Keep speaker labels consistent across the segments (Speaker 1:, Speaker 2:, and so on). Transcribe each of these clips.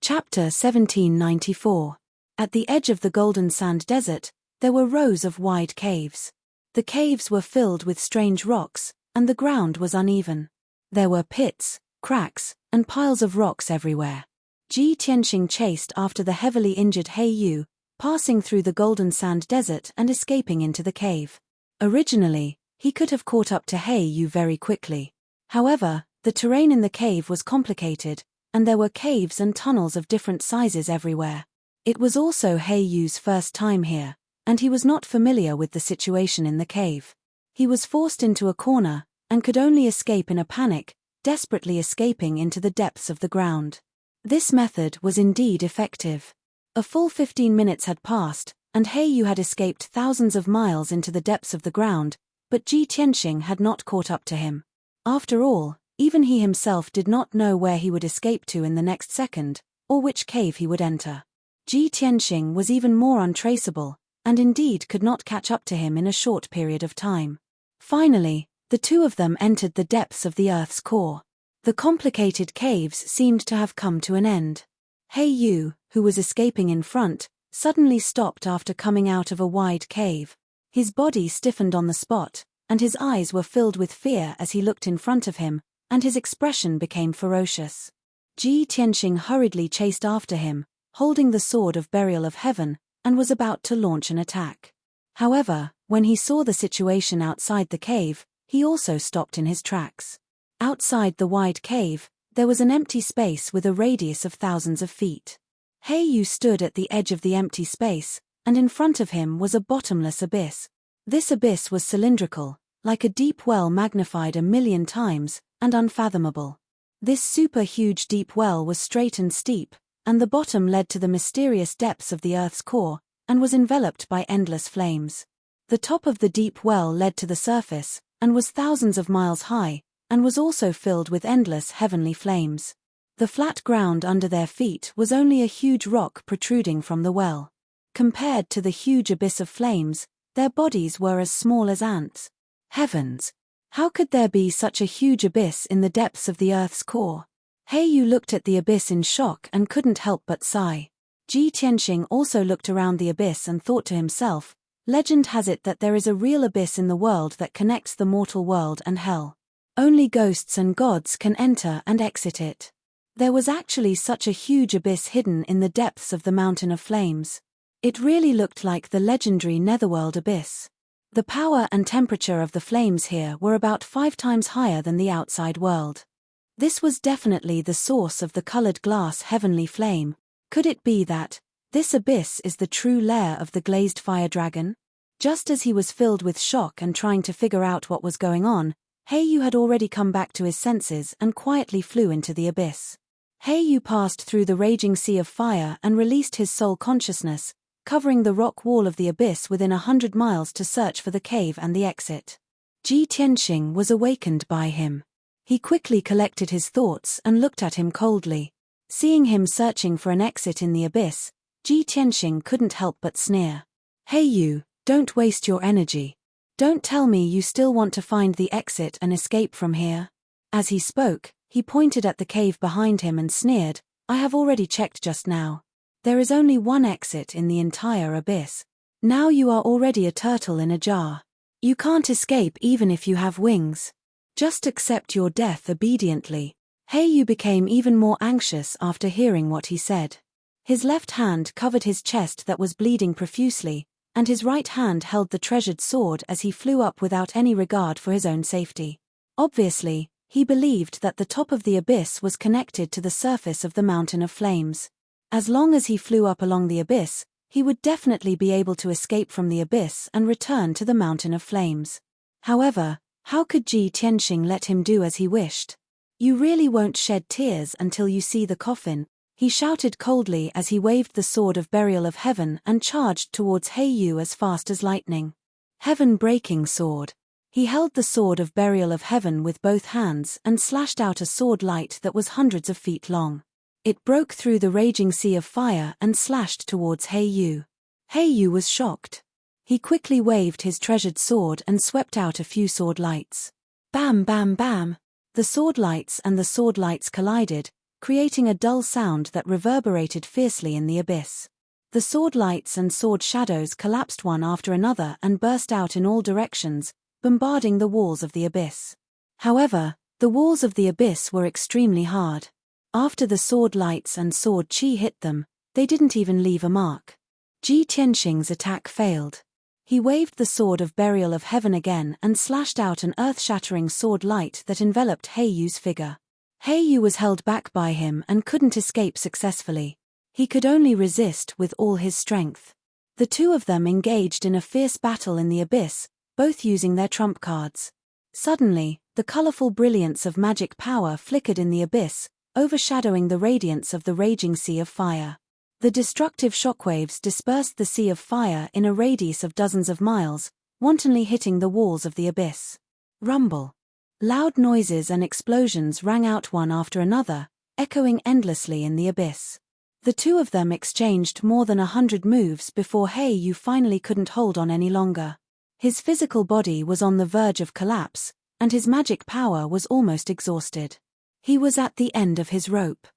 Speaker 1: Chapter 1794. At the edge of the Golden Sand Desert, there were rows of wide caves. The caves were filled with strange rocks, and the ground was uneven. There were pits, cracks, and piles of rocks everywhere. Ji Tianxing chased after the heavily injured He Yu, passing through the Golden Sand Desert and escaping into the cave. Originally, he could have caught up to He Yu very quickly. However, the terrain in the cave was complicated, and there were caves and tunnels of different sizes everywhere. It was also He Yu's first time here, and he was not familiar with the situation in the cave. He was forced into a corner, and could only escape in a panic, desperately escaping into the depths of the ground. This method was indeed effective. A full 15 minutes had passed, and He Yu had escaped thousands of miles into the depths of the ground, but Ji Tianxing had not caught up to him. After all, even he himself did not know where he would escape to in the next second, or which cave he would enter. Ji Tianxing was even more untraceable, and indeed could not catch up to him in a short period of time. Finally, the two of them entered the depths of the Earth's core. The complicated caves seemed to have come to an end. He Yu, who was escaping in front, suddenly stopped after coming out of a wide cave. His body stiffened on the spot, and his eyes were filled with fear as he looked in front of him, and his expression became ferocious. Ji Tianxing hurriedly chased after him, holding the sword of burial of heaven, and was about to launch an attack. However, when he saw the situation outside the cave, he also stopped in his tracks. Outside the wide cave, there was an empty space with a radius of thousands of feet. He Yu stood at the edge of the empty space, and in front of him was a bottomless abyss. This abyss was cylindrical, like a deep well magnified 1,000,000 times, and unfathomable. This super-huge deep well was straight and steep, and the bottom led to the mysterious depths of the Earth's core, and was enveloped by endless flames. The top of the deep well led to the surface, and was thousands of miles high, and was also filled with endless heavenly flames. The flat ground under their feet was only a huge rock protruding from the well. Compared to the huge abyss of flames, their bodies were as small as ants. Heavens! How could there be such a huge abyss in the depths of the Earth's core? He Yu looked at the abyss in shock and couldn't help but sigh. Ji Tianxing also looked around the abyss and thought to himself, legend has it that there is a real abyss in the world that connects the mortal world and hell. Only ghosts and gods can enter and exit it. There was actually such a huge abyss hidden in the depths of the Mountain of Flames. It really looked like the legendary Netherworld abyss. The power and temperature of the flames here were about 5 times higher than the outside world. This was definitely the source of the colored glass heavenly flame. Could it be that this abyss is the true lair of the glazed fire dragon? Just as he was filled with shock and trying to figure out what was going on, He Yu had already come back to his senses and quietly flew into the abyss. He Yu passed through the raging sea of fire and released his soul consciousness, covering the rock wall of the abyss within 100 miles to search for the cave and the exit. Ji Tianxing was awakened by him. He quickly collected his thoughts and looked at him coldly. Seeing him searching for an exit in the abyss, Ji Tianxing couldn't help but sneer. He Yu, don't waste your energy. Don't tell me you still want to find the exit and escape from here. As he spoke, he pointed at the cave behind him and sneered, I have already checked just now. There is only one exit in the entire abyss. Now you are already a turtle in a jar. You can't escape even if you have wings. Just accept your death obediently. He Yu became even more anxious after hearing what he said. His left hand covered his chest that was bleeding profusely, and his right hand held the treasured sword as he flew up without any regard for his own safety. Obviously, he believed that the top of the abyss was connected to the surface of the Mountain of Flames. As long as he flew up along the abyss, he would definitely be able to escape from the abyss and return to the Mountain of Flames. However, how could Ji Tianxing let him do as he wished? You really won't shed tears until you see the coffin, he shouted coldly as he waved the sword of burial of heaven and charged towards He Yu as fast as lightning. Heaven-breaking sword. He held the sword of burial of heaven with both hands and slashed out a sword light that was hundreds of feet long. It broke through the raging sea of fire and slashed towards He Yu. He Yu was shocked. He quickly waved his treasured sword and swept out a few sword lights. Bam, bam, bam! The sword lights and the sword lights collided, creating a dull sound that reverberated fiercely in the abyss. The sword lights and sword shadows collapsed one after another and burst out in all directions, bombarding the walls of the abyss. However, the walls of the abyss were extremely hard. After the sword lights and sword chi hit them, they didn't even leave a mark. Ji Tianxing's attack failed. He waved the sword of burial of heaven again and slashed out an earth-shattering sword light that enveloped Heiyu's figure. Heiyu was held back by him and couldn't escape successfully. He could only resist with all his strength. The two of them engaged in a fierce battle in the abyss, both using their trump cards. Suddenly, the colorful brilliance of magic power flickered in the abyss, overshadowing the radiance of the raging sea of fire. The destructive shockwaves dispersed the sea of fire in a radius of dozens of miles, wantonly hitting the walls of the abyss. Rumble. Loud noises and explosions rang out one after another, echoing endlessly in the abyss. The two of them exchanged more than 100 moves before Heiyu finally couldn't hold on any longer. His physical body was on the verge of collapse, and his magic power was almost exhausted. He was at the end of his rope.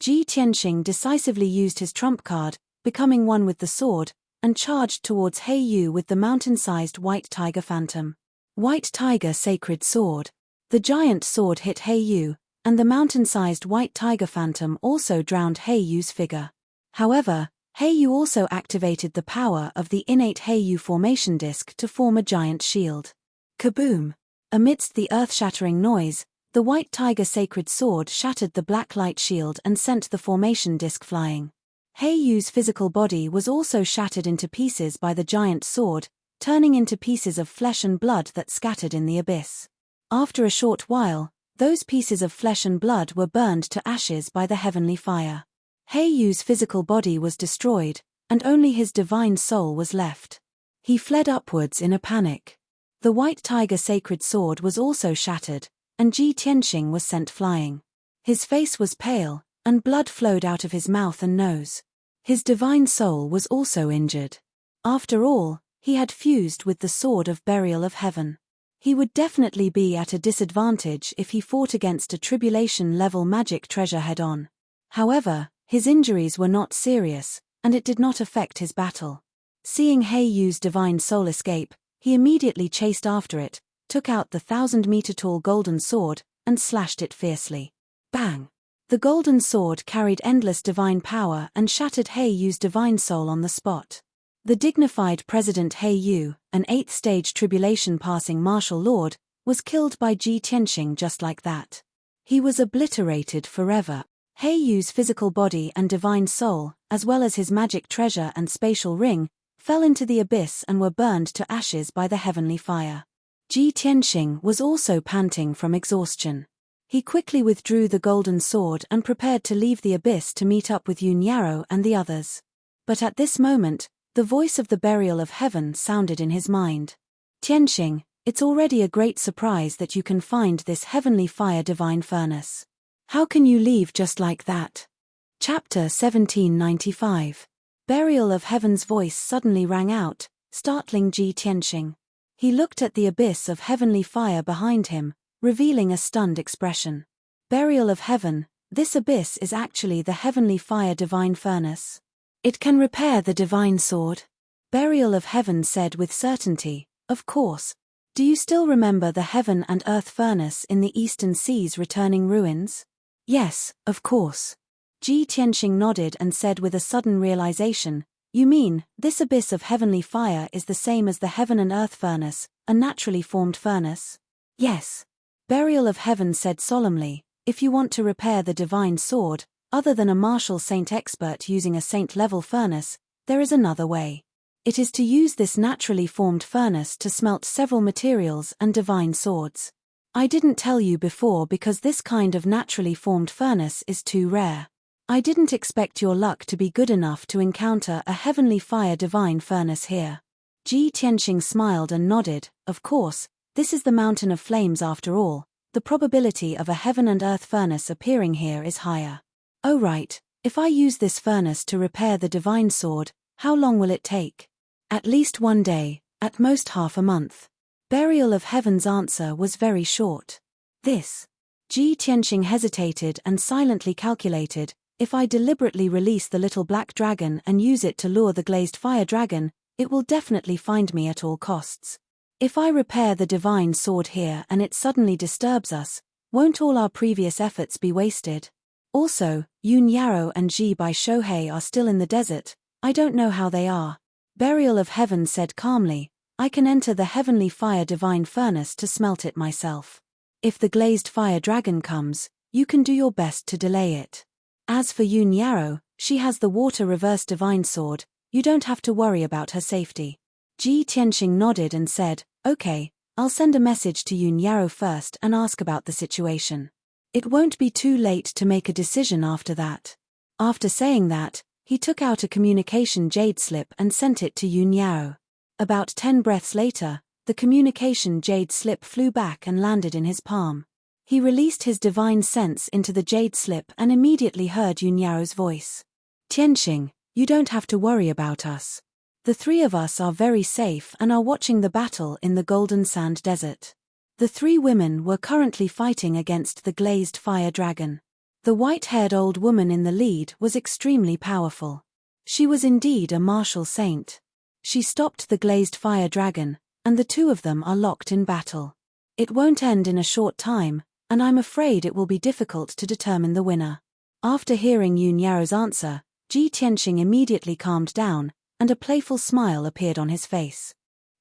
Speaker 1: Ji Tianxing decisively used his trump card, becoming one with the sword, and charged towards Heiyu with the mountain-sized White Tiger Phantom. White Tiger Sacred Sword. The giant sword hit Heiyu, and the mountain-sized White Tiger Phantom also drowned Heiyu's figure. However, Heiyu also activated the power of the innate Heiyu formation disc to form a giant shield. Kaboom! Amidst the earth-shattering noise, the White Tiger Sacred Sword shattered the black light shield and sent the formation disc flying. Heiyu's physical body was also shattered into pieces by the giant sword, turning into pieces of flesh and blood that scattered in the abyss. After a short while, those pieces of flesh and blood were burned to ashes by the heavenly fire. Heiyu's physical body was destroyed, and only his divine soul was left. He fled upwards in a panic. The White Tiger Sacred Sword was also shattered, and Ji Tianxing was sent flying. His face was pale, and blood flowed out of his mouth and nose. His divine soul was also injured. After all, he had fused with the sword of burial of heaven. He would definitely be at a disadvantage if he fought against a tribulation-level magic treasure head-on. However, his injuries were not serious, and it did not affect his battle. Seeing Heiyu's divine soul escape, he immediately chased after it, took out the 1,000-meter-tall golden sword, and slashed it fiercely. Bang! The golden sword carried endless divine power and shattered Heiyu's divine soul on the spot. The dignified President Heiyu, an 8th-stage tribulation-passing martial lord, was killed by Ji Tianxing just like that. He was obliterated forever. Heiyu's physical body and divine soul, as well as his magic treasure and spatial ring, fell into the abyss and were burned to ashes by the heavenly fire. Ji Tianxing was also panting from exhaustion. He quickly withdrew the golden sword and prepared to leave the abyss to meet up with Yun Yarrow and the others. But at this moment, the voice of the burial of heaven sounded in his mind. Tianxing, it's already a great surprise that you can find this heavenly fire divine furnace. How can you leave just like that? Chapter 1795. Burial of Heaven's voice suddenly rang out, startling Ji Tianxing. He looked at the abyss of heavenly fire behind him, revealing a stunned expression. Burial of Heaven, this abyss is actually the heavenly fire divine furnace. It can repair the divine sword. Burial of Heaven said with certainty, of course. Do you still remember the heaven and earth furnace in the eastern sea's returning ruins? Yes, of course. Ji Tianxing nodded and said with a sudden realization, you mean, this abyss of heavenly fire is the same as the heaven and earth furnace, a naturally formed furnace? Yes. Burial of Heaven said solemnly, if you want to repair the divine sword, other than a martial saint expert using a saint-level furnace, there is another way. It is to use this naturally formed furnace to smelt several materials and divine swords. I didn't tell you before because this kind of naturally formed furnace is too rare. I didn't expect your luck to be good enough to encounter a heavenly fire divine furnace here. Ji Tianxing smiled and nodded, of course, this is the mountain of flames after all, the probability of a heaven and earth furnace appearing here is higher. Oh right, if I use this furnace to repair the divine sword, how long will it take? At least 1 day, at most half a month. Burial of Heaven's answer was very short. This Ji Tianqing hesitated and silently calculated, if I deliberately release the little black dragon and use it to lure the glazed fire dragon, it will definitely find me at all costs. If I repair the divine sword here and it suddenly disturbs us, won't all our previous efforts be wasted? Also, Yun Yarrow and Ji Bai Shohei are still in the desert. I don't know how they are. Burial of Heaven said calmly, I can enter the heavenly fire divine furnace to smelt it myself. If the glazed fire dragon comes, you can do your best to delay it. As for Yun Yarrow, she has the water reverse divine sword, you don't have to worry about her safety. Ji Tianqing nodded and said, okay, I'll send a message to Yun Yarrow first and ask about the situation. It won't be too late to make a decision after that. After saying that, he took out a communication jade slip and sent it to Yun Yarrow. About 10 breaths later, the communication jade slip flew back and landed in his palm. He released his divine sense into the jade slip and immediately heard Yun Yarrow's voice. Tianqing, you don't have to worry about us. The three of us are very safe and are watching the battle in the Golden Sand Desert. The three women were currently fighting against the glazed fire dragon. The white-haired old woman in the lead was extremely powerful. She was indeed a martial saint. She stopped the glazed fire dragon, and the two of them are locked in battle. It won't end in a short time, and I'm afraid it will be difficult to determine the winner. After hearing Yun Yarrow's answer, Ji Tianqing immediately calmed down, and a playful smile appeared on his face.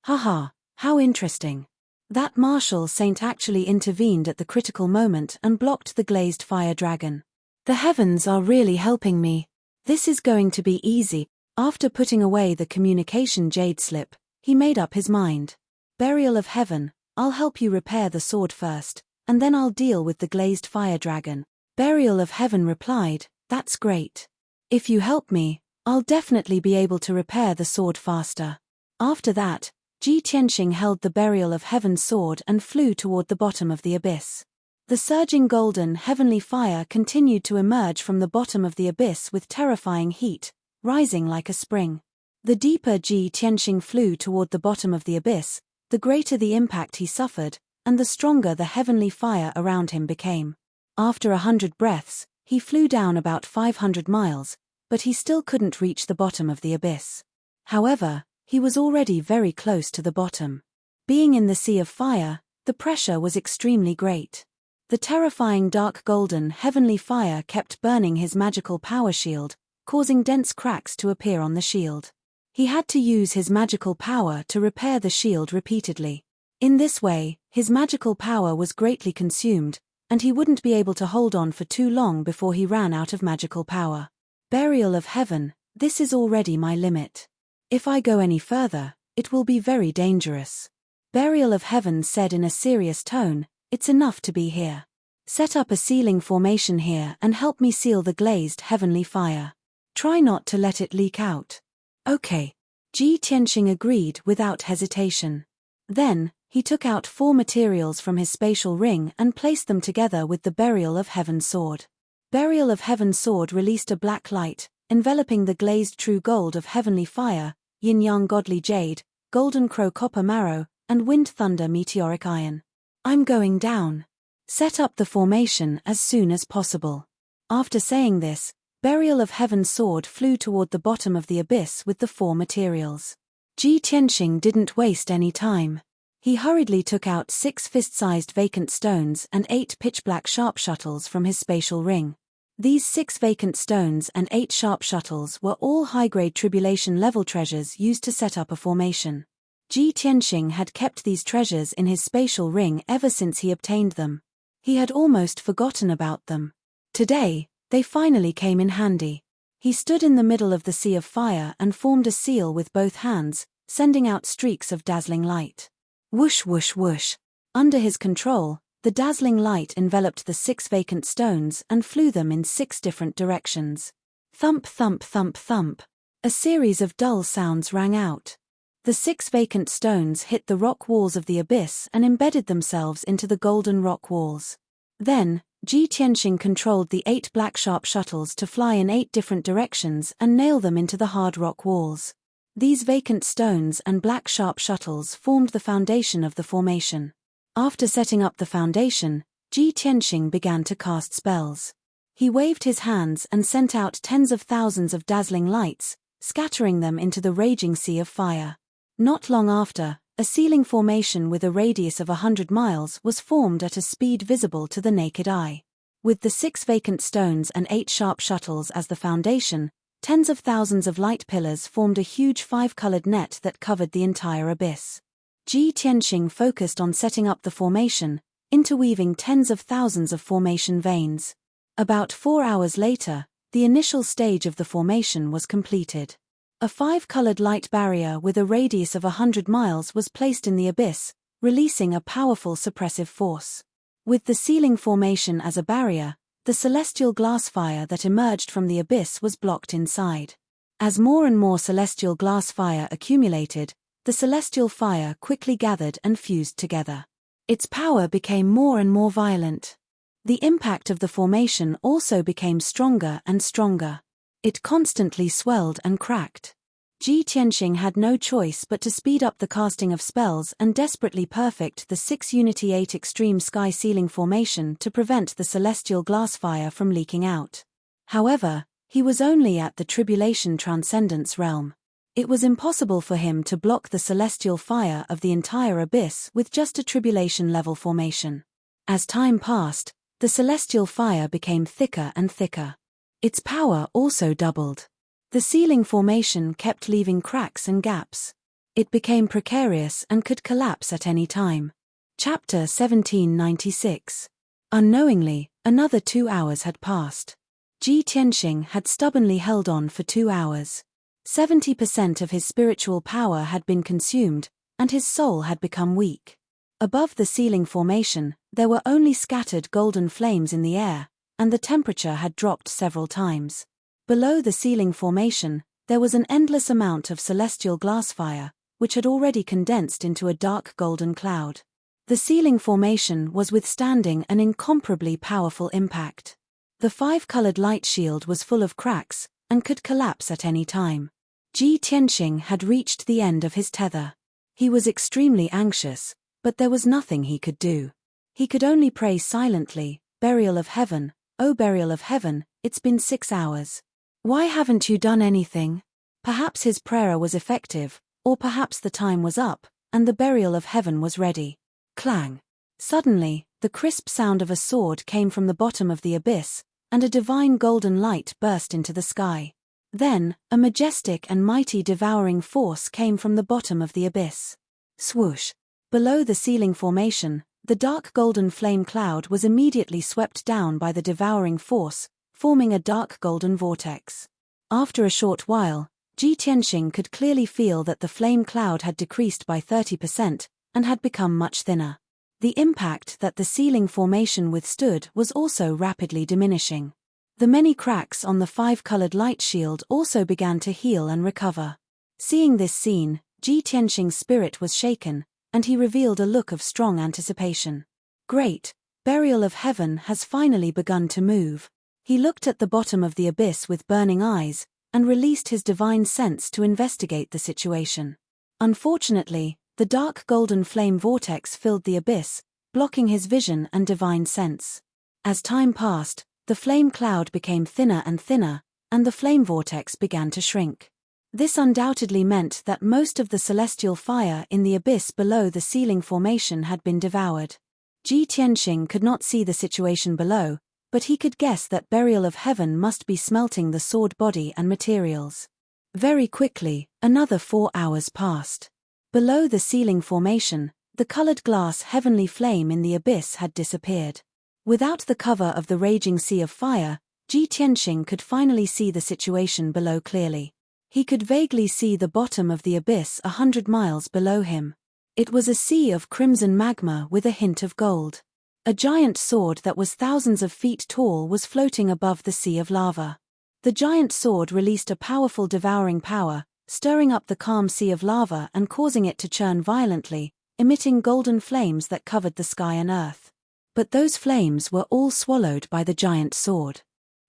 Speaker 1: Haha, how interesting. That martial saint actually intervened at the critical moment and blocked the glazed fire dragon. The heavens are really helping me. This is going to be easy. After putting away the communication jade slip, he made up his mind. Burial of Heaven, I'll help you repair the sword first, and then I'll deal with the glazed fire dragon. Burial of Heaven replied, that's great. If you help me, I'll definitely be able to repair the sword faster. After that, Ji Tianqing held the Burial of Heaven sword and flew toward the bottom of the abyss. The surging golden heavenly fire continued to emerge from the bottom of the abyss with terrifying heat, rising like a spring. The deeper Ji Tianqing flew toward the bottom of the abyss, the greater the impact he suffered, and the stronger the heavenly fire around him became. After 100 breaths, he flew down about 500 miles, but he still couldn't reach the bottom of the abyss. However, he was already very close to the bottom. Being in the sea of fire, the pressure was extremely great. The terrifying dark golden heavenly fire kept burning his magical power shield, causing dense cracks to appear on the shield. He had to use his magical power to repair the shield repeatedly. In this way, his magical power was greatly consumed, and he wouldn't be able to hold on for too long before he ran out of magical power. Burial of Heaven, this is already my limit. If I go any further, it will be very dangerous. Burial of Heaven said in a serious tone, it's enough to be here. Set up a sealing formation here and help me seal the glazed heavenly fire. Try not to let it leak out. Okay. Ji Tianqing agreed without hesitation. Then, he took out 4 materials from his spatial ring and placed them together with the Burial of Heaven sword. Burial of Heaven sword released a black light, enveloping the glazed true gold of heavenly fire, yin-yang godly jade, golden crow copper marrow, and wind thunder meteoric iron. I'm going down. Set up the formation as soon as possible. After saying this, Burial of Heaven sword flew toward the bottom of the abyss with the 4 materials. Ji Tianqing didn't waste any time. He hurriedly took out 6 fist-sized vacant stones and 8 pitch-black sharp shuttles from his spatial ring. These 6 vacant stones and 8 sharp shuttles were all high-grade tribulation-level treasures used to set up a formation. Ji Tianqing had kept these treasures in his spatial ring ever since he obtained them. He had almost forgotten about them. Today, they finally came in handy. He stood in the middle of the sea of fire and formed a seal with both hands, sending out streaks of dazzling light. Whoosh whoosh whoosh. Under his control, the dazzling light enveloped the 6 vacant stones and flew them in 6 different directions. Thump thump thump thump. A series of dull sounds rang out. The 6 vacant stones hit the rock walls of the abyss and embedded themselves into the golden rock walls. Then, Ji Tianqing controlled the 8 black sharp shuttles to fly in 8 different directions and nail them into the hard rock walls. These vacant stones and black sharp shuttles formed the foundation of the formation. After setting up the foundation, Ji Tianxing began to cast spells. He waved his hands and sent out tens of thousands of dazzling lights, scattering them into the raging sea of fire. Not long after, a sealing formation with a radius of 100 miles was formed at a speed visible to the naked eye. With the 6 vacant stones and 8 sharp shuttles as the foundation, tens of thousands of light pillars formed a huge 5-colored net that covered the entire abyss. Ji Tianxing focused on setting up the formation, interweaving tens of thousands of formation veins. About 4 hours later, the initial stage of the formation was completed. A 5-colored light barrier with a radius of 100 miles was placed in the abyss, releasing a powerful suppressive force. With the sealing formation as a barrier, the celestial glass fire that emerged from the abyss was blocked inside. As more and more celestial glass fire accumulated, the celestial fire quickly gathered and fused together. Its power became more and more violent. The impact of the formation also became stronger and stronger. It constantly swelled and cracked. Ji Tianxing had no choice but to speed up the casting of spells and desperately perfect the 6 Unity 8 Extreme Sky Sealing formation to prevent the celestial glass fire from leaking out. However, he was only at the Tribulation Transcendence realm. It was impossible for him to block the celestial fire of the entire abyss with just a Tribulation level formation. As time passed, the celestial fire became thicker and thicker. Its power also doubled. The sealing formation kept leaving cracks and gaps. It became precarious and could collapse at any time. Chapter 1796. Unknowingly, another 2 hours had passed. Ji Tianxing had stubbornly held on for 2 hours. 70% of his spiritual power had been consumed, and his soul had become weak. Above the sealing formation, there were only scattered golden flames in the air, and the temperature had dropped several times. Below the sealing formation, there was an endless amount of celestial glass fire, which had already condensed into a dark golden cloud. The sealing formation was withstanding an incomparably powerful impact. The 5-colored light shield was full of cracks, and could collapse at any time. Ji Tianxing had reached the end of his tether. He was extremely anxious, but there was nothing he could do. He could only pray silently, "Burial of heaven, oh burial of heaven, it's been 6 hours. Why haven't you done anything?" Perhaps his prayer was effective, or perhaps the time was up, and the burial of heaven was ready. Clang! Suddenly, the crisp sound of a sword came from the bottom of the abyss, and a divine golden light burst into the sky. Then, a majestic and mighty devouring force came from the bottom of the abyss. Swoosh! Below the sealing formation, the dark golden flame cloud was immediately swept down by the devouring force, forming a dark golden vortex. After a short while, Ji Tianxing could clearly feel that the flame cloud had decreased by 30% and had become much thinner. The impact that the sealing formation withstood was also rapidly diminishing. The many cracks on the 5-colored light shield also began to heal and recover. Seeing this scene, Ji Tianxing's spirit was shaken, and he revealed a look of strong anticipation. Great! Burial of heaven has finally begun to move. He looked at the bottom of the abyss with burning eyes, and released his divine sense to investigate the situation. Unfortunately, the dark golden flame vortex filled the abyss, blocking his vision and divine sense. As time passed, the flame cloud became thinner and thinner, and the flame vortex began to shrink. This undoubtedly meant that most of the celestial fire in the abyss below the sealing formation had been devoured. Ji Tianxing could not see the situation below, but he could guess that burial of heaven must be smelting the sword body and materials. Very quickly, another 4 hours passed. Below the sealing formation, the colored glass heavenly flame in the abyss had disappeared. Without the cover of the raging sea of fire, Ji Tianxing could finally see the situation below clearly. He could vaguely see the bottom of the abyss 100 miles below him. It was a sea of crimson magma with a hint of gold. A giant sword that was thousands of feet tall was floating above the sea of lava. The giant sword released a powerful devouring power, stirring up the calm sea of lava and causing it to churn violently, emitting golden flames that covered the sky and earth. But those flames were all swallowed by the giant sword.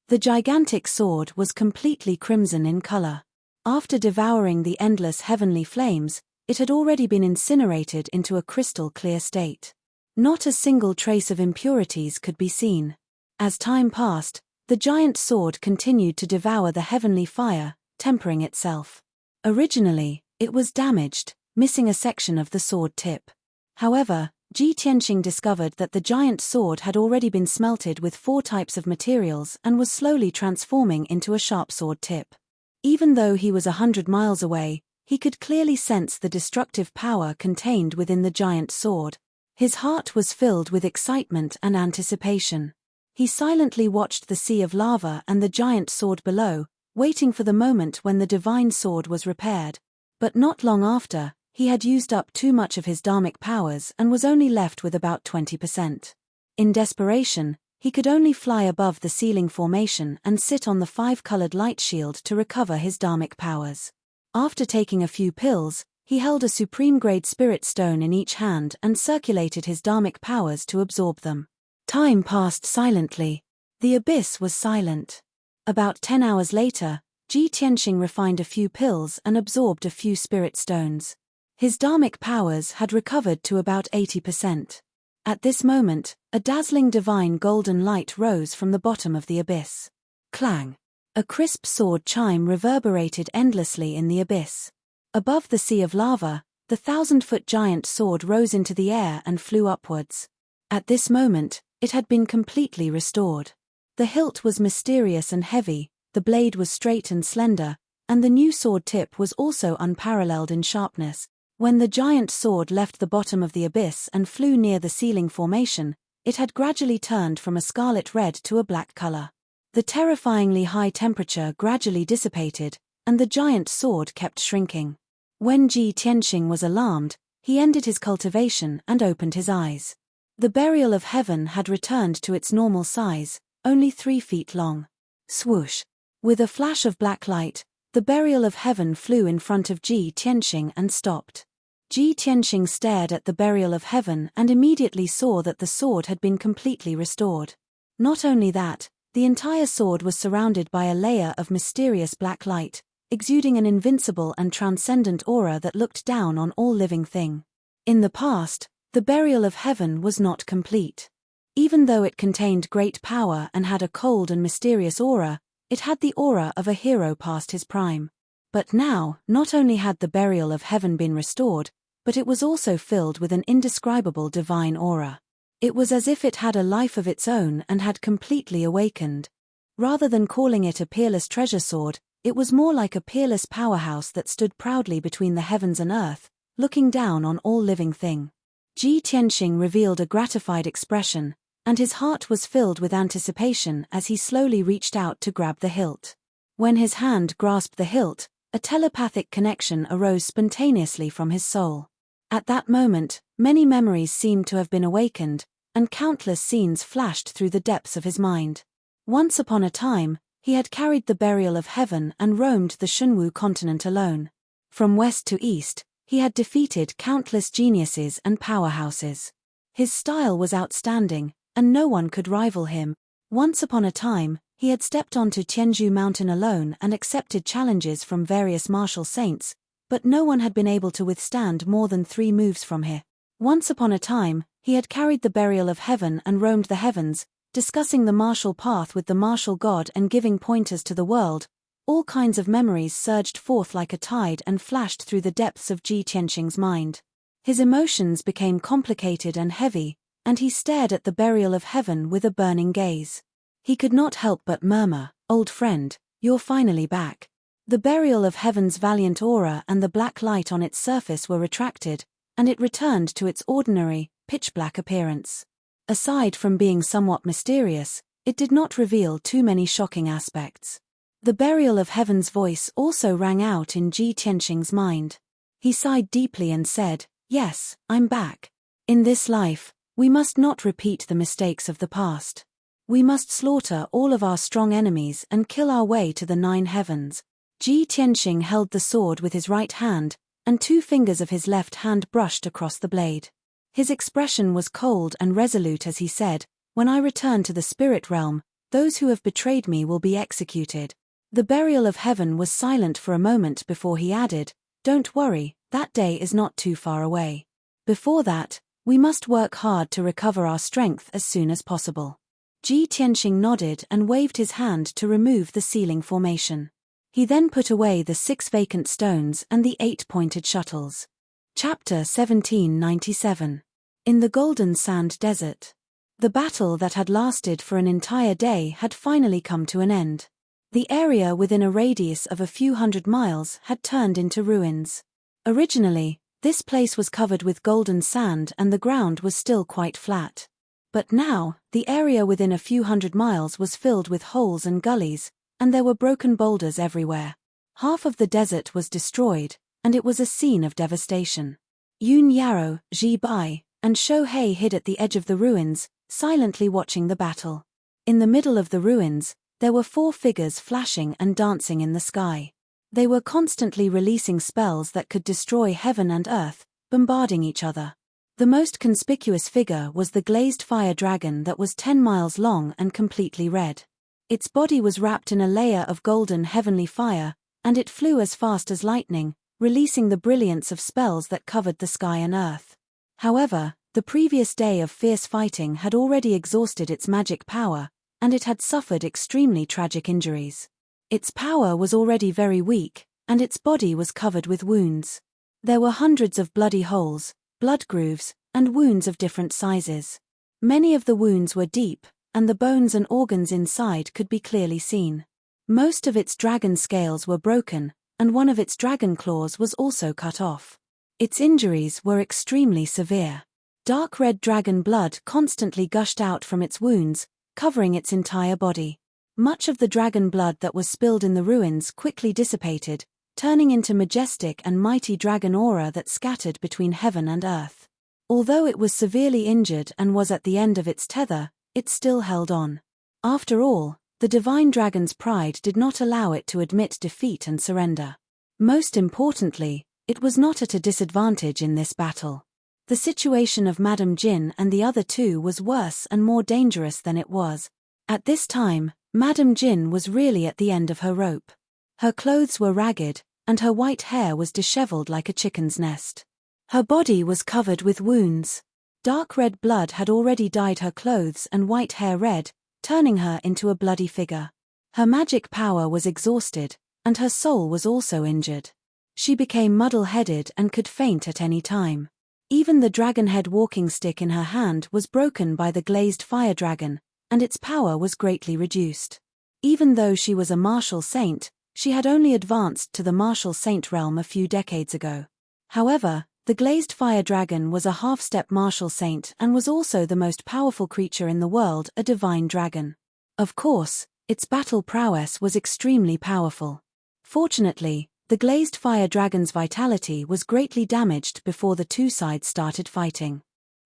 Speaker 1: The gigantic sword was completely crimson in color. After devouring the endless heavenly flames, it had already been incinerated into a crystal clear state. Not a single trace of impurities could be seen. As time passed, the giant sword continued to devour the heavenly fire, tempering itself. Originally, it was damaged, missing a section of the sword tip. However, Ji Tianqing discovered that the giant sword had already been smelted with 4 types of materials and was slowly transforming into a sharp sword tip. Even though he was 100 miles away, he could clearly sense the destructive power contained within the giant sword. His heart was filled with excitement and anticipation. He silently watched the sea of lava and the giant sword below, waiting for the moment when the divine sword was repaired. But not long after, he had used up too much of his dharmic powers and was only left with about 20%. In desperation, he could only fly above the ceiling formation and sit on the 5-colored light shield to recover his dharmic powers. After taking a few pills, he held a supreme-grade spirit stone in each hand and circulated his dharmic powers to absorb them. Time passed silently. The abyss was silent. About 10 hours later, Ji Tianqing refined a few pills and absorbed a few spirit stones. His dharmic powers had recovered to about 80%. At this moment, a dazzling divine golden light rose from the bottom of the abyss. Clang! A crisp sword chime reverberated endlessly in the abyss. Above the sea of lava, the 1,000-foot giant sword rose into the air and flew upwards. At this moment, it had been completely restored. The hilt was mysterious and heavy, the blade was straight and slender, and the new sword tip was also unparalleled in sharpness. When the giant sword left the bottom of the abyss and flew near the ceiling formation, it had gradually turned from a scarlet red to a black color. The terrifyingly high temperature gradually dissipated, and the giant sword kept shrinking. When Ji Tianqing was alarmed, he ended his cultivation and opened his eyes. The burial of heaven had returned to its normal size, only 3 feet long. Swoosh! With a flash of black light, the burial of heaven flew in front of Ji Tianqing and stopped. Ji Tianqing stared at the burial of heaven and immediately saw that the sword had been completely restored. Not only that, the entire sword was surrounded by a layer of mysterious black light, exuding an invincible and transcendent aura that looked down on all living thing. In the past, the burial of heaven was not complete. Even though it contained great power and had a cold and mysterious aura, it had the aura of a hero past his prime. But now, not only had the burial of heaven been restored, but it was also filled with an indescribable divine aura. It was as if it had a life of its own and had completely awakened. Rather than calling it a peerless treasure sword, it was more like a peerless powerhouse that stood proudly between the heavens and earth, looking down on all living thing. Ji Tianqing revealed a gratified expression, and his heart was filled with anticipation as he slowly reached out to grab the hilt. When his hand grasped the hilt, a telepathic connection arose spontaneously from his soul. At that moment, many memories seemed to have been awakened, and countless scenes flashed through the depths of his mind. Once upon a time, he had carried the burial of heaven and roamed the Shunwu continent alone. From west to east, he had defeated countless geniuses and powerhouses. His style was outstanding, and no one could rival him. Once upon a time, he had stepped onto Tianzhu Mountain alone and accepted challenges from various martial saints, but no one had been able to withstand more than 3 moves from here. Once upon a time, he had carried the burial of heaven and roamed the heavens, discussing the martial path with the martial god and giving pointers to the world. All kinds of memories surged forth like a tide and flashed through the depths of Ji Tianqing's mind. His emotions became complicated and heavy, and he stared at the burial of heaven with a burning gaze. He could not help but murmur, "Old friend, you're finally back." The burial of heaven's valiant aura and the black light on its surface were retracted, and it returned to its ordinary, pitch-black appearance. Aside from being somewhat mysterious, it did not reveal too many shocking aspects. The burial of heaven's voice also rang out in Ji Tianqing's mind. He sighed deeply and said, "Yes, I'm back. In this life, we must not repeat the mistakes of the past. We must slaughter all of our strong enemies and kill our way to the 9 heavens." Ji Tianqing held the sword with his right hand, and 2 fingers of his left hand brushed across the blade. His expression was cold and resolute as he said, "When I return to the spirit realm, those who have betrayed me will be executed." The burial of heaven was silent for a moment before he added, "Don't worry, that day is not too far away. Before that, We must work hard to recover our strength as soon as possible. Ji Tianxing nodded and waved his hand to remove the ceiling formation. He then put away the 6 vacant stones and the 8 pointed shuttles. Chapter 1797. In the Golden Sand Desert. The battle that had lasted for an entire day had finally come to an end. The area within a radius of a few hundred miles had turned into ruins. Originally, this place was covered with golden sand and the ground was still quite flat. But now, the area within a few hundred miles was filled with holes and gullies, and there were broken boulders everywhere. Half of the desert was destroyed, and it was a scene of devastation. Yun Yarrow, Ji Bai, and Shohei hid at the edge of the ruins, silently watching the battle. In the middle of the ruins, there were 4 figures flashing and dancing in the sky. They were constantly releasing spells that could destroy heaven and earth, bombarding each other. The most conspicuous figure was the glazed fire dragon that was 10 miles long and completely red. Its body was wrapped in a layer of golden heavenly fire, and it flew as fast as lightning, releasing the brilliance of spells that covered the sky and earth. However, the previous day of fierce fighting had already exhausted its magic power, and it had suffered extremely tragic injuries. Its power was already very weak, and its body was covered with wounds. There were hundreds of bloody holes, blood grooves, and wounds of different sizes. Many of the wounds were deep, and the bones and organs inside could be clearly seen. Most of its dragon scales were broken, and one of its dragon claws was also cut off. Its injuries were extremely severe. Dark red dragon blood constantly gushed out from its wounds, covering its entire body. Much of the dragon blood that was spilled in the ruins quickly dissipated, turning into majestic and mighty dragon aura that scattered between heaven and earth. Although it was severely injured and was at the end of its tether, it still held on. After all, the divine dragon's pride did not allow it to admit defeat and surrender. Most importantly, it was not at a disadvantage in this battle. The situation of Madame Jin and the other 2 was worse and more dangerous than it was. At this time, Madame Jin was really at the end of her rope. Her clothes were ragged, and her white hair was disheveled like a chicken's nest. Her body was covered with wounds. Dark red blood had already dyed her clothes and white hair red, turning her into a bloody figure. Her magic power was exhausted, and her soul was also injured. She became muddle-headed and could faint at any time. Even the dragon-head walking stick in her hand was broken by the glazed fire dragon, and its power was greatly reduced. Even though she was a martial saint, she had only advanced to the martial saint realm a few decades ago. However, the glazed fire dragon was a half-step martial saint and was also the most powerful creature in the world, a divine dragon. Of course, its battle prowess was extremely powerful. Fortunately, the glazed fire dragon's vitality was greatly damaged before the 2 sides started fighting.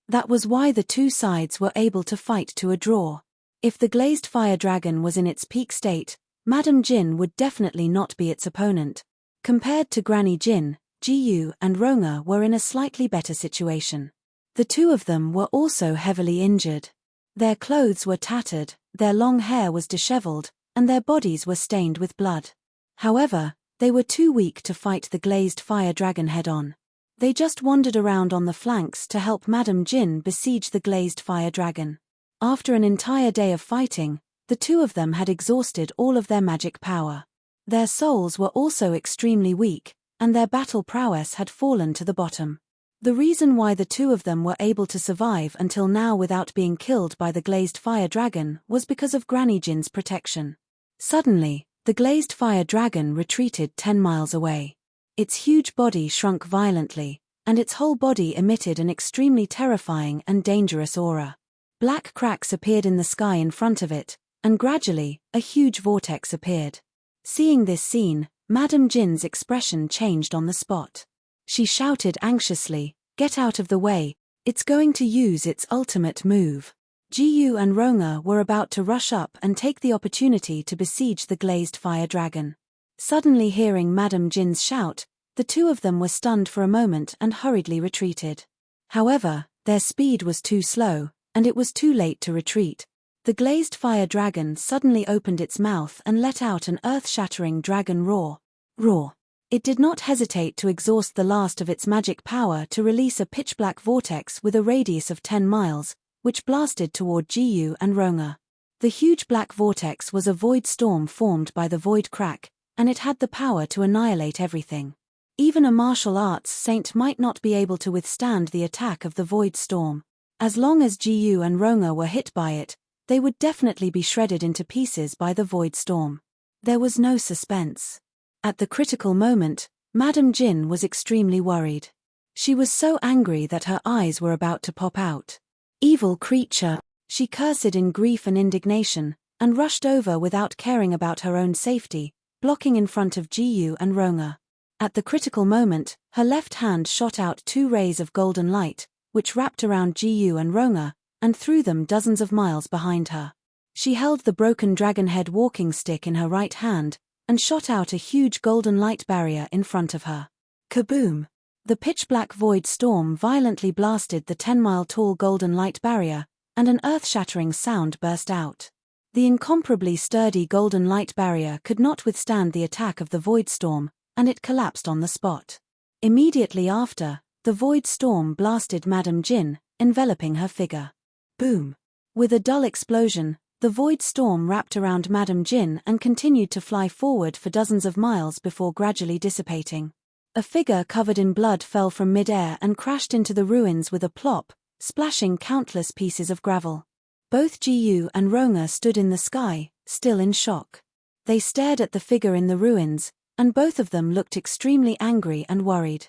Speaker 1: That was why the 2 sides were able to fight to a draw. If the glazed fire dragon was in its peak state, Madame Jin would definitely not be its opponent. Compared to Granny Jin, Jiyu and Ronga were in a slightly better situation. The 2 of them were also heavily injured. Their clothes were tattered, their long hair was disheveled, and their bodies were stained with blood. However, they were too weak to fight the glazed fire dragon head-on. They just wandered around on the flanks to help Madame Jin besiege the glazed fire dragon. After an entire day of fighting, the 2 of them had exhausted all of their magic power. Their souls were also extremely weak, and their battle prowess had fallen to the bottom. The reason why the 2 of them were able to survive until now without being killed by the glazed fire dragon was because of Granny Jin's protection. Suddenly, the glazed fire dragon retreated 10 miles away. Its huge body shrunk violently, and its whole body emitted an extremely terrifying and dangerous aura. Black cracks appeared in the sky in front of it, and gradually, a huge vortex appeared. Seeing this scene, Madame Jin's expression changed on the spot. She shouted anxiously, "Get out of the way, it's going to use its ultimate move." Jiyu and Ronga were about to rush up and take the opportunity to besiege the glazed fire dragon. Suddenly hearing Madame Jin's shout, the 2 of them were stunned for a moment and hurriedly retreated. However, their speed was too slow, and it was too late to retreat. The glazed fire dragon suddenly opened its mouth and let out an earth-shattering dragon roar. Roar! It did not hesitate to exhaust the last of its magic power to release a pitch-black vortex with a radius of 10 miles, which blasted toward Jiyu and Ronga. The huge black vortex was a void storm formed by the void crack, and it had the power to annihilate everything. Even a martial arts saint might not be able to withstand the attack of the void storm. As long as Jiyu and Ronga were hit by it, they would definitely be shredded into pieces by the void storm. There was no suspense. At the critical moment, Madame Jin was extremely worried. She was so angry that her eyes were about to pop out. "Evil creature," she cursed in grief and indignation, and rushed over without caring about her own safety, blocking in front of Jiyu and Ronga. At the critical moment, her left hand shot out 2 rays of golden light, which wrapped around Jiyu and Ronga, and threw them dozens of miles behind her. She held the broken dragon-head walking stick in her right hand, and shot out a huge golden light barrier in front of her. Kaboom! The pitch-black void storm violently blasted the 10-mile-tall golden light barrier, and an earth-shattering sound burst out. The incomparably sturdy golden light barrier could not withstand the attack of the void storm, and it collapsed on the spot. Immediately after, the void storm blasted Madame Jin, enveloping her figure. Boom! With a dull explosion, the void storm wrapped around Madame Jin and continued to fly forward for dozens of miles before gradually dissipating. A figure covered in blood fell from mid-air and crashed into the ruins with a plop, splashing countless pieces of gravel. Both Jiyu and Ronga stood in the sky, still in shock. They stared at the figure in the ruins, and both of them looked extremely angry and worried.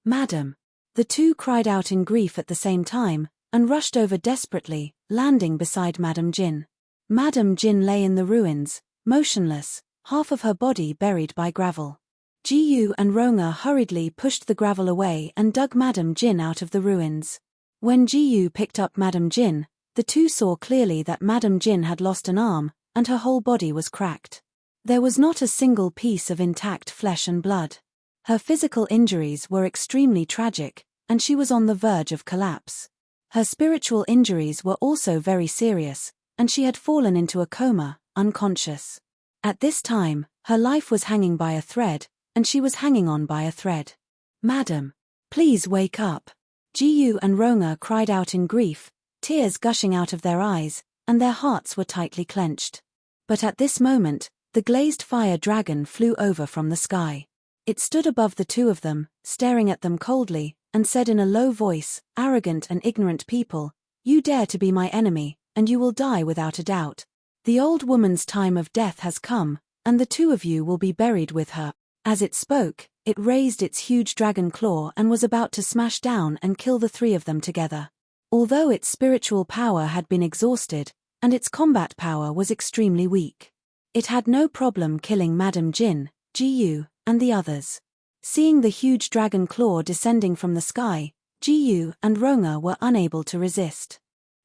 Speaker 1: "Madam!" The two cried out in grief at the same time, and rushed over desperately, landing beside Madame Jin. Madame Jin lay in the ruins, motionless, half of her body buried by gravel. Jiyu and Ronga hurriedly pushed the gravel away and dug Madame Jin out of the ruins. When Jiyu picked up Madame Jin, the two saw clearly that Madame Jin had lost an arm, and her whole body was cracked. There was not a single piece of intact flesh and blood. Her physical injuries were extremely tragic, and she was on the verge of collapse. Her spiritual injuries were also very serious, and she had fallen into a coma, unconscious. At this time, her life was hanging by a thread, and she was hanging on by a thread. "Madam, please wake up." Jiyu and Ronga cried out in grief, tears gushing out of their eyes, and their hearts were tightly clenched. But at this moment, the glazed fire dragon flew over from the sky. It stood above the two of them, staring at them coldly, and said in a low voice, "Arrogant and ignorant people, you dare to be my enemy, and you will die without a doubt. The old woman's time of death has come, and the two of you will be buried with her." As it spoke, it raised its huge dragon claw and was about to smash down and kill the three of them together. Although its spiritual power had been exhausted, and its combat power was extremely weak, it had no problem killing Madame Jin, Jiyu, and the others. Seeing the huge dragon claw descending from the sky, Jiyu and Ronga were unable to resist.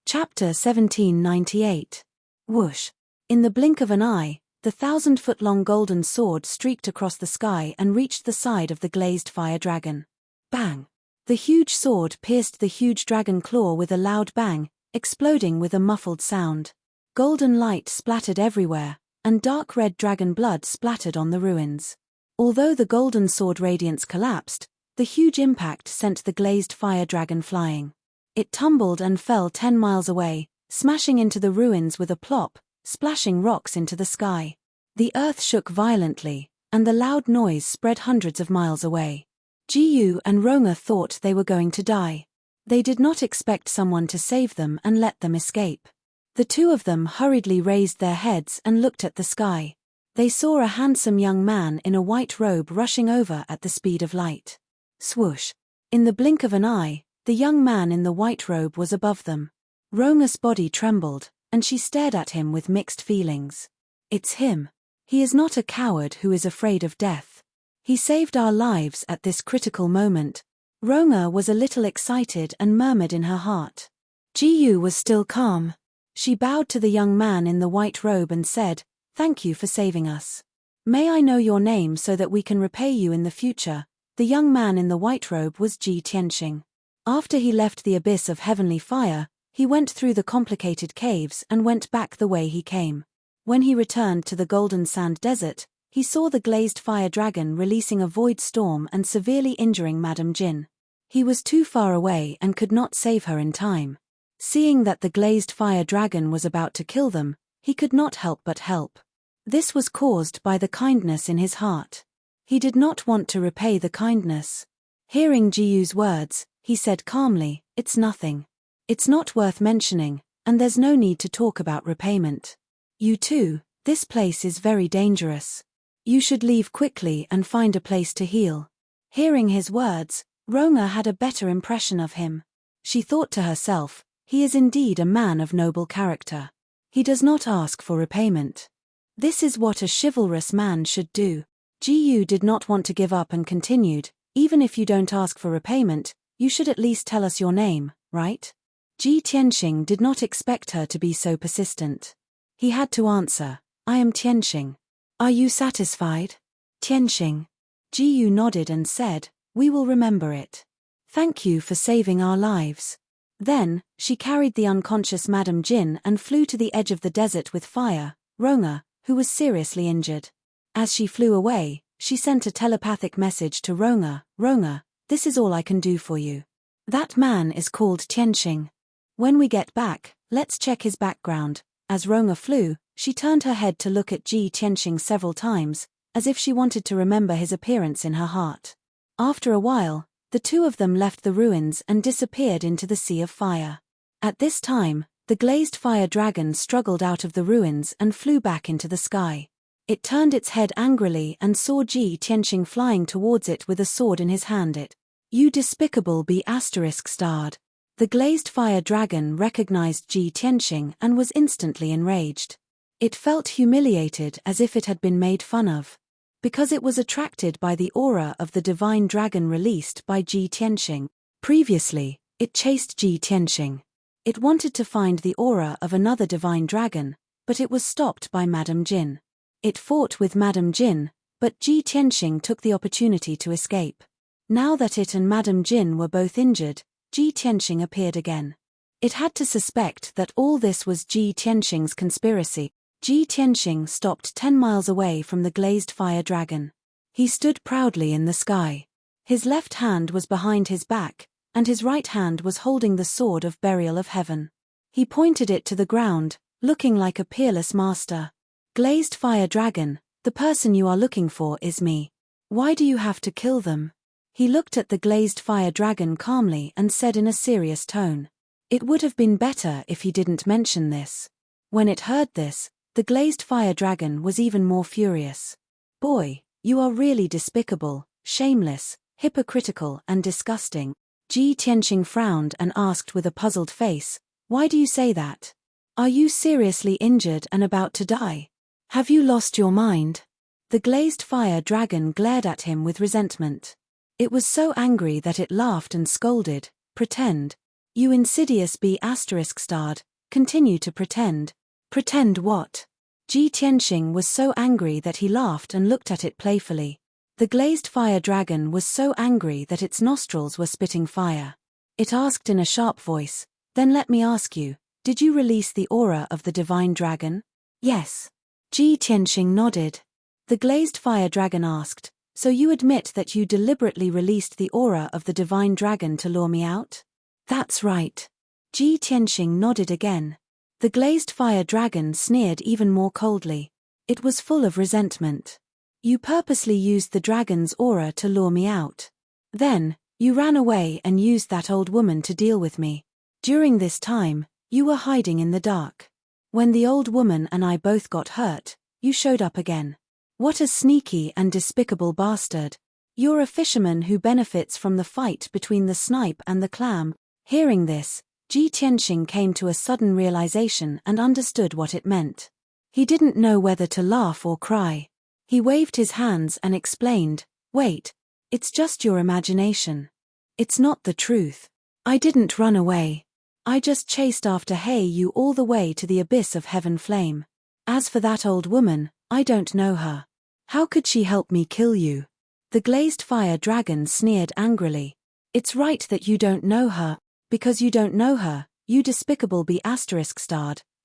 Speaker 1: Chapter 1798. Whoosh! In the blink of an eye, the 1,000-foot-long golden sword streaked across the sky and reached the side of the glazed fire dragon. Bang! The huge sword pierced the huge dragon claw with a loud bang, exploding with a muffled sound. Golden light splattered everywhere, and dark red dragon blood splattered on the ruins. Although the golden sword radiance collapsed, the huge impact sent the glazed fire dragon flying. It tumbled and fell 10 miles away, smashing into the ruins with a plop, splashing rocks into the sky. The earth shook violently, and the loud noise spread hundreds of miles away. Jiyu and Ronga thought they were going to die. They did not expect someone to save them and let them escape. The two of them hurriedly raised their heads and looked at the sky. They saw a handsome young man in a white robe rushing over at the speed of light. Swoosh! In the blink of an eye, the young man in the white robe was above them. Ronga's body trembled, and she stared at him with mixed feelings. It's him. He is not a coward who is afraid of death. He saved our lives at this critical moment. Ronga was a little excited and murmured in her heart. Jiyu was still calm. She bowed to the young man in the white robe and said, "Thank you for saving us. May I know your name so that we can repay you in the future?" The young man in the white robe was Ji Tianxing. After he left the abyss of heavenly fire, he went through the complicated caves and went back the way he came. When he returned to the golden sand desert, he saw the glazed fire dragon releasing a void storm and severely injuring Madame Jin. He was too far away and could not save her in time. Seeing that the glazed fire dragon was about to kill them, he could not help but help. This was caused by the kindness in his heart. He did not want to repay the kindness. Hearing Jiyu's words, he said calmly, "It's nothing. It's not worth mentioning, and there's no need to talk about repayment. You too, this place is very dangerous. You should leave quickly and find a place to heal." Hearing his words, Ronga had a better impression of him. She thought to herself, he is indeed a man of noble character. He does not ask for repayment. This is what a chivalrous man should do. Jiyu did not want to give up and continued, "Even if you don't ask for repayment, you should at least tell us your name, right?" Ji Tianxing did not expect her to be so persistent. He had to answer, "I am Tianxing. Are you satisfied?" "Tianxing." Jiyu nodded and said, "We will remember it. Thank you for saving our lives." Then, she carried the unconscious Madame Jin and flew to the edge of the desert with Fire, Ronga, who was seriously injured. As she flew away, she sent a telepathic message to Ronga, "Ronga, this is all I can do for you. That man is called Tianxing. When we get back, let's check his background." As Ronga flew, she turned her head to look at Ji Tianxing several times, as if she wanted to remember his appearance in her heart. After a while, the two of them left the ruins and disappeared into the sea of fire. At this time, the glazed fire dragon struggled out of the ruins and flew back into the sky. It turned its head angrily and saw Ji Tianxing flying towards it with a sword in his hand. "You despicable be ****. The glazed fire dragon recognized Ji Tianxing and was instantly enraged. It felt humiliated as if it had been made fun of. Because it was attracted by the aura of the divine dragon released by Ji Tianxing. Previously, it chased Ji Tianxing. It wanted to find the aura of another divine dragon, but it was stopped by Madame Jin. It fought with Madame Jin, but Ji Tianxing took the opportunity to escape. Now that it and Madame Jin were both injured, Ji Tianxing appeared again. It had to suspect that all this was Ji Tianxing's conspiracy. Ji Tianxing stopped 10 miles away from the glazed fire dragon. He stood proudly in the sky. His left hand was behind his back, and his right hand was holding the sword of burial of heaven. He pointed it to the ground, looking like a peerless master. "Glazed fire dragon, the person you are looking for is me. Why do you have to kill them?" He looked at the glazed fire dragon calmly and said in a serious tone. It would have been better if he didn't mention this. When it heard this, the glazed fire dragon was even more furious. "Boy, you are really despicable, shameless, hypocritical and disgusting." Ji Tianxing frowned and asked with a puzzled face, "Why do you say that? Are you seriously injured and about to die? Have you lost your mind?" The glazed fire dragon glared at him with resentment. It was so angry that it laughed and scolded, "Pretend. You insidious be ****, continue to pretend." "Pretend what?" Ji Tianxing was so angry that he laughed and looked at it playfully. The glazed fire dragon was so angry that its nostrils were spitting fire. It asked in a sharp voice, "Then let me ask you, did you release the aura of the divine dragon?" "Yes." Ji Tianxing nodded. The glazed fire dragon asked, "So you admit that you deliberately released the aura of the divine dragon to lure me out?" "That's right." Ji Tianxing nodded again. The glazed fire dragon sneered even more coldly. It was full of resentment. "You purposely used the dragon's aura to lure me out. Then, you ran away and used that old woman to deal with me. During this time, you were hiding in the dark. When the old woman and I both got hurt, you showed up again. What a sneaky and despicable bastard. You're a fisherman who benefits from the fight between the snipe and the clam." Hearing this, Ji Tianxing came to a sudden realization and understood what it meant. He didn't know whether to laugh or cry. He waved his hands and explained, "Wait, it's just your imagination. It's not the truth. I didn't run away. I just chased after you all the way to the abyss of heaven flame. As for that old woman, I don't know her. How could she help me kill you?" The glazed fire dragon sneered angrily. "It's right that you don't know her. Because you don't know her, you despicable be ****,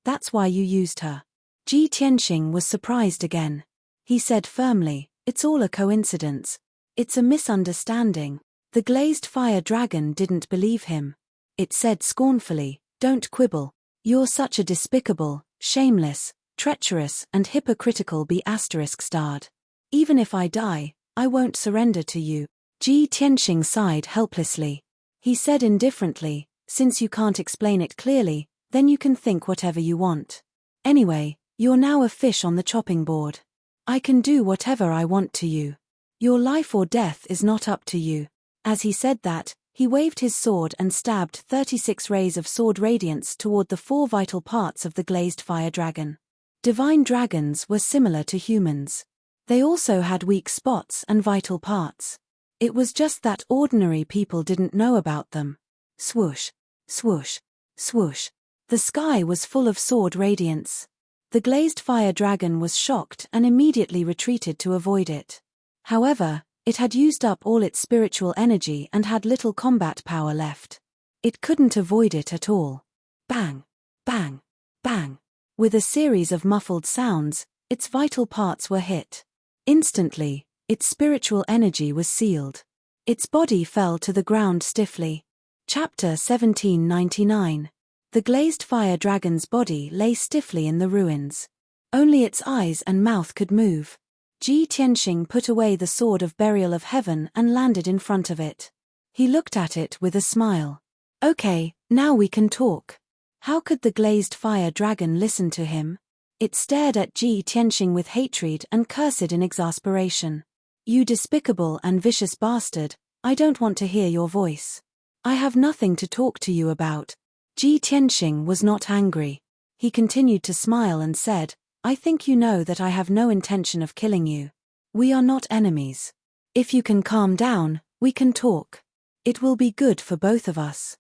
Speaker 1: that's why you used her." Ji Tianxing was surprised again. he said firmly. It's all a coincidence. It's a misunderstanding. The glazed fire dragon didn't believe him. It said scornfully, don't quibble. You're such a despicable, shameless, treacherous and hypocritical ****. Even if I die, I won't surrender to you. Ji Tianxing sighed helplessly. He said indifferently, since you can't explain it clearly, then you can think whatever you want. Anyway, you're now a fish on the chopping board. I can do whatever I want to you. Your life or death is not up to you. As he said that, he waved his sword and stabbed 36 rays of sword radiance toward the 4 vital parts of the glazed fire dragon. Divine dragons were similar to humans. They also had weak spots and vital parts. It was just that ordinary people didn't know about them. Swoosh, swoosh, swoosh. The sky was full of sword radiance. The glazed fire dragon was shocked and immediately retreated to avoid it. However, it had used up all its spiritual energy and had little combat power left. It couldn't avoid it at all. Bang, bang, bang. With a series of muffled sounds, its vital parts were hit. Instantly, its spiritual energy was sealed. Its body fell to the ground stiffly. Chapter 1799. The glazed fire dragon's body lay stiffly in the ruins. Only its eyes and mouth could move. Ji Tianxing put away the sword of burial of heaven and landed in front of it. He looked at it with a smile. Okay, now we can talk. How could the glazed fire dragon listen to him? It stared at Ji Tianxing with hatred and cursed in exasperation. You despicable and vicious bastard, I don't want to hear your voice. I have nothing to talk to you about. Ji Tianxing was not angry. He continued to smile and said, I think you know that I have no intention of killing you. We are not enemies. If you can calm down, we can talk. It will be good for both of us.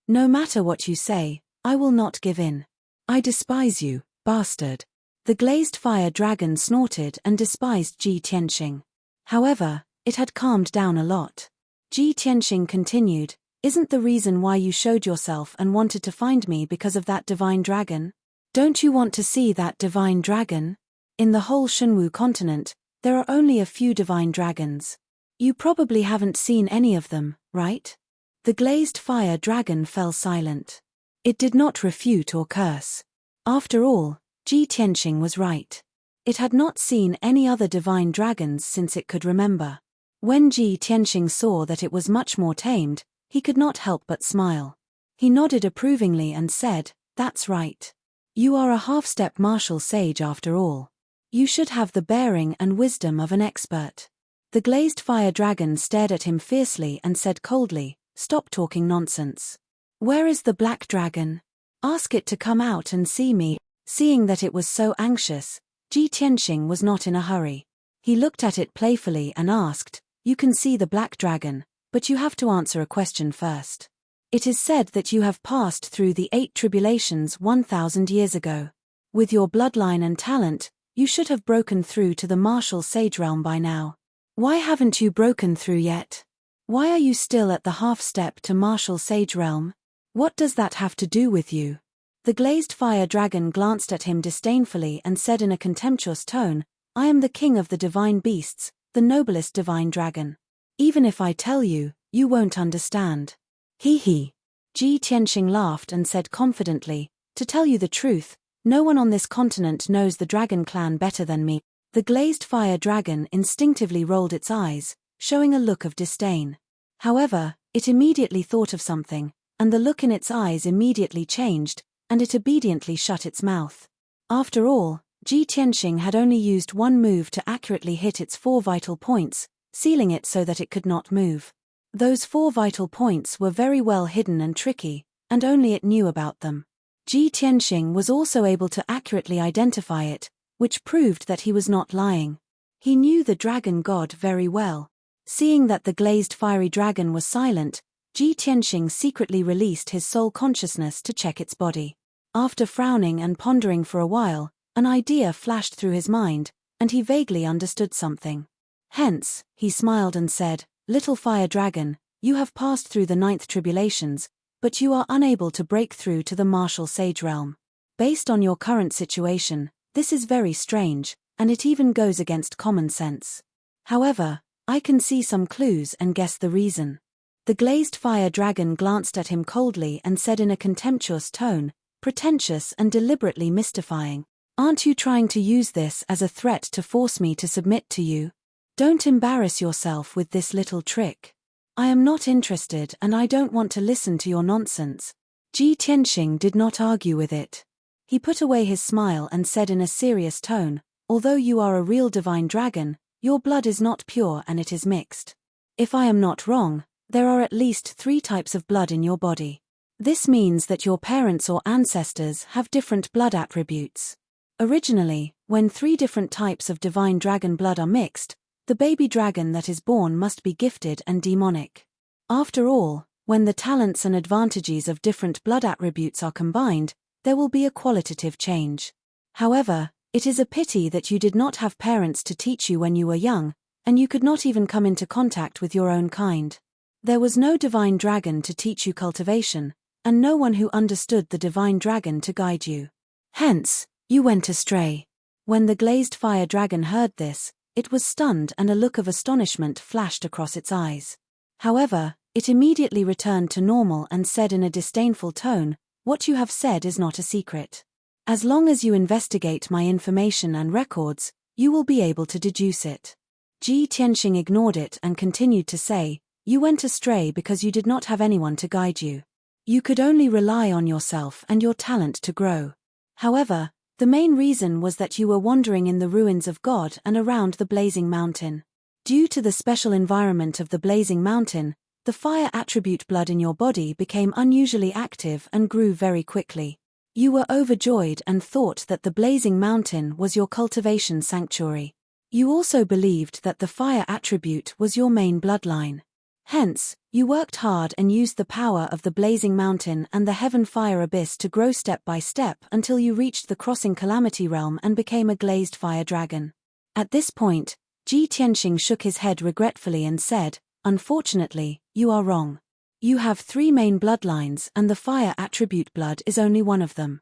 Speaker 1: No matter what you say, I will not give in. I despise you, bastard. The glazed fire dragon snorted and despised Ji Tianxing. However, it had calmed down a lot. Ji Tianxing continued, Isn't the reason why you showed yourself and wanted to find me because of that divine dragon? Don't you want to see that divine dragon? In the whole Shenwu continent, there are only a few divine dragons. You probably haven't seen any of them, right? The glazed fire dragon fell silent. It did not refute or curse. After all, Ji Tianxing was right. It had not seen any other divine dragons since it could remember. When Ji Tianxing saw that it was much more tamed, he could not help but smile. He nodded approvingly and said, That's right. You are a half-step martial sage after all. You should have the bearing and wisdom of an expert. The glazed fire dragon stared at him fiercely and said coldly, Stop talking nonsense. Where is the black dragon? Ask it to come out and see me. Seeing that it was so anxious, Ji Tianxing was not in a hurry. He looked at it playfully and asked, You can see the black dragon, but you have to answer a question first. It is said that you have passed through the 8 tribulations 1,000 years ago. With your bloodline and talent, you should have broken through to the martial sage realm by now. Why haven't you broken through yet? Why are you still at the half-step to martial sage realm? What does that have to do with you? The glazed fire dragon glanced at him disdainfully and said in a contemptuous tone, I am the king of the divine beasts, the noblest divine dragon. Even if I tell you, you won't understand. Hee hee. Ji Tianxing laughed and said confidently, To tell you the truth, no one on this continent knows the dragon clan better than me. The glazed fire dragon instinctively rolled its eyes, showing a look of disdain. However, it immediately thought of something, and the look in its eyes immediately changed, and it obediently shut its mouth. After all, Ji Tianxing had only used one move to accurately hit its 4 vital points, sealing it so that it could not move. Those 4 vital points were very well hidden and tricky, and only it knew about them. Ji Tianxing was also able to accurately identify it, which proved that he was not lying. He knew the dragon god very well. Seeing that the glazed fiery dragon was silent, Ji Tianxing secretly released his soul consciousness to check its body. After frowning and pondering for a while, an idea flashed through his mind, and he vaguely understood something. Hence, he smiled and said, Little fire dragon, you have passed through the 9th tribulations, but you are unable to break through to the martial sage realm. Based on your current situation, this is very strange, and it even goes against common sense. However, I can see some clues and guess the reason. The glazed fire dragon glanced at him coldly and said in a contemptuous tone, pretentious and deliberately mystifying, "Aren't you trying to use this as a threat to force me to submit to you? Don't embarrass yourself with this little trick. I am not interested and I don't want to listen to your nonsense." Ji Tianxing did not argue with it. He put away his smile and said in a serious tone, "Although you are a real divine dragon, your blood is not pure and it is mixed. If I am not wrong, there are at least 3 types of blood in your body. This means that your parents or ancestors have different blood attributes. Originally, when 3 different types of divine dragon blood are mixed, the baby dragon that is born must be gifted and demonic. After all, when the talents and advantages of different blood attributes are combined, there will be a qualitative change. However, it is a pity that you did not have parents to teach you when you were young, and you could not even come into contact with your own kind. There was no divine dragon to teach you cultivation, and no one who understood the divine dragon to guide you. Hence, you went astray." When the glazed fire dragon heard this, it was stunned and a look of astonishment flashed across its eyes. However, it immediately returned to normal and said in a disdainful tone, "What you have said is not a secret. As long as you investigate my information and records, you will be able to deduce it." Ji Tianxing ignored it and continued to say, "You went astray because you did not have anyone to guide you. You could only rely on yourself and your talent to grow. However, the main reason was that you were wandering in the ruins of God and around the blazing mountain. Due to the special environment of the blazing mountain, the fire attribute blood in your body became unusually active and grew very quickly. You were overjoyed and thought that the blazing mountain was your cultivation sanctuary. You also believed that the fire attribute was your main bloodline. Hence, you worked hard and used the power of the blazing mountain and the heaven fire abyss to grow step by step until you reached the crossing calamity realm and became a glazed fire dragon." At this point, Ji Tianxing shook his head regretfully and said, "Unfortunately, you are wrong. You have 3 main bloodlines and the fire attribute blood is only one of them.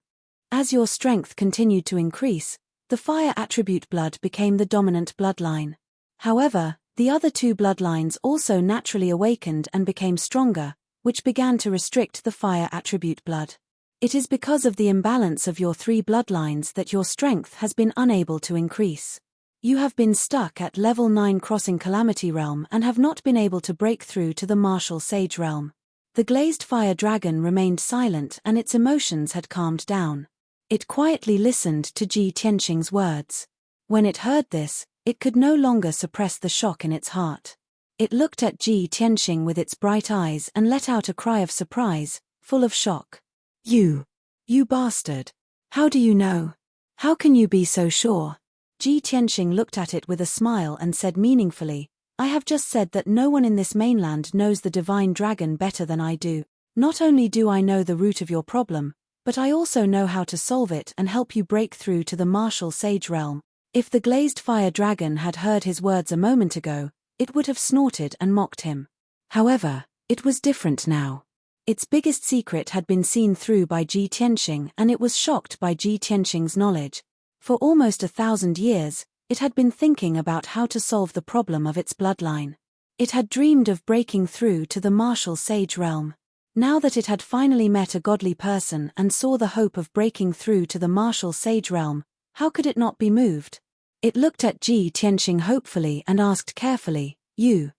Speaker 1: As your strength continued to increase, the fire attribute blood became the dominant bloodline. However, the other 2 bloodlines also naturally awakened and became stronger, which began to restrict the fire attribute blood. It is because of the imbalance of your 3 bloodlines that your strength has been unable to increase. You have been stuck at level 9 crossing calamity realm and have not been able to break through to the martial sage realm." The glazed fire dragon remained silent and its emotions had calmed down. It quietly listened to Ji Tianxing's words. When it heard this, it could no longer suppress the shock in its heart. It looked at Ji Tianxing with its bright eyes and let out a cry of surprise, full of shock. You bastard! How do you know? How can you be so sure?" Ji Tianxing looked at it with a smile and said meaningfully, "I have just said that no one in this mainland knows the divine dragon better than I do. Not only do I know the root of your problem, but I also know how to solve it and help you break through to the martial sage realm." If the glazed fire dragon had heard his words a moment ago, it would have snorted and mocked him. However, it was different now. Its biggest secret had been seen through by Ji Tianxing and it was shocked by Ji Tianxing's knowledge. For almost 1,000 years, it had been thinking about how to solve the problem of its bloodline. It had dreamed of breaking through to the martial sage realm. Now that it had finally met a godly person and saw the hope of breaking through to the martial sage realm, how could it not be moved? It looked at Ji Tianxing hopefully and asked carefully, You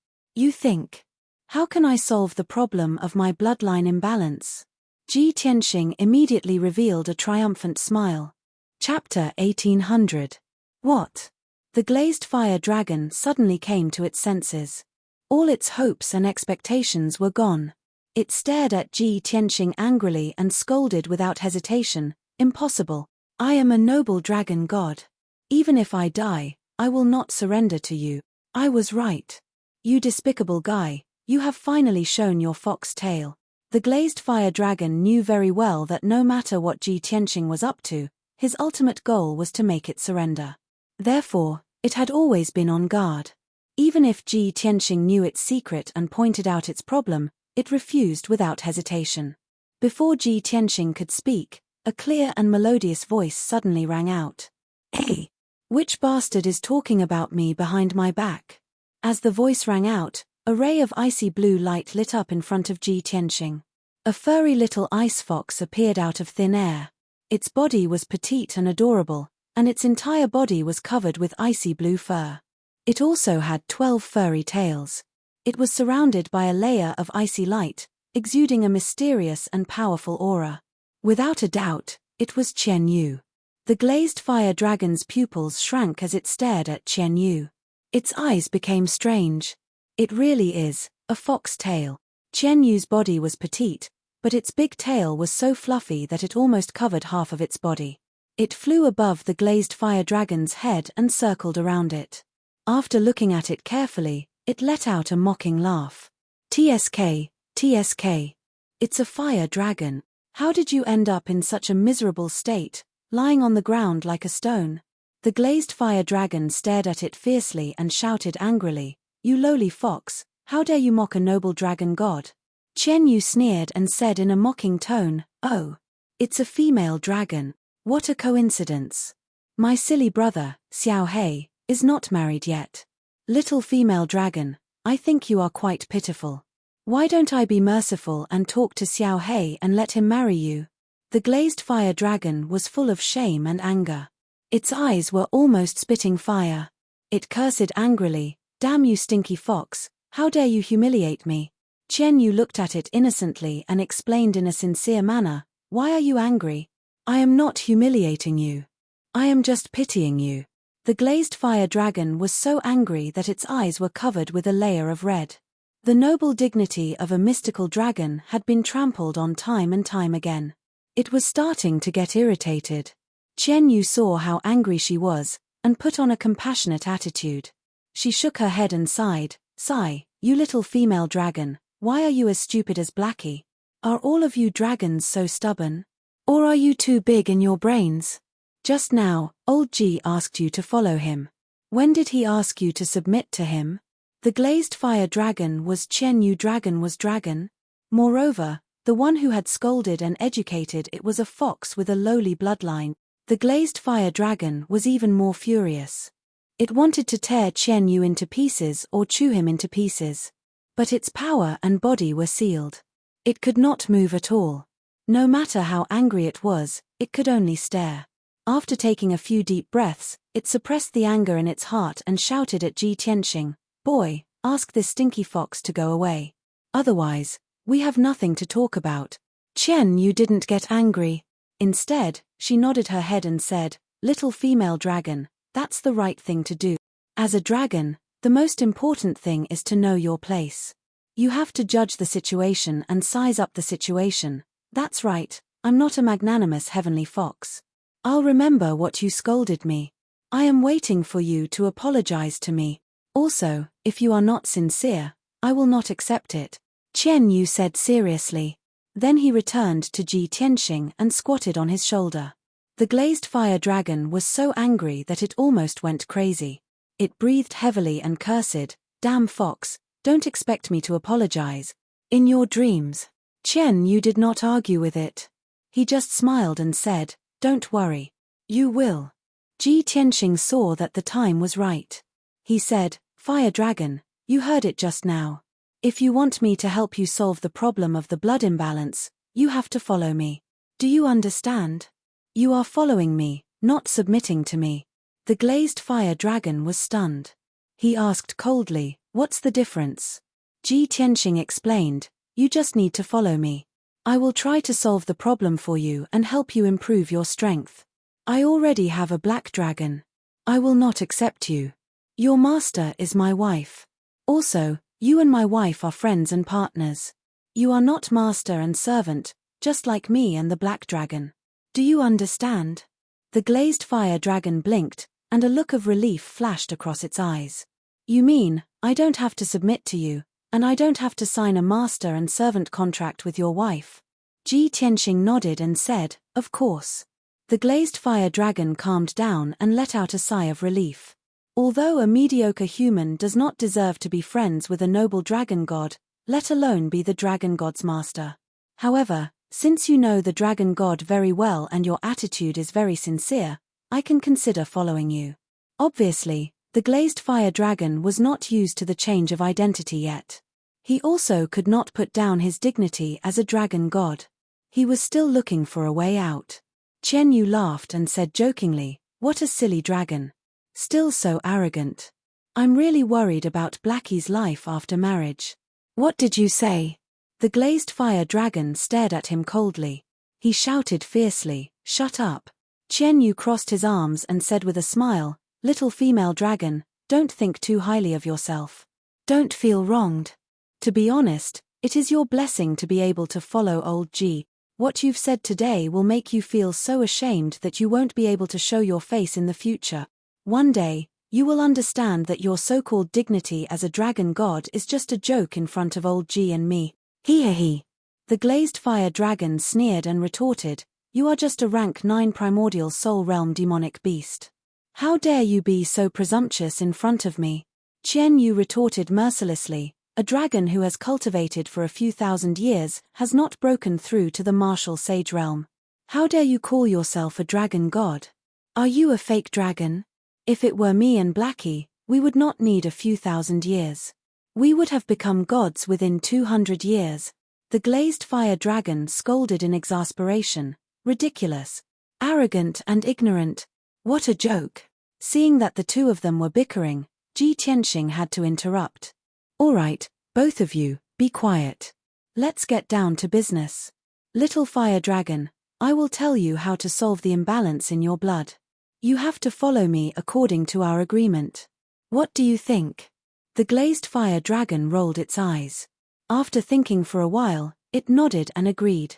Speaker 1: think? How can I solve the problem of my bloodline imbalance?" Ji Tianxing immediately revealed a triumphant smile. Chapter 1800. What? The glazed fire dragon suddenly came to its senses. All its hopes and expectations were gone. It stared at Ji Tianxing angrily and scolded without hesitation, "Impossible. I am a noble dragon god. Even if I die, I will not surrender to you. I was right. You despicable guy, you have finally shown your fox tail." The glazed fire dragon knew very well that no matter what Ji Tianxing was up to, his ultimate goal was to make it surrender. Therefore, it had always been on guard. Even if Ji Tianxing knew its secret and pointed out its problem, it refused without hesitation. Before Ji Tianxing could speak, a clear and melodious voice suddenly rang out. "Hey! Which bastard is talking about me behind my back? As the voice rang out, a ray of icy blue light lit up in front of Ji Tianxing. A furry little ice fox appeared out of thin air. Its body was petite and adorable, and its entire body was covered with icy blue fur. It also had 12 furry tails. It was surrounded by a layer of icy light, exuding a mysterious and powerful aura. Without a doubt, it was Qian Yu. The glazed fire dragon's pupils shrank as it stared at Qian Yu. Its eyes became strange. It really is a fox tail. Qian Yu's body was petite, but its big tail was so fluffy that it almost covered half of its body. It flew above the glazed fire dragon's head and circled around it. After looking at it carefully, it let out a mocking laugh. TSK, TSK. It's a fire dragon. How did you end up in such a miserable state, lying on the ground like a stone? The glazed fire dragon stared at it fiercely and shouted angrily, "You lowly fox, how dare you mock a noble dragon god?" Qian Yu sneered and said in a mocking tone, "Oh, it's a female dragon. What a coincidence. My silly brother, Xiao Hei, is not married yet. Little female dragon, I think you are quite pitiful. Why don't I be merciful and talk to Xiao Hei and let him marry you?" The glazed fire dragon was full of shame and anger. Its eyes were almost spitting fire. It cursed angrily, "Damn you stinky fox, how dare you humiliate me?" Qian Yu looked at it innocently and explained in a sincere manner, "Why are you angry? I am not humiliating you. I am just pitying you." The glazed fire dragon was so angry that its eyes were covered with a layer of red. The noble dignity of a mystical dragon had been trampled on time and time again. It was starting to get irritated. Qian Yu saw how angry she was, and put on a compassionate attitude. She shook her head and sighed, "Sigh, you little female dragon, why are you as stupid as Blackie? Are all of you dragons so stubborn? Or are you too big in your brains? Just now, old G asked you to follow him. When did he ask you to submit to him?" The glazed fire dragon was Qian Yu dragon was dragon. Moreover, the one who had scolded and educated it was a fox with a lowly bloodline. The glazed fire dragon was even more furious. It wanted to tear Qian Yu into pieces or chew him into pieces. But its power and body were sealed. It could not move at all. No matter how angry it was, it could only stare. After taking a few deep breaths, it suppressed the anger in its heart and shouted at Ji Tianxing, "Boy, ask this stinky fox to go away. Otherwise, we have nothing to talk about." Qian Yu didn't get angry. Instead, she nodded her head and said, "Little female dragon, that's the right thing to do. As a dragon, the most important thing is to know your place. You have to judge the situation and size up the situation. That's right, I'm not a magnanimous heavenly fox. I'll remember what you scolded me. I am waiting for you to apologize to me. Also, if you are not sincere, I will not accept it," Qian Yu said seriously. Then he returned to Ji Tianxing and squatted on his shoulder. The glazed fire dragon was so angry that it almost went crazy. It breathed heavily and cursed, "Damn fox, don't expect me to apologize. In your dreams." Qian Yu did not argue with it. He just smiled and said, "Don't worry. You will." Ji Tianxing saw that the time was right. He said, "Fire dragon, you heard it just now. If you want me to help you solve the problem of the blood imbalance, you have to follow me. Do you understand? You are following me, not submitting to me." The glazed fire dragon was stunned. He asked coldly, "What's the difference?" Ji Tianxing explained, "You just need to follow me. I will try to solve the problem for you and help you improve your strength. I already have a black dragon. I will not accept you. Your master is my wife. Also, you and my wife are friends and partners. You are not master and servant, just like me and the black dragon. Do you understand?" The glazed fire dragon blinked, and a look of relief flashed across its eyes. "You mean, I don't have to submit to you, and I don't have to sign a master and servant contract with your wife?" Ji Tianxing nodded and said, "Of course." The glazed fire dragon calmed down and let out a sigh of relief. Although a mediocre human does not deserve to be friends with a noble dragon god, let alone be the dragon god's master. However, since you know the dragon god very well and your attitude is very sincere, I can consider following you. Obviously, the glazed fire dragon was not used to the change of identity yet. He also could not put down his dignity as a dragon god. He was still looking for a way out. Qian Yu laughed and said jokingly, "What a silly dragon. Still so arrogant. I'm really worried about Blackie's life after marriage." "What did you say?" The glazed fire dragon stared at him coldly. He shouted fiercely, "Shut up." Qian Yu crossed his arms and said with a smile, "Little female dragon, don't think too highly of yourself. Don't feel wronged. To be honest, it is your blessing to be able to follow old G. What you've said today will make you feel so ashamed that you won't be able to show your face in the future. One day, you will understand that your so-called dignity as a dragon god is just a joke in front of old G and me. He. The glazed fire dragon sneered and retorted, "You are just a rank 9 primordial soul realm demonic beast. How dare you be so presumptuous in front of me?" Qian Yu retorted mercilessly, "A dragon who has cultivated for a few thousand years has not broken through to the martial sage realm. How dare you call yourself a dragon god? Are you a fake dragon? If it were me and Blackie, we would not need a few thousand years. We would have become gods within 200 years. The glazed fire dragon scolded in exasperation, "Ridiculous. Arrogant and ignorant. What a joke." Seeing that the two of them were bickering, Ji Tianxing had to interrupt. "All right, both of you, be quiet. Let's get down to business. Little fire dragon, I will tell you how to solve the imbalance in your blood. You have to follow me according to our agreement. What do you think?" The glazed fire dragon rolled its eyes. After thinking for a while, it nodded and agreed.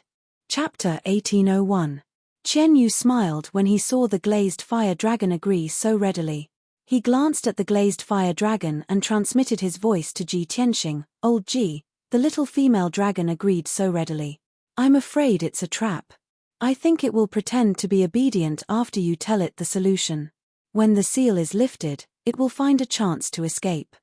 Speaker 1: Chapter 1801. Qian Yu smiled when he saw the glazed fire dragon agree so readily. He glanced at the glazed fire dragon and transmitted his voice to Ji Tianxing, "Old Ji, the little female dragon agreed so readily. I'm afraid it's a trap. I think it will pretend to be obedient after you tell it the solution. When the seal is lifted, it will find a chance to escape."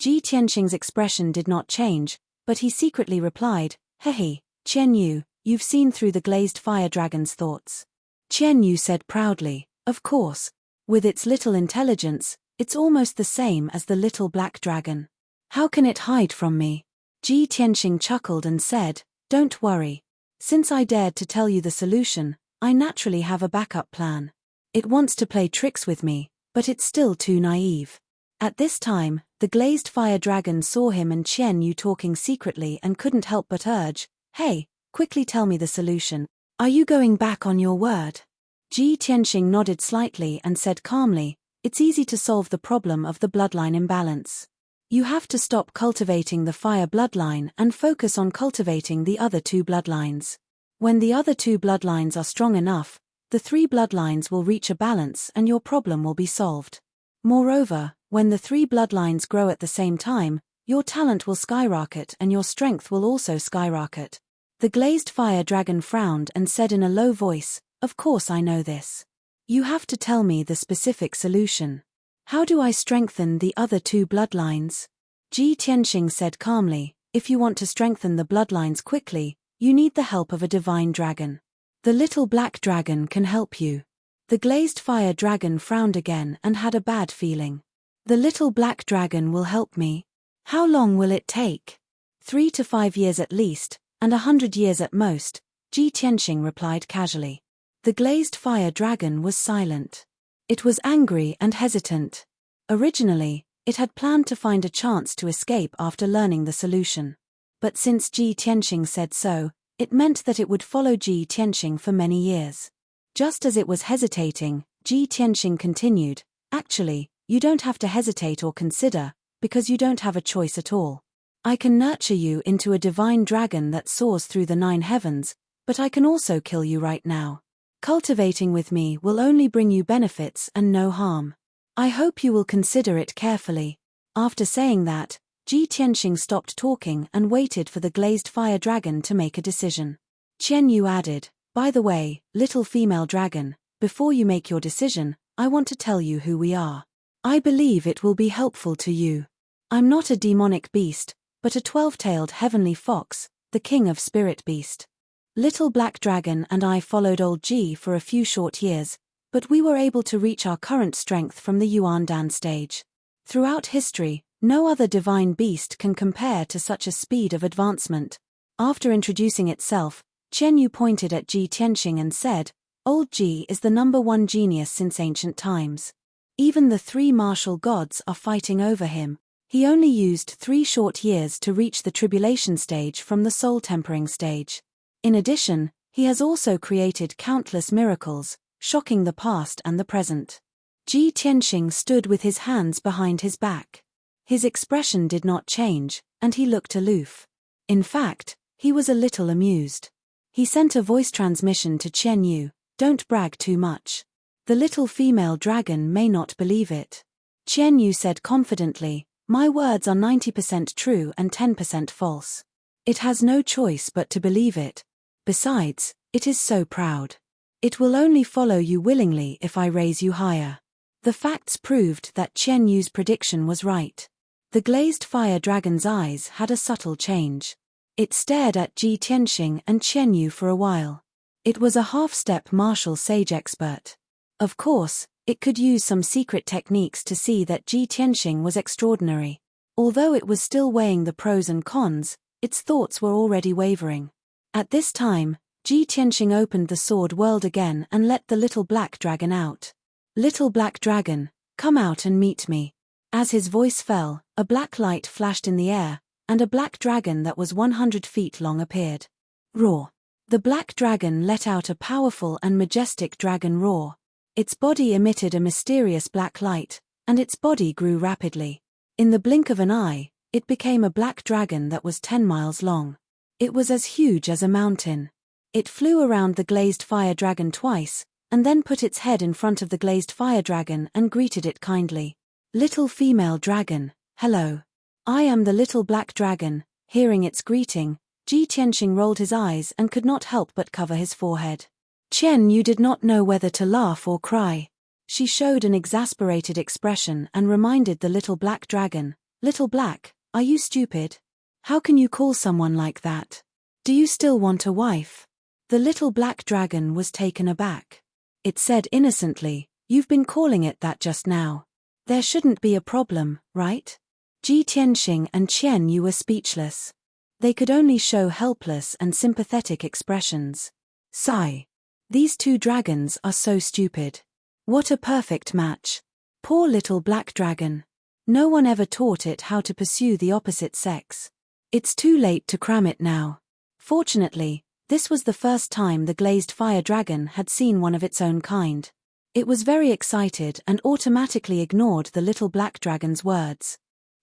Speaker 1: Ji Tianxing's expression did not change, but he secretly replied, "Hehe, Qian Yu, you've seen through the glazed fire dragon's thoughts." Qian Yu said proudly, "Of course. With its little intelligence, it's almost the same as the little black dragon. How can it hide from me?" Ji Tianxing chuckled and said, "Don't worry. Since I dared to tell you the solution, I naturally have a backup plan. It wants to play tricks with me, but it's still too naive." At this time, the glazed fire dragon saw him and Qian Yu talking secretly and couldn't help but urge, "Hey, quickly tell me the solution. Are you going back on your word?" Ji Tianxing nodded slightly and said calmly, "It's easy to solve the problem of the bloodline imbalance. You have to stop cultivating the fire bloodline and focus on cultivating the other two bloodlines. When the other two bloodlines are strong enough, the three bloodlines will reach a balance and your problem will be solved. Moreover, when the three bloodlines grow at the same time, your talent will skyrocket and your strength will also skyrocket." The glazed fire dragon frowned and said in a low voice, "Of course I know this. You have to tell me the specific solution. How do I strengthen the other two bloodlines?" Ji Tianxing said calmly, "If you want to strengthen the bloodlines quickly, you need the help of a divine dragon. The little black dragon can help you." The glazed fire dragon frowned again and had a bad feeling. "The little black dragon will help me? How long will it take?" 3 to 5 years at least, and 100 years at most, Ji Tianxing replied casually. The glazed fire dragon was silent. It was angry and hesitant. Originally, it had planned to find a chance to escape after learning the solution. But since Ji Tianxing said so, it meant that it would follow Ji Tianxing for many years. Just as it was hesitating, Ji Tianxing continued, "Actually, you don't have to hesitate or consider, because you don't have a choice at all. I can nurture you into a divine dragon that soars through the 9 heavens, but I can also kill you right now. Cultivating with me will only bring you benefits and no harm. I hope you will consider it carefully." After saying that, Ji Tianxing stopped talking and waited for the glazed fire dragon to make a decision. Qian Yu added, "By the way, little female dragon, before you make your decision, I want to tell you who we are. I believe it will be helpful to you. I'm not a demonic beast, but a 12-tailed heavenly fox, the king of spirit beast. Little black dragon and I followed old G for a few short years, but we were able to reach our current strength from the Yuan Dan stage. Throughout history, no other divine beast can compare to such a speed of advancement. After introducing itself, Qian Yu pointed at Ji Tianxing and said, Old Ji is the #1 genius since ancient times. Even the 3 martial gods are fighting over him. He only used 3 short years to reach the tribulation stage from the soul-tempering stage. In addition, he has also created countless miracles, shocking the past and the present. Ji Tianxing stood with his hands behind his back. His expression did not change, and he looked aloof. In fact, he was a little amused. He sent a voice transmission to Qian Yu, "Don't brag too much. The little female dragon may not believe it." Qian Yu said confidently, "My words are 90% true and 10% false. It has no choice but to believe it. Besides, it is so proud. It will only follow you willingly if I raise you higher." The facts proved that Qian Yu's prediction was right. The glazed fire dragon's eyes had a subtle change. It stared at Ji Tianxing and Qian Yu for a while. It was a half-step martial sage expert. Of course, it could use some secret techniques to see that Ji Tianxing was extraordinary. Although it was still weighing the pros and cons, its thoughts were already wavering. At this time, Ji Tianxing opened the sword world again and let the little black dragon out. "Little black dragon, come out and meet me." As his voice fell, a black light flashed in the air, and a black dragon that was 100 feet long appeared. Roar. The black dragon let out a powerful and majestic dragon roar. Its body emitted a mysterious black light, and its body grew rapidly. In the blink of an eye, it became a black dragon that was 10 miles long. It was as huge as a mountain. It flew around the glazed fire dragon twice, and then put its head in front of the glazed fire dragon and greeted it kindly. "Little female dragon, hello. I am the little black dragon." Hearing its greeting, Ji Tianxing rolled his eyes and could not help but cover his forehead. Qian Yu did not know whether to laugh or cry. She showed an exasperated expression and reminded the little black dragon, "Little black, are you stupid? How can you call someone like that? Do you still want a wife?" The little black dragon was taken aback. It said innocently, "You've been calling it that just now. There shouldn't be a problem, right?" Ji Tianxing and Qian Yu were speechless. They could only show helpless and sympathetic expressions. Sigh. These 2 dragons are so stupid. What a perfect match. Poor little black dragon. No one ever taught it how to pursue the opposite sex. It's too late to cram it now. Fortunately, this was the first time the glazed fire dragon had seen one of its own kind. It was very excited and automatically ignored the little black dragon's words.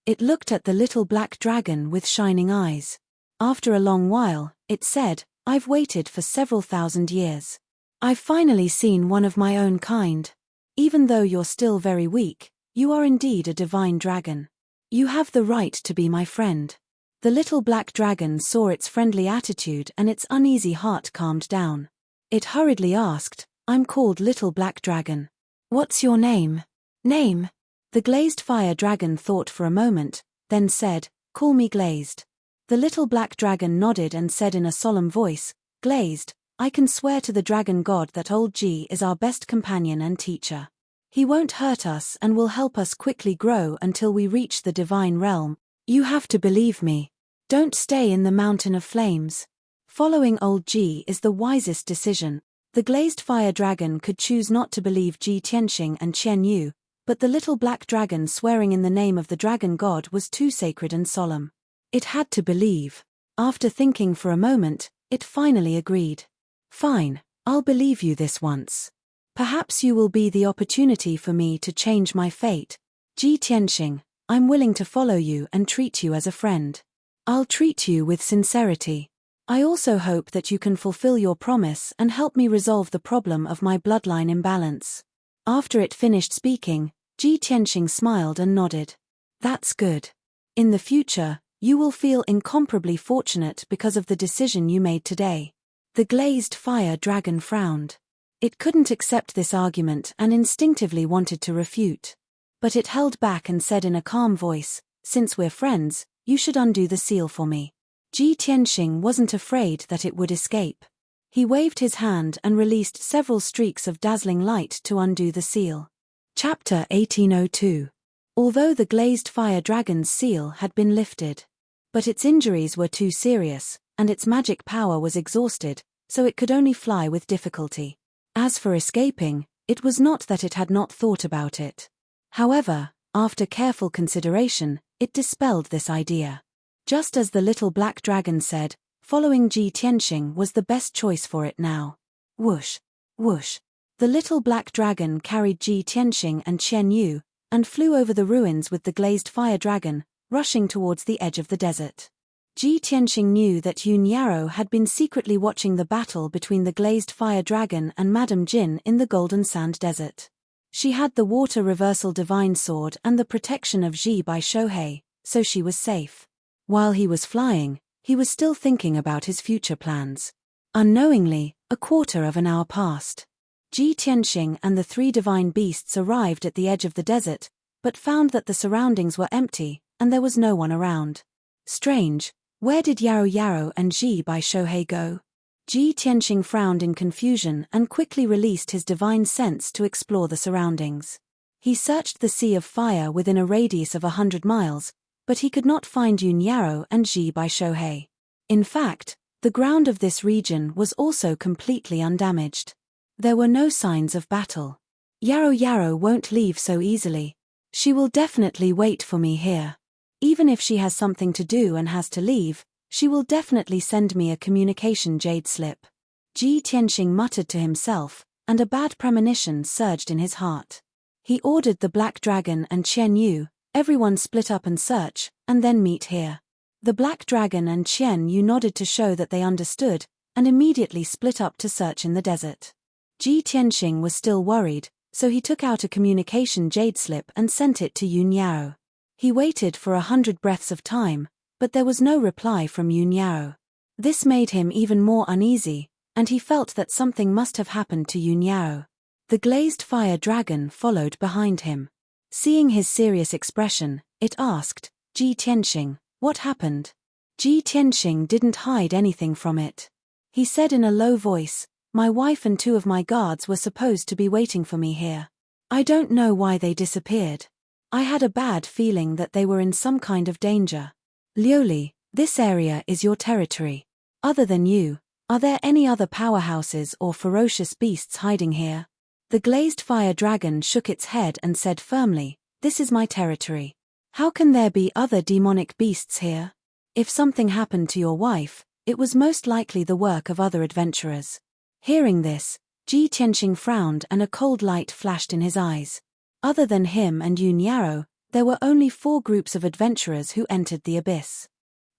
Speaker 1: It looked at the little black dragon with shining eyes. After a long while, it said, "I've waited for several thousand years. I've finally seen one of my own kind. Even though you're still very weak, you are indeed a divine dragon. You have the right to be my friend." The little black dragon saw its friendly attitude and its uneasy heart calmed down. It hurriedly asked, "I'm called Little Black Dragon. What's your name?" "Name?" The glazed fire dragon thought for a moment, then said, "Call me Glazed." The little black dragon nodded and said in a solemn voice, "Glazed, I can swear to the dragon god that old Ji is our best companion and teacher. He won't hurt us and will help us quickly grow until we reach the divine realm. You have to believe me. Don't stay in the mountain of flames. Following old Ji is the wisest decision." The glazed fire dragon could choose not to believe Ji Tianxing and Qian Yu, but the little black dragon swearing in the name of the dragon god was too sacred and solemn. It had to believe. After thinking for a moment, it finally agreed. "Fine, I'll believe you this once. Perhaps you will be the opportunity for me to change my fate. Ji Tianxing, I'm willing to follow you and treat you as a friend. I'll treat you with sincerity. I also hope that you can fulfill your promise and help me resolve the problem of my bloodline imbalance." After it finished speaking, Ji Tianxing smiled and nodded. "That's good. In the future, you will feel incomparably fortunate because of the decision you made today." The glazed fire dragon frowned. It couldn't accept this argument and instinctively wanted to refute. But it held back and said in a calm voice, "Since we're friends, you should undo the seal for me." Ji Tianxing wasn't afraid that it would escape. He waved his hand and released several streaks of dazzling light to undo the seal. Chapter 1802. Although the glazed fire dragon's seal had been lifted, but its injuries were too serious, and its magic power was exhausted, so it could only fly with difficulty. As for escaping, it was not that it had not thought about it. However, after careful consideration, it dispelled this idea. Just as the little black dragon said, following Ji Tianxing was the best choice for it now. Whoosh! Whoosh! The little black dragon carried Ji Tianxing and Qian Yu, and flew over the ruins with the glazed fire dragon, rushing towards the edge of the desert. Ji Tianxing knew that Yun Yarrow had been secretly watching the battle between the glazed fire dragon and Madame Jin in the Golden Sand Desert. She had the water reversal divine sword and the protection of Ji by Shohei, so she was safe. While he was flying, he was still thinking about his future plans. Unknowingly, a quarter of an hour passed. Ji Tianxing and the three divine beasts arrived at the edge of the desert, but found that the surroundings were empty, and there was no one around. Strange, where did Yarrow and Ji by Shohei go? Ji Tianxing frowned in confusion and quickly released his divine sense to explore the surroundings. He searched the sea of fire within a radius of 100 miles, but he could not find Yun Yarrow and Ji by Shohei. In fact, the ground of this region was also completely undamaged. There were no signs of battle. Yarrow won't leave so easily. She will definitely wait for me here. Even if she has something to do and has to leave, she will definitely send me a communication jade slip. Ji Tianxing muttered to himself, and a bad premonition surged in his heart. He ordered the black dragon and Qian Yu, everyone split up and search, and then meet here. The black dragon and Qian Yu nodded to show that they understood, and immediately split up to search in the desert. Ji Tianxing was still worried, so he took out a communication jade slip and sent it to Yun Yarrow. He waited for 100 breaths of time, but there was no reply from Yun Yarrow. This made him even more uneasy, and he felt that something must have happened to Yun Yarrow. The glazed fire dragon followed behind him. Seeing his serious expression, it asked, Ji Tianxing, what happened? Ji Tianxing didn't hide anything from it. He said in a low voice, my wife and 2 of my guards were supposed to be waiting for me here. I don't know why they disappeared. I had a bad feeling that they were in some kind of danger. Liuli, this area is your territory. Other than you, are there any other powerhouses or ferocious beasts hiding here? The glazed fire dragon shook its head and said firmly, this is my territory. How can there be other demonic beasts here? If something happened to your wife, it was most likely the work of other adventurers. Hearing this, Ji Tianxing frowned and a cold light flashed in his eyes. Other than him and Yun Yarrow, there were only 4 groups of adventurers who entered the abyss.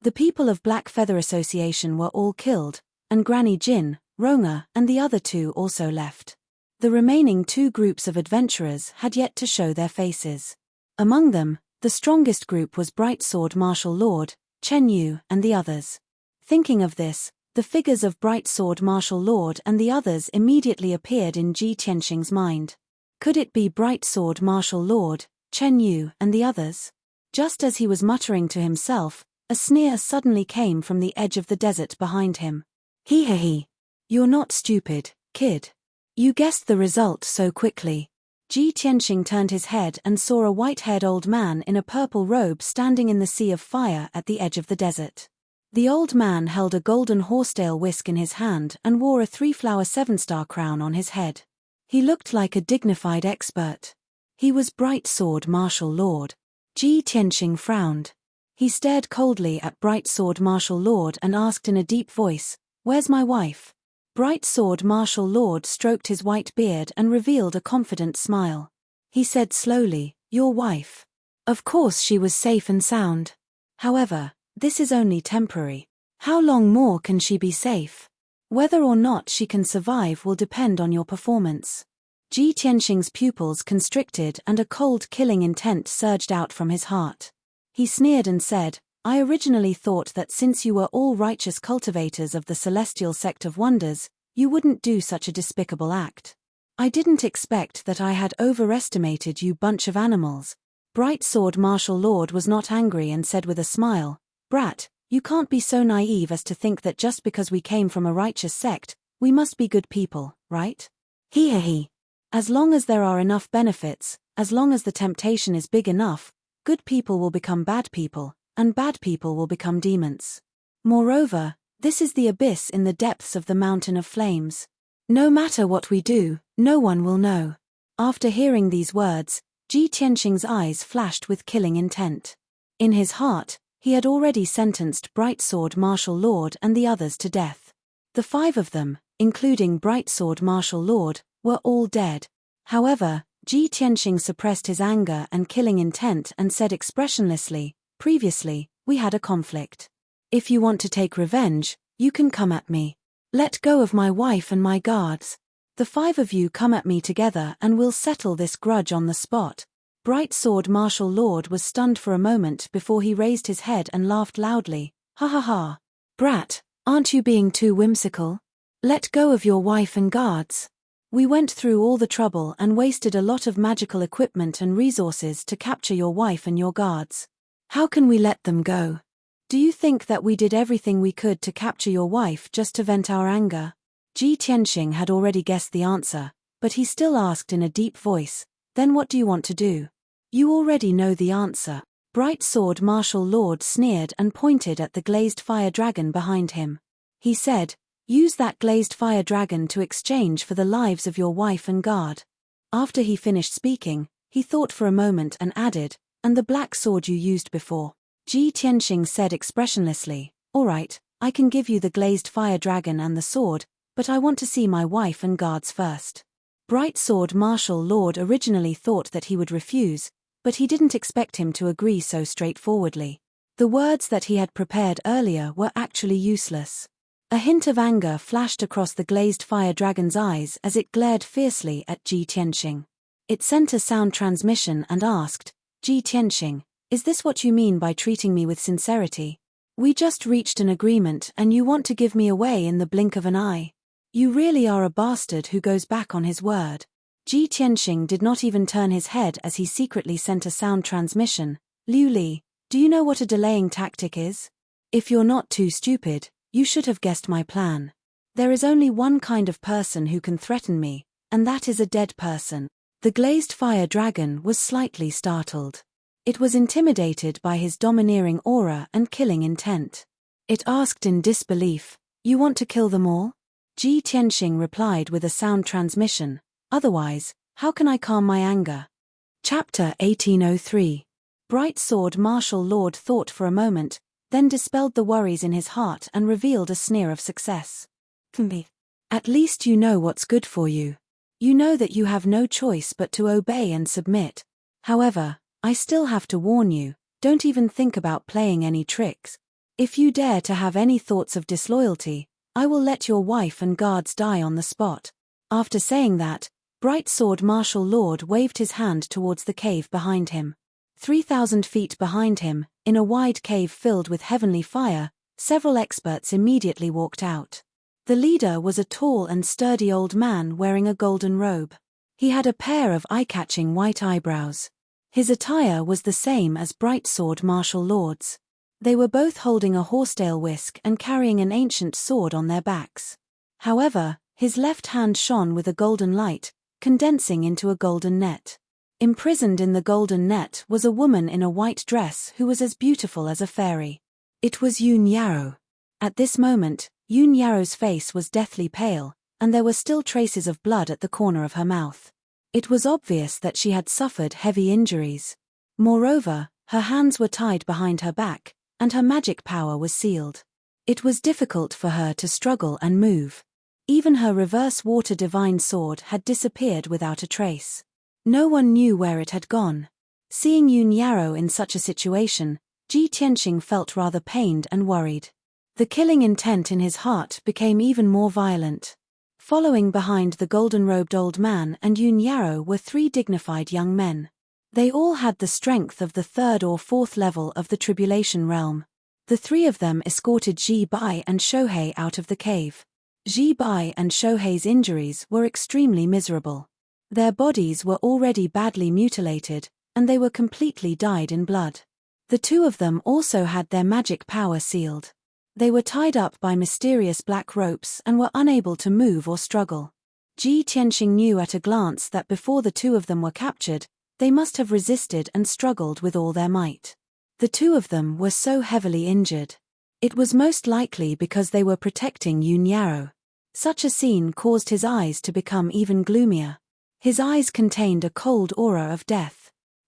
Speaker 1: The people of Black Feather Association were all killed, and Granny Jin, Ronga, and the other 2 also left. The remaining 2 groups of adventurers had yet to show their faces. Among them, the strongest group was Bright Sword Martial Lord, Chen Yu, and the others. Thinking of this, the figures of Bright Sword Martial Lord and the others immediately appeared in Ji Tianxing's mind. Could it be Bright Sword Martial Lord, Chen Yu, and the others? Just as he was muttering to himself, a sneer suddenly came from the edge of the desert behind him. He. You're not stupid, kid. You guessed the result so quickly. Ji Tianxing turned his head and saw a white-haired old man in a purple robe standing in the sea of fire at the edge of the desert. The old man held a golden horsetail whisk in his hand and wore a 3-flower 7-star crown on his head. He looked like a dignified expert. He was Bright Sword Martial Lord. Ji Tianxing frowned. He stared coldly at Bright Sword Martial Lord and asked in a deep voice, where's my wife? Bright Sword Martial Lord stroked his white beard and revealed a confident smile. He said slowly, your wife. Of course she was safe and sound. However, this is only temporary. How long more can she be safe? Whether or not she can survive will depend on your performance. Ji Tianxing's pupils constricted and a cold killing intent surged out from his heart. He sneered and said, I originally thought that since you were all righteous cultivators of the celestial sect of wonders, you wouldn't do such a despicable act. I didn't expect that I had overestimated you bunch of animals. Bright Sword Martial Lord was not angry and said with a smile, Brat, you can't be so naive as to think that just because we came from a righteous sect, We must be good people, right? He. As long as there are enough benefits, as long as the temptation is big enough, good people will become bad people, and bad people will become demons. Moreover, this is the abyss in the depths of the mountain of flames. No matter what we do, no one will know. After hearing these words, Ji Tianxing's eyes flashed with killing intent. In his heart, he had already sentenced Brightsword Martial Lord and the others to death. The 5 of them, including Brightsword Martial Lord, were all dead. However, Ji Tianxing suppressed his anger and killing intent and said expressionlessly, "Previously, we had a conflict. If you want to take revenge, you can come at me. Let go of my wife and my guards. The 5 of you come at me together and we'll settle this grudge on the spot." Brightsword Martial Lord was stunned for a moment before he raised his head and laughed loudly. "Ha ha ha. Brat, aren't you being too whimsical? Let go of your wife and guards. We went through all the trouble and wasted a lot of magical equipment and resources to capture your wife and your guards. How can we let them go? Do you think that we did everything we could to capture your wife just to vent our anger?" Ji Tianxing had already guessed the answer, but he still asked in a deep voice, "Then what do you want to do?" "You already know the answer." Brightsword Martial Lord sneered and pointed at the glazed fire dragon behind him. He said, "Use that glazed fire dragon to exchange for the lives of your wife and guard." After he finished speaking, he thought for a moment and added, "And the black sword you used before." Ji Tianxing said expressionlessly, "All right, I can give you the glazed fire dragon and the sword, but I want to see my wife and guards first." Brightsword Martial Lord originally thought that he would refuse, but he didn't expect him to agree so straightforwardly. The words that he had prepared earlier were actually useless. A hint of anger flashed across the glazed fire dragon's eyes as it glared fiercely at Ji Tianxing. It sent a sound transmission and asked, "Ji Tianxing, is this what you mean by treating me with sincerity? We just reached an agreement and you want to give me away in the blink of an eye? You really are a bastard who goes back on his word." Ji Tianxing did not even turn his head as he secretly sent a sound transmission. "Liu Li, do you know what a delaying tactic is? If you're not too stupid, you should have guessed my plan. There is only one kind of person who can threaten me, and that is a dead person." The glazed fire dragon was slightly startled. It was intimidated by his domineering aura and killing intent. It asked in disbelief, "You want to kill them all?" Ji Tianxing replied with a sound transmission, "Otherwise, how can I calm my anger?" Chapter 1803. Brightsword Martial Lord thought for a moment, then dispelled the worries in his heart and revealed a sneer of success. "At least you know what's good for you. You know that you have no choice but to obey and submit. However, I still have to warn you, don't even think about playing any tricks. If you dare to have any thoughts of disloyalty, I will let your wife and guards die on the spot." After saying that, Brightsword Martial Lord waved his hand towards the cave behind him. 3,000 feet behind him, in a wide cave filled with heavenly fire, several experts immediately walked out. The leader was a tall and sturdy old man wearing a golden robe. He had a pair of eye-catching white eyebrows. His attire was the same as Brightsword Martial Lord's. They were both holding a horsetail whisk and carrying an ancient sword on their backs. However, his left hand shone with a golden light, condensing into a golden net. Imprisoned in the golden net was a woman in a white dress who was as beautiful as a fairy. It was Yun Yarrow. At this moment, Yun Yarrow's face was deathly pale, and there were still traces of blood at the corner of her mouth. It was obvious that she had suffered heavy injuries. Moreover, her hands were tied behind her back, and her magic power was sealed. It was difficult for her to struggle and move. Even her reverse water divine sword had disappeared without a trace. No one knew where it had gone. Seeing Yun Yarrow in such a situation, Ji Tianxing felt rather pained and worried. The killing intent in his heart became even more violent. Following behind the golden-robed old man and Yun Yarrow were 3 dignified young men. They all had the strength of the 3rd or 4th level of the Tribulation Realm. The 3 of them escorted Ji Bai and Shohei out of the cave. Ji Bai and Shohei's injuries were extremely miserable. Their bodies were already badly mutilated, and they were completely dyed in blood. The 2 of them also had their magic power sealed. They were tied up by mysterious black ropes and were unable to move or struggle. Ji Tianxing knew at a glance that before the two of them were captured, they must have resisted and struggled with all their might. The two of them were so heavily injured. It was most likely because they were protecting Yun Yarrow. Such a scene caused his eyes to become even gloomier. His eyes contained a cold aura of death.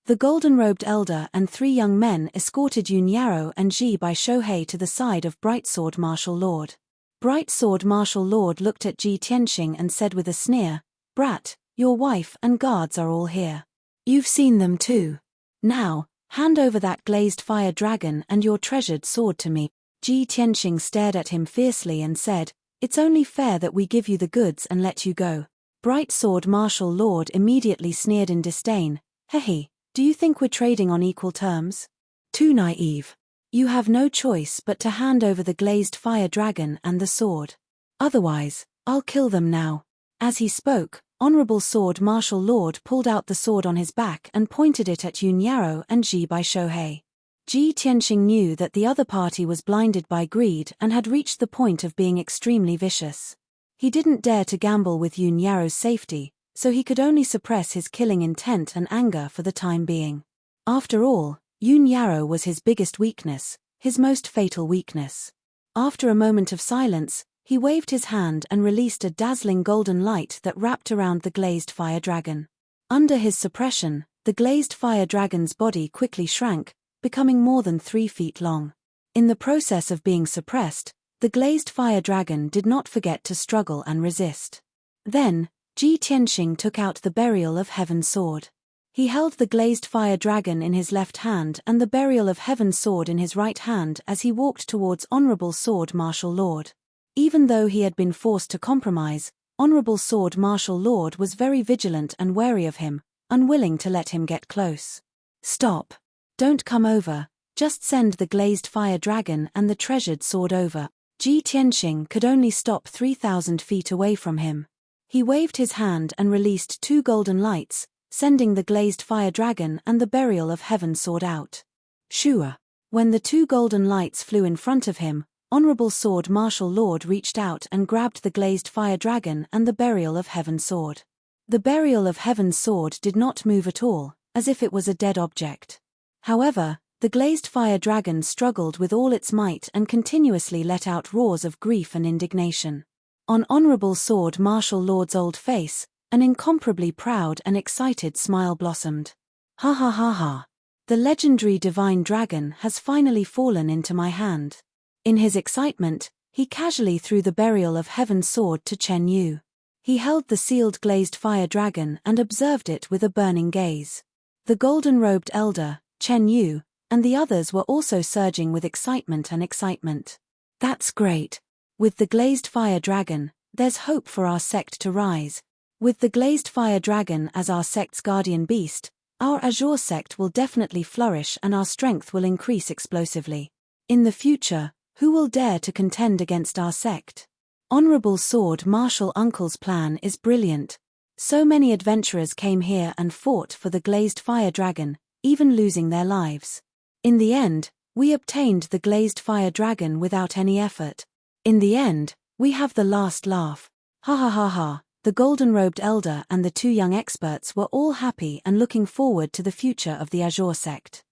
Speaker 1: The golden-robed elder and 3 young men escorted Yun Yarrow and Ji Bai Shohei to the side of Brightsword Martial Lord. Brightsword Martial Lord looked at Ji Tianxing and said with a sneer, "Brat, your wife and guards are all here. You've seen them too. Now, hand over that glazed fire dragon and your treasured sword to me." Ji Tianxing stared at him fiercely and said, "It's only fair that we give you the goods and let you go." Brightsword Martial Lord immediately sneered in disdain, "Hehe, do you think we're trading on equal terms? Too naive. You have no choice but to hand over the glazed fire dragon and the sword. Otherwise, I'll kill them now." As he spoke, Honorable Sword Martial Lord pulled out the sword on his back and pointed it at Yun Yarrow and Ji Bai Shohei. Ji Tianxing knew that the other party was blinded by greed and had reached the point of being extremely vicious. He didn't dare to gamble with Yun Yarrow's safety, so he could only suppress his killing intent and anger for the time being. After all, Yun Yarrow was his biggest weakness, his most fatal weakness. After a moment of silence, he waved his hand and released a dazzling golden light that wrapped around the glazed fire dragon. Under his suppression, the glazed fire dragon's body quickly shrank, becoming more than 3 feet long. In the process of being suppressed, the glazed fire dragon did not forget to struggle and resist. Then, Ji Tianxing took out the Burial of Heaven sword. He held the glazed fire dragon in his left hand and the Burial of Heaven sword in his right hand as he walked towards Honorable Sword Martial Lord. Even though he had been forced to compromise, Honorable Sword Martial Lord was very vigilant and wary of him, unwilling to let him get close. "Stop. Don't come over, just send the glazed fire dragon and the treasured sword over." Ji Tianxing could only stop 3,000 feet away from him. He waved his hand and released 2 golden lights, sending the glazed fire dragon and the Burial of Heaven sword out. Shua. When the 2 golden lights flew in front of him, Honorable Sword Martial Lord reached out and grabbed the glazed fire dragon and the Burial of Heaven sword. The Burial of Heaven sword did not move at all, as if it was a dead object. However, the glazed fire dragon struggled with all its might and continuously let out roars of grief and indignation. On Honorable Sword Martial Lord's old face, an incomparably proud and excited smile blossomed. "Ha ha ha ha. The legendary divine dragon has finally fallen into my hand." In his excitement, he casually threw the Burial of Heaven sword to Chen Yu. He held the sealed glazed fire dragon and observed it with a burning gaze. The golden-robed elder, Chen Yu, and the others were also surging with excitement and excitement. "That's great. With the glazed fire dragon, there's hope for our sect to rise. With the glazed fire dragon as our sect's guardian beast, our Azure sect will definitely flourish and our strength will increase explosively. In the future, who will dare to contend against our sect? Honorable Sword Martial Uncle's plan is brilliant. So many adventurers came here and fought for the glazed fire dragon, even losing their lives. In the end, we obtained the glazed fire dragon without any effort. In the end, we have the last laugh. Ha ha ha ha." The golden-robed elder and the 2 young experts were all happy and looking forward to the future of the Azure sect.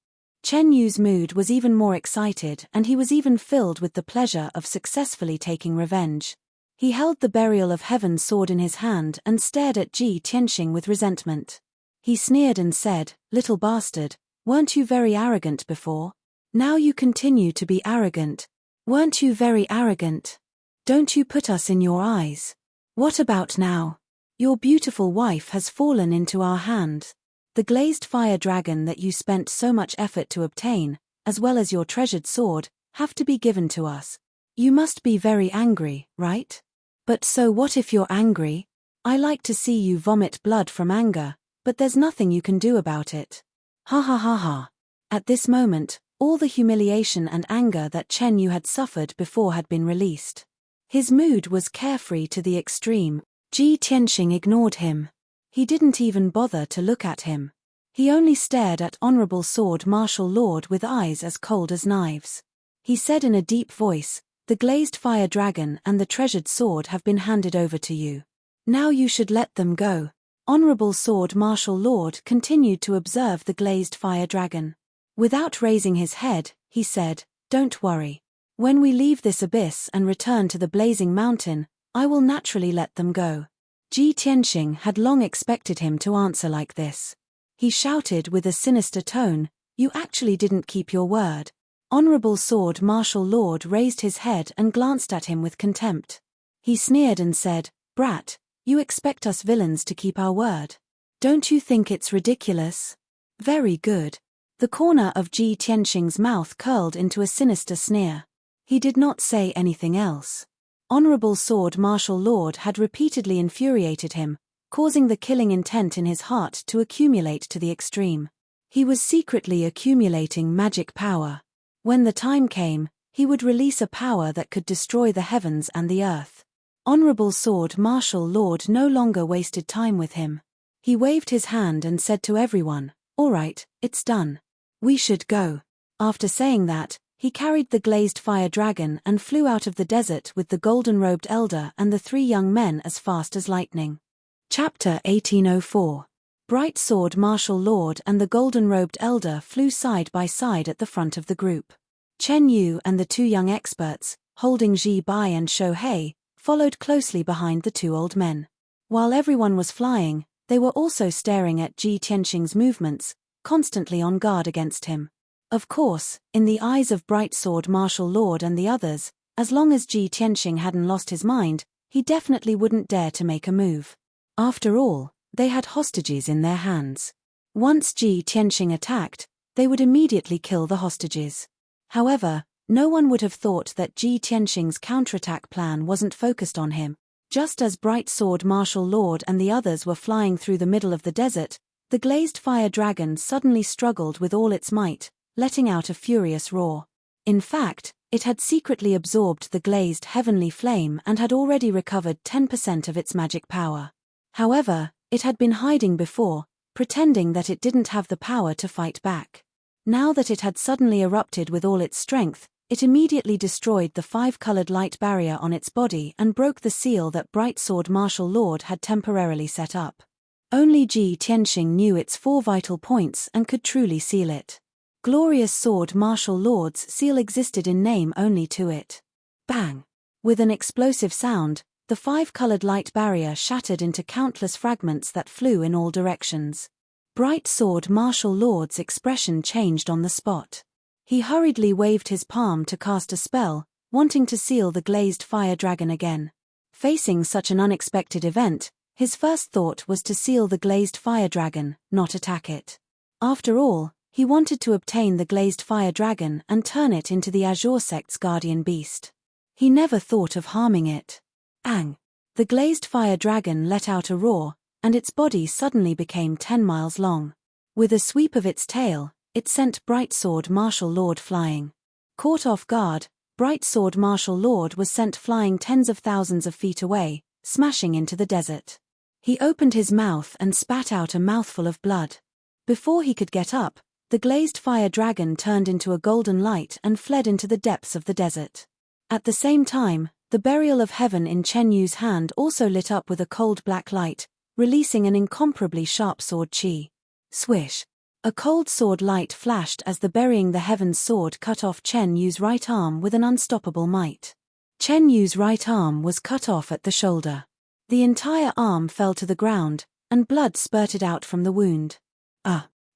Speaker 1: Chen Yu's mood was even more excited and he was even filled with the pleasure of successfully taking revenge. He held the Burial of Heaven sword in his hand and stared at Ji Tianxing with resentment. He sneered and said, "Little bastard, weren't you very arrogant before? Now you continue to be arrogant. Weren't you very arrogant? Don't you put us in your eyes? What about now? Your beautiful wife has fallen into our hand. The glazed fire dragon that you spent so much effort to obtain, as well as your treasured sword, have to be given to us. You must be very angry, right? But so what if you're angry? I like to see you vomit blood from anger, but there's nothing you can do about it. Ha ha ha ha." At this moment, all the humiliation and anger that Chen Yu had suffered before had been released. His mood was carefree to the extreme. Ji Tianxing ignored him. He didn't even bother to look at him. He only stared at Honorable Sword Martial Lord with eyes as cold as knives. He said in a deep voice, The glazed fire dragon and the treasured sword have been handed over to you. Now you should let them go." Honorable Sword Martial Lord continued to observe the glazed fire dragon. Without raising his head, he said, "Don't worry. When we leave this abyss and return to the blazing mountain, I will naturally let them go." Ji Tianxing had long expected him to answer like this. He shouted with a sinister tone, "You actually didn't keep your word." Honorable Sword Martial Lord raised his head and glanced at him with contempt. He sneered and said, "Brat, you expect us villains to keep our word? Don't you think it's ridiculous?" "Very good." The corner of Ji Tianxing's mouth curled into a sinister sneer. He did not say anything else. Honorable Sword Martial Lord had repeatedly infuriated him, causing the killing intent in his heart to accumulate to the extreme. He was secretly accumulating magic power. When the time came, he would release a power that could destroy the heavens and the earth. Honorable Sword Martial Lord no longer wasted time with him. He waved his hand and said to everyone, "All right, it's done. We should go." After saying that, he carried the glazed fire dragon and flew out of the desert with the golden-robed elder and the 3 young men as fast as lightning. Chapter 1804. Bright Sword Martial Lord and the golden-robed elder flew side by side at the front of the group. Chen Yu and the 2 young experts, holding Ji Bai and Shou Hei, followed closely behind the 2 old men. While everyone was flying, they were also staring at Ji Tianxing's movements, constantly on guard against him. Of course, in the eyes of Bright Sword Martial Lord and the others, as long as Ji Tianxing hadn't lost his mind, he definitely wouldn't dare to make a move. After all, they had hostages in their hands. Once Ji Tianxing attacked, they would immediately kill the hostages. However, no one would have thought that Ji Tianxing's counterattack plan wasn't focused on him. Just as Bright Sword Martial Lord and the others were flying through the middle of the desert, the glazed fire dragon suddenly struggled with all its might, letting out a furious roar. In fact, it had secretly absorbed the glazed heavenly flame and had already recovered 10% of its magic power. However, it had been hiding before, pretending that it didn't have the power to fight back. Now that it had suddenly erupted with all its strength, it immediately destroyed the 5-colored light barrier on its body and broke the seal that Bright Sword Martial Lord had temporarily set up. Only Ji Tianxing knew its 4 vital points and could truly seal it. Glorious Sword Martial Lord's seal existed in name only to it. Bang! With an explosive sound, the 5-colored light barrier shattered into countless fragments that flew in all directions. Bright Sword Martial Lord's expression changed on the spot. He hurriedly waved his palm to cast a spell, wanting to seal the glazed fire dragon again. Facing such an unexpected event, his first thought was to seal the glazed fire dragon, not attack it. After all, he wanted to obtain the glazed fire dragon and turn it into the Azure Sect's guardian beast. He never thought of harming it. Ang! The glazed fire dragon let out a roar, and its body suddenly became 10 miles long. With a sweep of its tail, it sent Bright Sword Martial Lord flying. Caught off guard, Bright Sword Martial Lord was sent flying tens of thousands of feet away, smashing into the desert. He opened his mouth and spat out a mouthful of blood. Before he could get up, the glazed fire dragon turned into a golden light and fled into the depths of the desert. At the same time, the burial of heaven in Chen Yu's hand also lit up with a cold black light, releasing an incomparably sharp sword chi. Swish! A cold sword light flashed as the burying the heavens sword cut off Chen Yu's right arm with an unstoppable might. Chen Yu's right arm was cut off at the shoulder. The entire arm fell to the ground, and blood spurted out from the wound.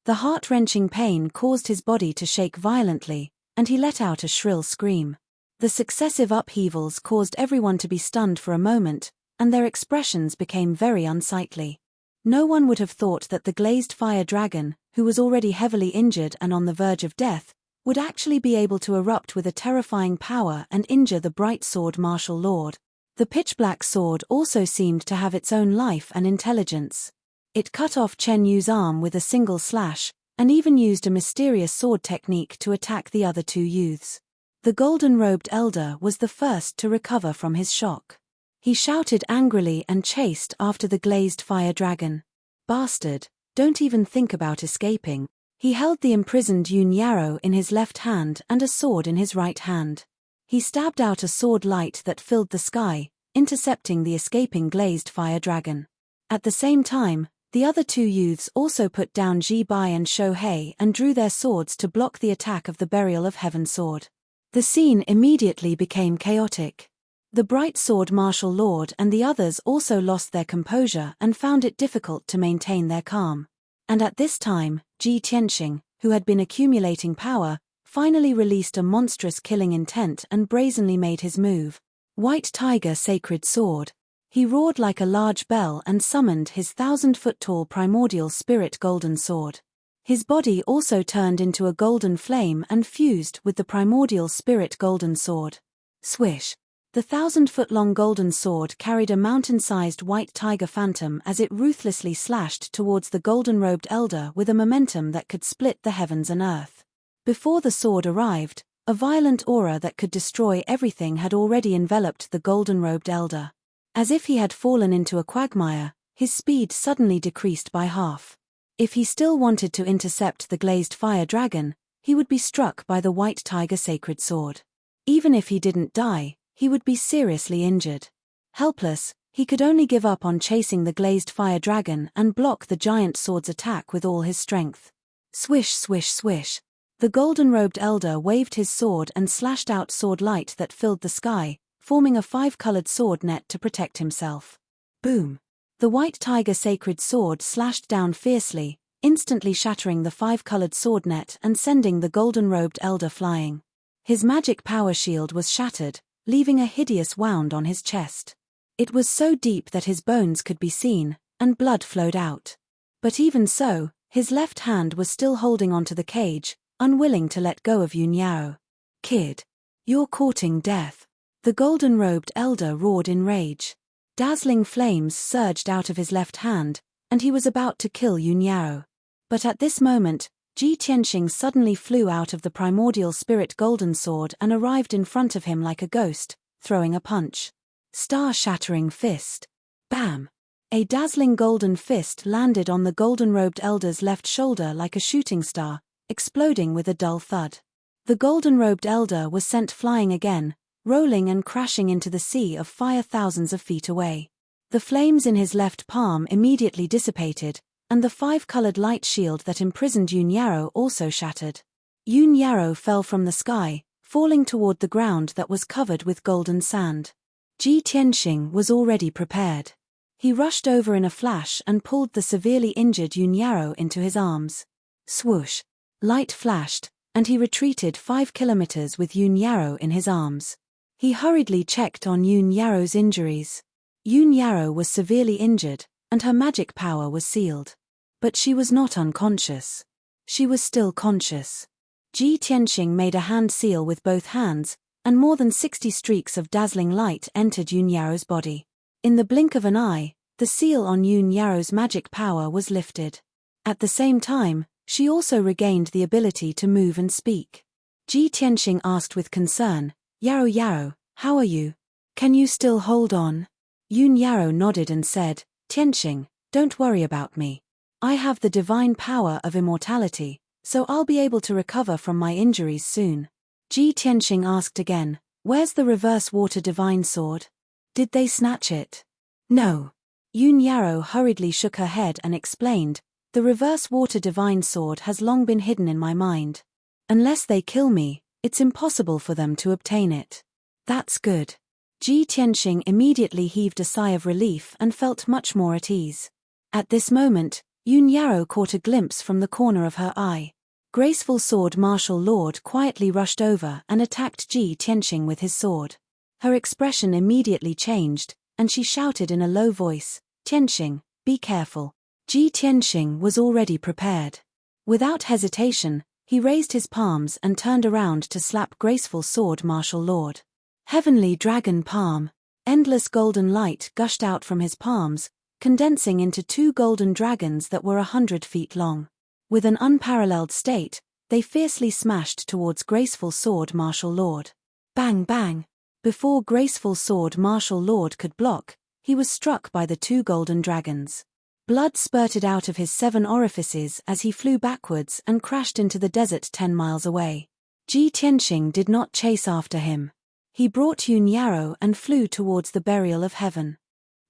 Speaker 1: The heart-wrenching pain caused his body to shake violently, and he let out a shrill scream. The successive upheavals caused everyone to be stunned for a moment, and their expressions became very unsightly. No one would have thought that the glazed fire dragon, who was already heavily injured and on the verge of death, would actually be able to erupt with a terrifying power and injure the Bright Sword Martial Lord. The pitch-black sword also seemed to have its own life and intelligence. It cut off Chen Yu's arm with a single slash, and even used a mysterious sword technique to attack the other 2 youths. The golden-robed elder was the first to recover from his shock. He shouted angrily and chased after the glazed fire dragon. "Bastard, don't even think about escaping." He held the imprisoned Yun Yarrow in his left hand and a sword in his right hand. He stabbed out a sword light that filled the sky, intercepting the escaping glazed fire dragon. At the same time, the other two youths also put down Ji-bai and Shohei and drew their swords to block the attack of the Burial of Heaven sword. The scene immediately became chaotic. The bright sword martial lord and the others also lost their composure and found it difficult to maintain their calm. And at this time, Ji Tianxing, who had been accumulating power, finally released a monstrous killing intent and brazenly made his move. White Tiger Sacred Sword. He roared like a large bell and summoned his 1,000-foot-tall primordial spirit golden sword. His body also turned into a golden flame and fused with the primordial spirit golden sword. Swish! The 1,000-foot-long golden sword carried a mountain-sized white tiger phantom as it ruthlessly slashed towards the golden-robed elder with a momentum that could split the heavens and earth. Before the sword arrived, a violent aura that could destroy everything had already enveloped the golden-robed elder. As if he had fallen into a quagmire, his speed suddenly decreased by half. If he still wanted to intercept the glazed fire dragon, he would be struck by the white tiger sacred sword. Even if he didn't die, he would be seriously injured. Helpless, he could only give up on chasing the glazed fire dragon and block the giant sword's attack with all his strength. Swish, swish, swish. The golden-robed elder waved his sword and slashed out sword light that filled the sky, forming a 5-colored sword net to protect himself. Boom! The white tiger sacred sword slashed down fiercely, instantly shattering the 5-colored sword net and sending the golden-robed elder flying. His magic power shield was shattered, leaving a hideous wound on his chest. It was so deep that his bones could be seen, and blood flowed out. But even so, his left hand was still holding onto the cage, unwilling to let go of Yun Yao. "Kid, you're courting death." The golden-robed elder roared in rage. Dazzling flames surged out of his left hand, and he was about to kill Yun Yao. But at this moment, Ji Tianxing suddenly flew out of the primordial spirit golden sword and arrived in front of him like a ghost, throwing a punch. Star-shattering fist. Bam! A dazzling golden fist landed on the golden-robed elder's left shoulder like a shooting star, exploding with a dull thud. The golden-robed elder was sent flying again, rolling and crashing into the sea of fire thousands of feet away. The flames in his left palm immediately dissipated, and the 5-colored light shield that imprisoned Yun Yao also shattered. Yun Yao fell from the sky, falling toward the ground that was covered with golden sand. Ji Tianxing was already prepared. He rushed over in a flash and pulled the severely injured Yun Yao into his arms. Swoosh! Light flashed, and he retreated 5 kilometers with Yun Yao in his arms. He hurriedly checked on Yun Yao's injuries. Yun Yao was severely injured, and her magic power was sealed. But she was not unconscious. She was still conscious. Ji Tianxing made a hand seal with both hands, and more than 60 streaks of dazzling light entered Yun Yao's body. In the blink of an eye, the seal on Yun Yao's magic power was lifted. At the same time, she also regained the ability to move and speak. Ji Tianxing asked with concern, "Yao Yao, how are you? Can you still hold on?" Yun Yao nodded and said, "Tianxing, don't worry about me. I have the divine power of immortality, so I'll be able to recover from my injuries soon." Ji Tianxing asked again, "Where's the reverse water divine sword? Did they snatch it?" "No." Yun Yao hurriedly shook her head and explained, "The reverse water divine sword has long been hidden in my mind. Unless they kill me, it's impossible for them to obtain it." "That's good." Ji Tianxing immediately heaved a sigh of relief and felt much more at ease. At this moment, Yun Yao caught a glimpse from the corner of her eye. Graceful sword martial lord quietly rushed over and attacked Ji Tianxing with his sword. Her expression immediately changed, and she shouted in a low voice, "Tianxing, be careful." Ji Tianxing was already prepared. Without hesitation, he raised his palms and turned around to slap graceful sword martial lord. Heavenly dragon palm. Endless golden light gushed out from his palms, condensing into 2 golden dragons that were 100 feet long. With an unparalleled state, they fiercely smashed towards graceful sword martial lord. Bang bang! Before graceful sword martial lord could block, he was struck by the 2 golden dragons. Blood spurted out of his 7 orifices as he flew backwards and crashed into the desert 10 miles away. Ji Tianxing did not chase after him. He brought Yun Yarrow and flew towards the burial of heaven.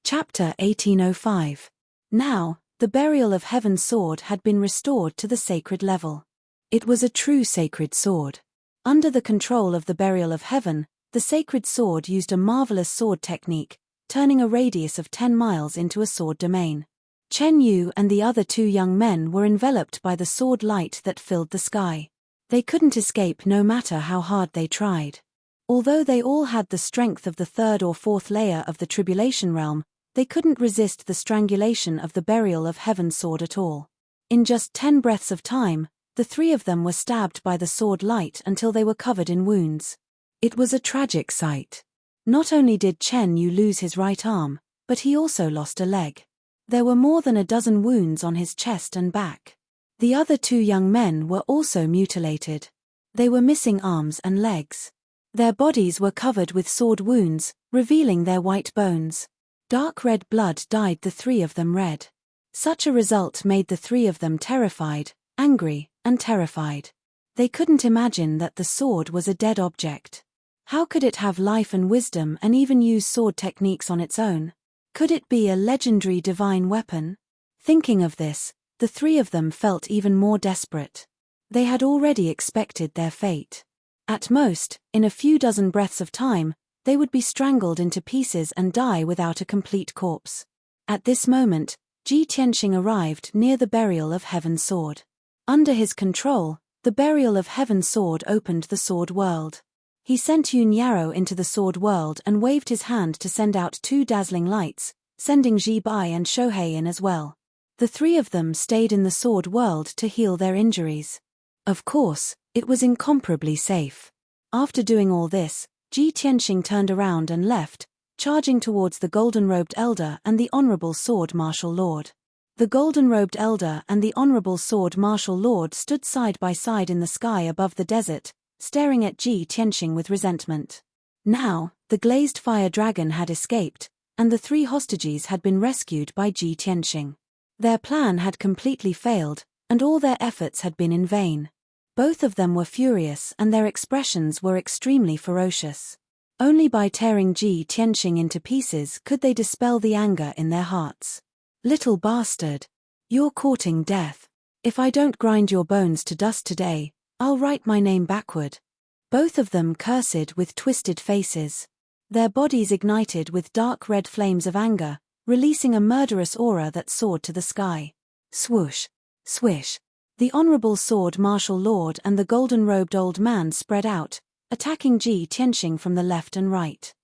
Speaker 1: Chapter 1805. Now, the burial of heaven's sword had been restored to the sacred level. It was a true sacred sword. Under the control of the burial of heaven, the sacred sword used a marvelous sword technique, turning a radius of 10 miles into a sword domain. Chen Yu and the other 2 young men were enveloped by the sword light that filled the sky. They couldn't escape no matter how hard they tried. Although they all had the strength of the 3rd or 4th layer of the tribulation realm, they couldn't resist the strangulation of the burial of heaven's sword at all. In just 10 breaths of time, the 3 of them were stabbed by the sword light until they were covered in wounds. It was a tragic sight. Not only did Chen Yu lose his right arm, but he also lost a leg. There were more than a dozen wounds on his chest and back. The other 2 young men were also mutilated. They were missing arms and legs. Their bodies were covered with sword wounds, revealing their white bones. Dark red blood dyed the 3 of them red. Such a result made the 3 of them terrified, angry, and terrified. They couldn't imagine that the sword was a dead object. How could it have life and wisdom and even use sword techniques on its own? Could it be a legendary divine weapon? Thinking of this, the 3 of them felt even more desperate. They had already expected their fate. At most, in a few dozen breaths of time, they would be strangled into pieces and die without a complete corpse. At this moment, Ji Tianxing arrived near the burial of heaven's sword. Under his control, the burial of heaven's sword opened the sword world. He sent Yun Yarrow into the sword world and waved his hand to send out 2 dazzling lights, sending Ji Bai and Shohei in as well. The 3 of them stayed in the sword world to heal their injuries. Of course, it was incomparably safe. After doing all this, Ji Tianxing turned around and left, charging towards the golden-robed elder and the honorable sword martial lord. The golden-robed elder and the honorable sword martial lord stood side by side in the sky above the desert, staring at Ji Tianxing with resentment. Now, the glazed fire dragon had escaped, and the 3 hostages had been rescued by Ji Tianxing. Their plan had completely failed, and all their efforts had been in vain. Both of them were furious and their expressions were extremely ferocious. Only by tearing Ji Tianxing into pieces could they dispel the anger in their hearts. Little bastard! You're courting death. If I don't grind your bones to dust today, I'll write my name backward. Both of them cursed with twisted faces. Their bodies ignited with dark red flames of anger, releasing a murderous aura that soared to the sky. Swoosh! Swish! The honorable sword martial lord and the golden-robed old man spread out, attacking Ji Tianxing from the left and right.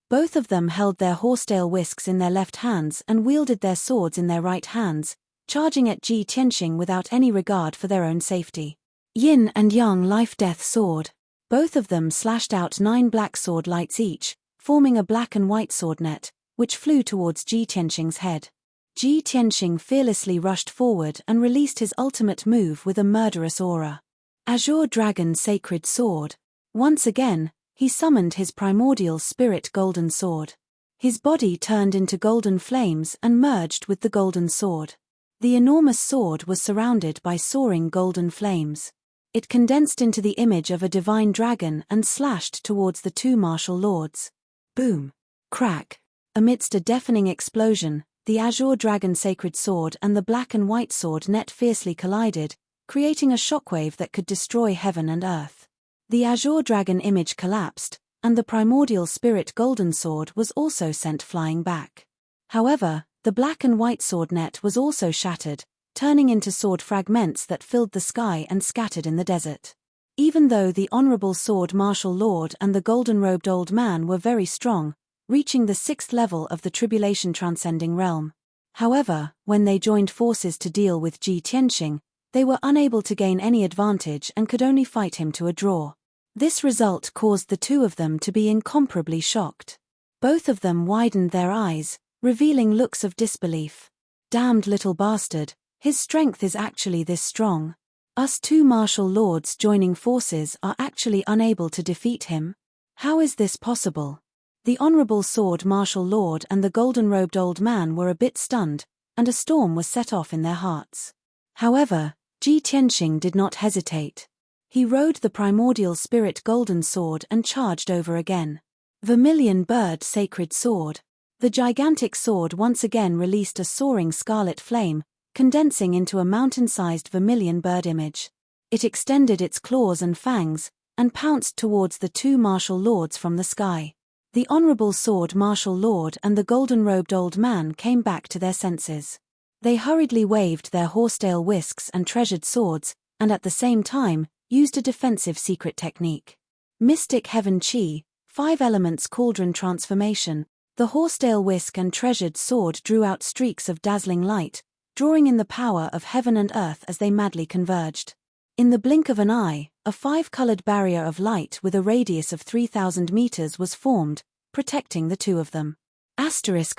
Speaker 1: Both of them held their horsetail whisks in their left hands and wielded their swords in their right hands, charging at Ji Tianxing without any regard for their own safety. Yin and Yang life-death sword. Both of them slashed out 9 black sword lights each, forming a black and white sword net, which flew towards Ji Tianxing's head. Ji Tianxing fearlessly rushed forward and released his ultimate move with a murderous aura. Azure Dragon Sacred Sword. Once again, he summoned his primordial spirit golden sword. His body turned into golden flames and merged with the golden sword. The enormous sword was surrounded by soaring golden flames. It condensed into the image of a divine dragon and slashed towards the 2 martial lords. Boom! Crack! Amidst a deafening explosion, the Azure Dragon Sacred Sword and the black and white sword net fiercely collided, creating a shockwave that could destroy heaven and earth. The Azure Dragon image collapsed, and the primordial spirit golden sword was also sent flying back. However, the black and white sword net was also shattered, turning into sword fragments that filled the sky and scattered in the desert. Even though the honorable sword martial lord and the golden-robed old man were very strong, reaching the 6th level of the tribulation transcending realm. However, when they joined forces to deal with Ji Tianxing, they were unable to gain any advantage and could only fight him to a draw. This result caused the 2 of them to be incomparably shocked. Both of them widened their eyes, revealing looks of disbelief. Damned little bastard, his strength is actually this strong. Us 2 martial lords joining forces are actually unable to defeat him? How is this possible? The honorable sword martial lord and the golden-robed old man were a bit stunned, and a storm was set off in their hearts. However, Ji Tianxing did not hesitate. He rode the primordial spirit golden sword and charged over again. Vermilion Bird Sacred Sword. The gigantic sword once again released a soaring scarlet flame, condensing into a mountain-sized vermilion bird image. It extended its claws and fangs, and pounced towards the two martial lords from the sky. The Honorable Sword Martial Lord and the golden-robed old man came back to their senses. They hurriedly waved their horsetail whisks and treasured swords, and at the same time, used a defensive secret technique. Mystic Heaven Chi, 5 Elements Cauldron Transformation. The horsetail whisk and treasured sword drew out streaks of dazzling light, drawing in the power of heaven and earth as they madly converged. In the blink of an eye, a 5-colored barrier of light with a radius of 3,000 meters was formed, protecting the two of them.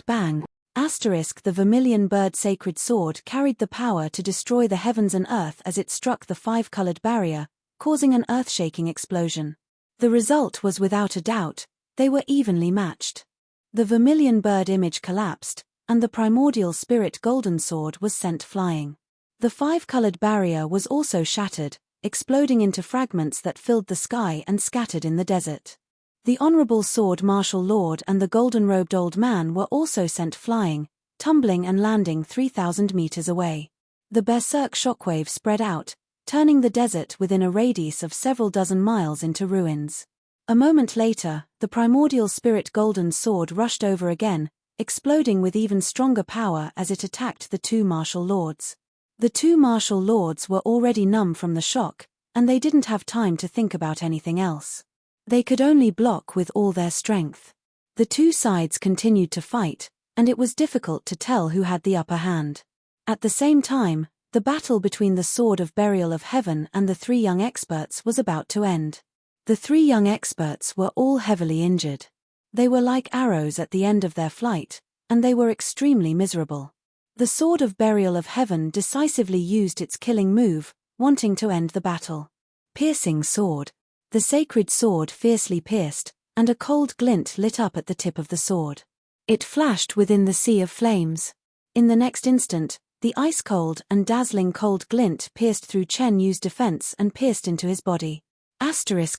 Speaker 1: Bang. The Vermilion Bird Sacred Sword carried the power to destroy the heavens and earth as it struck the 5-colored barrier, causing an earth-shaking explosion. The result was without a doubt, they were evenly matched. The Vermilion Bird image collapsed, and the primordial spirit golden sword was sent flying. The 5-colored barrier was also shattered, exploding into fragments that filled the sky and scattered in the desert. The Honorable Sword Martial Lord and the golden-robed old man were also sent flying, tumbling and landing 3,000 meters away. The berserk shockwave spread out, turning the desert within a radius of several dozen miles into ruins. A moment later, the primordial spirit golden sword rushed over again, exploding with even stronger power as it attacked the two martial lords. The two martial lords were already numb from the shock, and they didn't have time to think about anything else. They could only block with all their strength. The two sides continued to fight, and it was difficult to tell who had the upper hand. At the same time, the battle between the Sword of Burial of Heaven and the 3 young experts was about to end. The 3 young experts were all heavily injured. They were like arrows at the end of their flight, and they were extremely miserable. The Sword of Burial of Heaven decisively used its killing move, wanting to end the battle. Piercing Sword. The sacred sword fiercely pierced, and a cold glint lit up at the tip of the sword. It flashed within the sea of flames. In the next instant, the ice-cold and dazzling cold glint pierced through Chen Yu's defense and pierced into his body.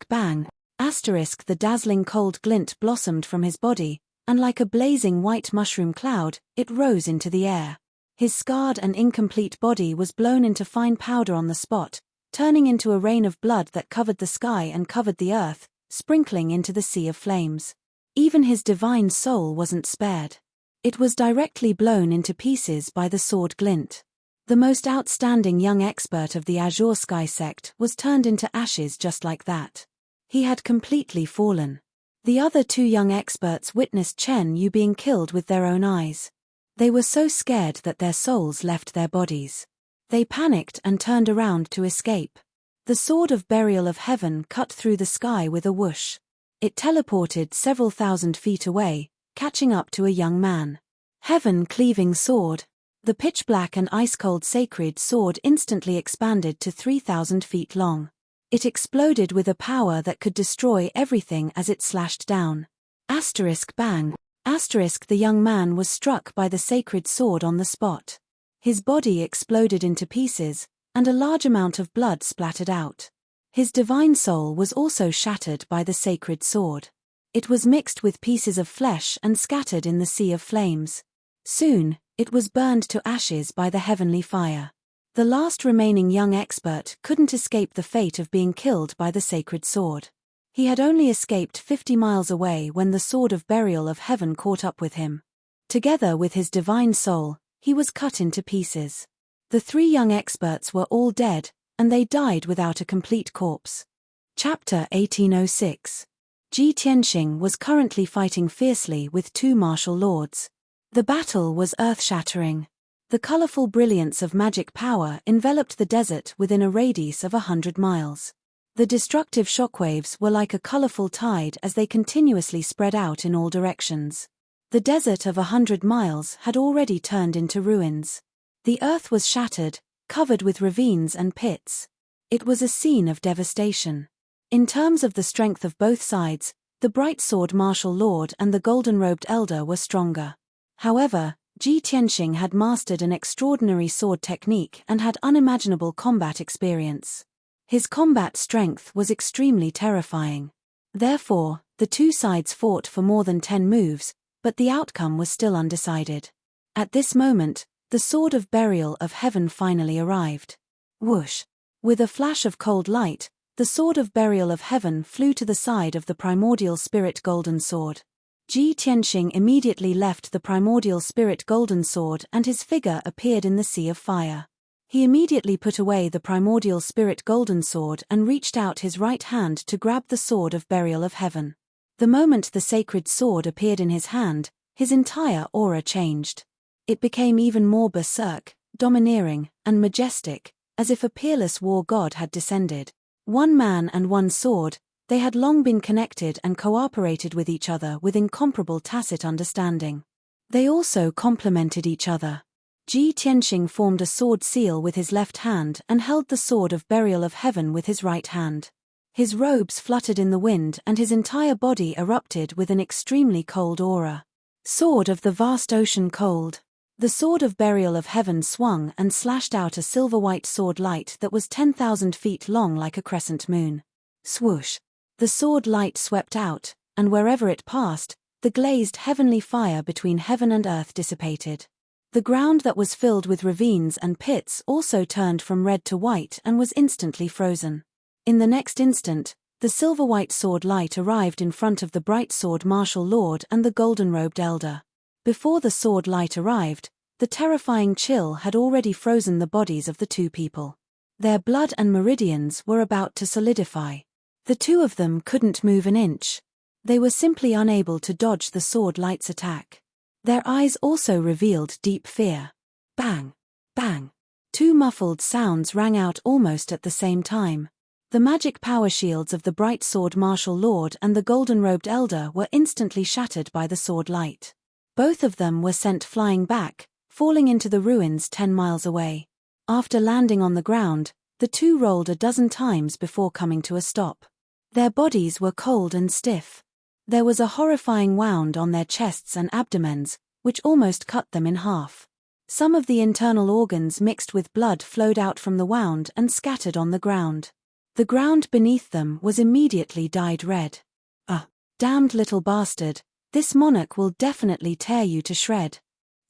Speaker 1: Bang. The dazzling cold glint blossomed from his body, and like a blazing white mushroom cloud, it rose into the air. His scarred and incomplete body was blown into fine powder on the spot, turning into a rain of blood that covered the sky and covered the earth, sprinkling into the sea of flames. Even his divine soul wasn't spared. It was directly blown into pieces by the sword glint. The most outstanding young expert of the Azure Sky sect was turned into ashes just like that. He had completely fallen. The other 2 young experts witnessed Chen Yu being killed with their own eyes. They were so scared that their souls left their bodies. They panicked and turned around to escape. The Sword of Burial of Heaven cut through the sky with a whoosh. It teleported several thousand feet away, catching up to a young man. Heaven-cleaving sword. The pitch-black and ice-cold sacred sword instantly expanded to 3,000 feet long. It exploded with a power that could destroy everything as it slashed down. Bang. The young man was struck by the sacred sword on the spot. His body exploded into pieces, and a large amount of blood splattered out. His divine soul was also shattered by the sacred sword. It was mixed with pieces of flesh and scattered in the sea of flames. Soon, it was burned to ashes by the heavenly fire. The last remaining young expert couldn't escape the fate of being killed by the sacred sword. He had only escaped 50 miles away when the Sword of Burial of Heaven caught up with him. Together with his divine soul, he was cut into pieces. The 3 young experts were all dead, and they died without a complete corpse. Chapter 1806. Ji Tianxing was currently fighting fiercely with 2 martial lords. The battle was earth-shattering. The colorful brilliance of magic power enveloped the desert within a radius of 100 miles. The destructive shockwaves were like a colorful tide as they continuously spread out in all directions. The desert of 100 miles had already turned into ruins. The earth was shattered, covered with ravines and pits. It was a scene of devastation. In terms of the strength of both sides, the bright sword martial lord and the golden-robed elder were stronger. However, Ji Tianxing had mastered an extraordinary sword technique and had unimaginable combat experience. His combat strength was extremely terrifying. Therefore, The two sides fought for more than 10 moves, but the outcome was still undecided. At this moment, the sword of burial of heaven finally arrived. Whoosh! With a flash of cold light, the sword of burial of heaven flew to the side of the primordial spirit golden sword. Ji Tianxing immediately left the primordial spirit golden sword and his figure appeared in the sea of fire. He immediately put away the primordial spirit golden sword and reached out his right hand to grab the sword of burial of heaven. The moment the sacred sword appeared in his hand, his entire aura changed. It became even more berserk, domineering, and majestic, as if a peerless war god had descended. One man and one sword, they had long been connected and cooperated with each other with incomparable tacit understanding. They also complemented each other. Ji Tianxing formed a sword seal with his left hand and held the sword of burial of heaven with his right hand. His robes fluttered in the wind and his entire body erupted with an extremely cold aura. Sword of the vast ocean cold. The sword of burial of heaven swung and slashed out a silver-white sword light that was 10,000 feet long like a crescent moon. Swoosh! The sword light swept out, and wherever it passed, the glazed heavenly fire between heaven and earth dissipated. The ground that was filled with ravines and pits also turned from red to white and was instantly frozen. In the next instant, the silver-white sword light arrived in front of the bright sword martial lord and the golden-robed elder. Before the sword light arrived, the terrifying chill had already frozen the bodies of the two people. Their blood and meridians were about to solidify. The two of them couldn't move an inch. They were simply unable to dodge the sword light's attack. Their eyes also revealed deep fear. Bang! Bang! Two muffled sounds rang out almost at the same time. The magic power shields of the bright sword martial lord and the golden-robed elder were instantly shattered by the sword light. Both of them were sent flying back, falling into the ruins 10 miles away. After landing on the ground, the two rolled a dozen times before coming to a stop. Their bodies were cold and stiff. There was a horrifying wound on their chests and abdomens, which almost cut them in half. Some of the internal organs mixed with blood flowed out from the wound and scattered on the ground. The ground beneath them was immediately dyed red. Damned little bastard, this monarch will definitely tear you to shred.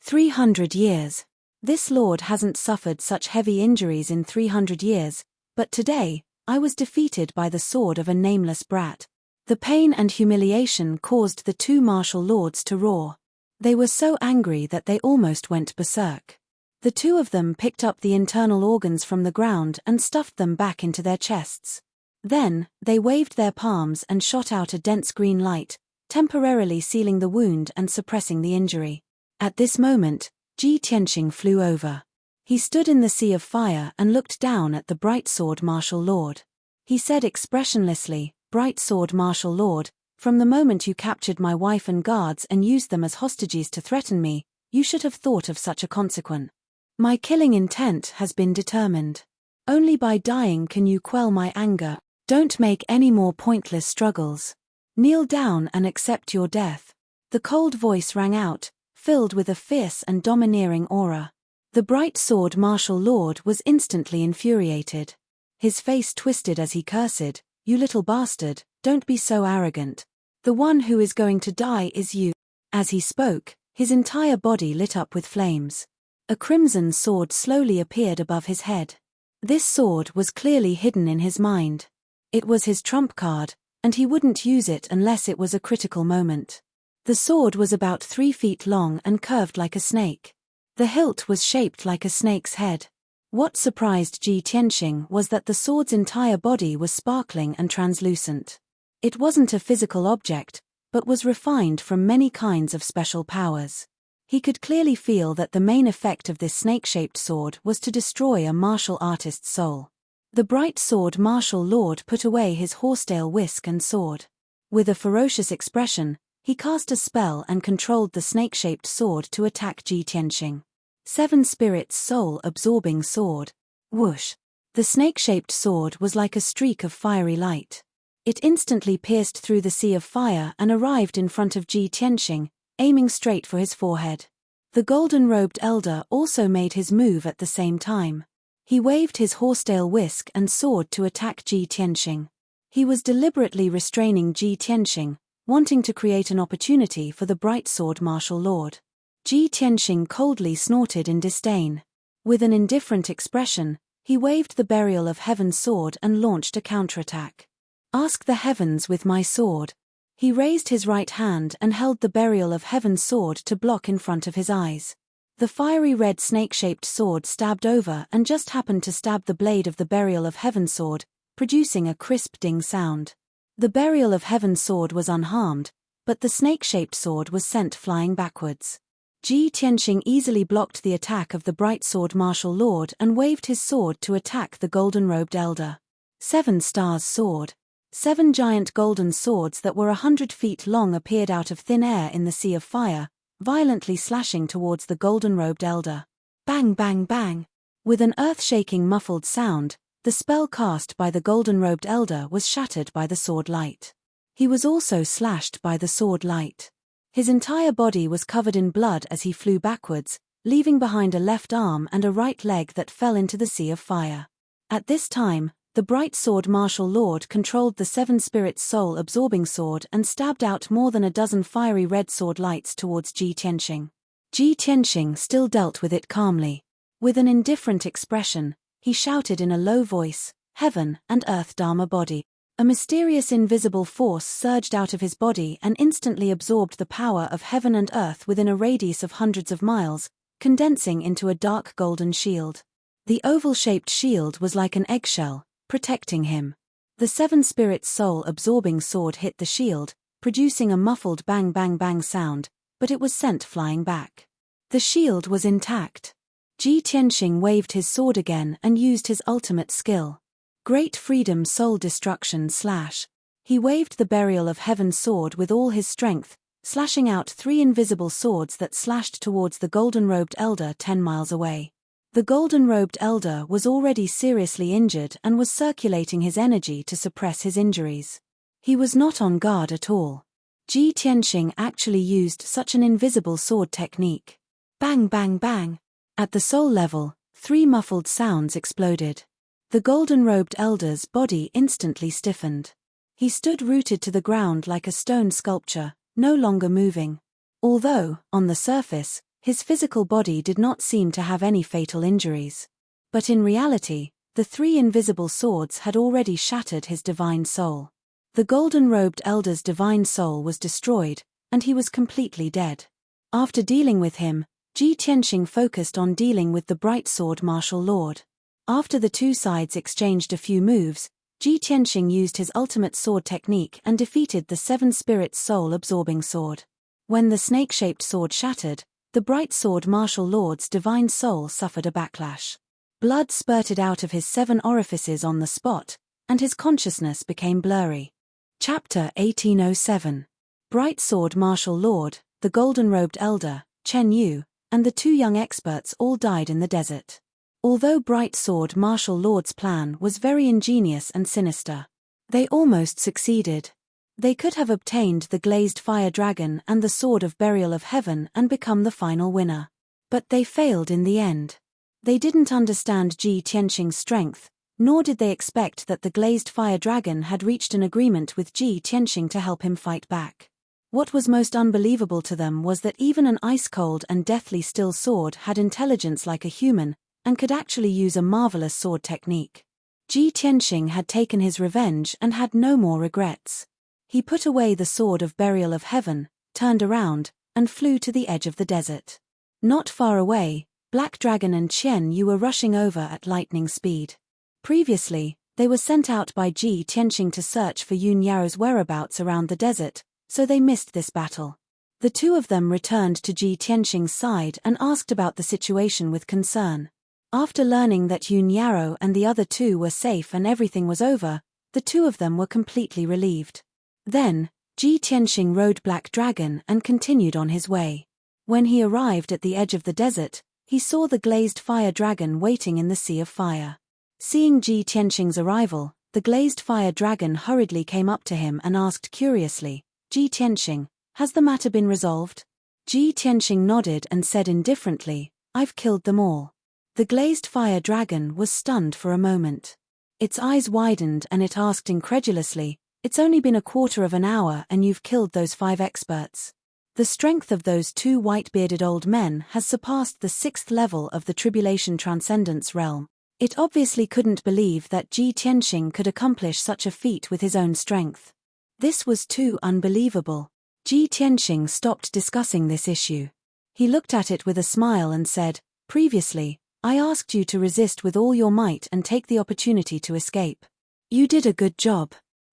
Speaker 1: 300 years. This lord hasn't suffered such heavy injuries in 300 years, but today, I was defeated by the sword of a nameless brat. The pain and humiliation caused the two martial lords to roar. They were so angry that they almost went berserk. The two of them picked up the internal organs from the ground and stuffed them back into their chests. Then, they waved their palms and shot out a dense green light, temporarily sealing the wound and suppressing the injury. At this moment, Ji Tianxing flew over. He stood in the sea of fire and looked down at the bright sword martial lord. He said expressionlessly, "Bright sword martial lord, from the moment you captured my wife and guards and used them as hostages to threaten me, you should have thought of such a consequence. My killing intent has been determined. Only by dying can you quell my anger. Don't make any more pointless struggles. Kneel down and accept your death." The cold voice rang out, filled with a fierce and domineering aura. The bright sword martial lord was instantly infuriated. His face twisted as he cursed, "You little bastard, don't be so arrogant. The one who is going to die is you." As he spoke, his entire body lit up with flames. A crimson sword slowly appeared above his head. This sword was clearly hidden in his mind. It was his trump card, and he wouldn't use it unless it was a critical moment. The sword was about 3 feet long and curved like a snake. The hilt was shaped like a snake's head. What surprised Ji Tianxing was that the sword's entire body was sparkling and translucent. It wasn't a physical object, but was refined from many kinds of special powers. He could clearly feel that the main effect of this snake-shaped sword was to destroy a martial artist's soul. The bright sword martial lord put away his horsetail whisk and sword. With a ferocious expression, he cast a spell and controlled the snake-shaped sword to attack Ji Tianxing. 7 Spirits soul-absorbing sword. Whoosh! The snake-shaped sword was like a streak of fiery light. It instantly pierced through the sea of fire and arrived in front of Ji Tianxing, aiming straight for his forehead. The golden-robed elder also made his move at the same time. He waved his horsetail whisk and sword to attack Ji Tianxing. He was deliberately restraining Ji Tianxing, wanting to create an opportunity for the bright sword martial lord. Ji Tianxing coldly snorted in disdain. With an indifferent expression, he waved the burial of heaven sword and launched a counterattack. Ask the heavens with my sword. He raised his right hand and held the burial of heaven sword to block in front of his eyes. The fiery red snake-shaped sword stabbed over and just happened to stab the blade of the burial of heaven sword, producing a crisp ding sound. The burial of heaven sword was unharmed, but the snake-shaped sword was sent flying backwards. Ji Tianxing easily blocked the attack of the bright sword martial lord and waved his sword to attack the golden-robed elder. 7 Stars Sword. 7 giant golden swords that were 100 feet long appeared out of thin air in the sea of fire, violently slashing towards the golden-robed elder. Bang bang bang! With an earth-shaking muffled sound, the spell cast by the golden-robed elder was shattered by the sword light. He was also slashed by the sword light. His entire body was covered in blood as he flew backwards, leaving behind a left arm and a right leg that fell into the sea of fire. At this time, the bright sword martial lord controlled the 7 spirits soul absorbing sword and stabbed out more than a dozen fiery red sword lights towards Ji Tianxing. Ji Tianxing still dealt with it calmly. With an indifferent expression, he shouted in a low voice, "Heaven and earth Dharma body." A mysterious invisible force surged out of his body and instantly absorbed the power of heaven and earth within a radius of hundreds of miles, condensing into a dark golden shield. The oval-shaped shield was like an eggshell, protecting him. The 7 spirits soul absorbing sword hit the shield, producing a muffled bang bang bang sound, but it was sent flying back. The shield was intact. Ji Tianxing waved his sword again and used his ultimate skill. Great Freedom Soul Destruction Slash. He waved the burial of heaven sword with all his strength, slashing out 3 invisible swords that slashed towards the golden-robed elder 10 miles away. The golden-robed elder was already seriously injured and was circulating his energy to suppress his injuries. He was not on guard at all. Ji Tianxing actually used such an invisible sword technique. Bang bang bang! At the soul level, 3 muffled sounds exploded. The golden-robed elder's body instantly stiffened. He stood rooted to the ground like a stone sculpture, no longer moving. Although, on the surface, his physical body did not seem to have any fatal injuries. But in reality, the 3 invisible swords had already shattered his divine soul. The golden-robed elder's divine soul was destroyed, and he was completely dead. After dealing with him, Ji Tianxing focused on dealing with the bright sword martial lord. After the 2 sides exchanged a few moves, Ji Tianxing used his ultimate sword technique and defeated the 7 spirits soul absorbing sword. When the snake-shaped sword shattered, the bright sword martial lord's divine soul suffered a backlash. Blood spurted out of his 7 orifices on the spot, and his consciousness became blurry. Chapter 1807. Bright sword martial lord, the golden-robed elder, Chen Yu, and the 2 young experts all died in the desert. Although bright sword martial lord's plan was very ingenious and sinister, they almost succeeded. They could have obtained the glazed fire dragon and the sword of burial of heaven and become the final winner. But they failed in the end. They didn't understand Ji Tianxing's strength, nor did they expect that the glazed fire dragon had reached an agreement with Ji Tianxing to help him fight back. What was most unbelievable to them was that even an ice-cold and deathly still sword had intelligence like a human, and could actually use a marvelous sword technique. Ji Tianxing had taken his revenge and had no more regrets. He put away the sword of burial of heaven, turned around, and flew to the edge of the desert. Not far away, Black Dragon and Chen Yu were rushing over at lightning speed. Previously, they were sent out by Ji Tianxing to search for Yun Yao's whereabouts around the desert, so they missed this battle. The 2 of them returned to Ji Tianxing's side and asked about the situation with concern. After learning that Yun Yao and the other 2 were safe and everything was over, the 2 of them were completely relieved. Then, Ji Tianxing rode Black Dragon and continued on his way. When he arrived at the edge of the desert, he saw the glazed fire dragon waiting in the sea of fire. Seeing Ji Tianxing's arrival, the glazed fire dragon hurriedly came up to him and asked curiously, "Ji Tianxing, has the matter been resolved?" Ji Tianxing nodded and said indifferently, "I've killed them all." The glazed fire dragon was stunned for a moment. Its eyes widened and it asked incredulously, It's only been a quarter of an hour and you've killed those 5 experts. The strength of those 2 white-bearded old men has surpassed the 6th level of the Tribulation Transcendence realm. It obviously couldn't believe that Ji Tianxing could accomplish such a feat with his own strength. This was too unbelievable. Ji Tianxing stopped discussing this issue. He looked at it with a smile and said, "Previously, I asked you to resist with all your might and take the opportunity to escape. You did a good job.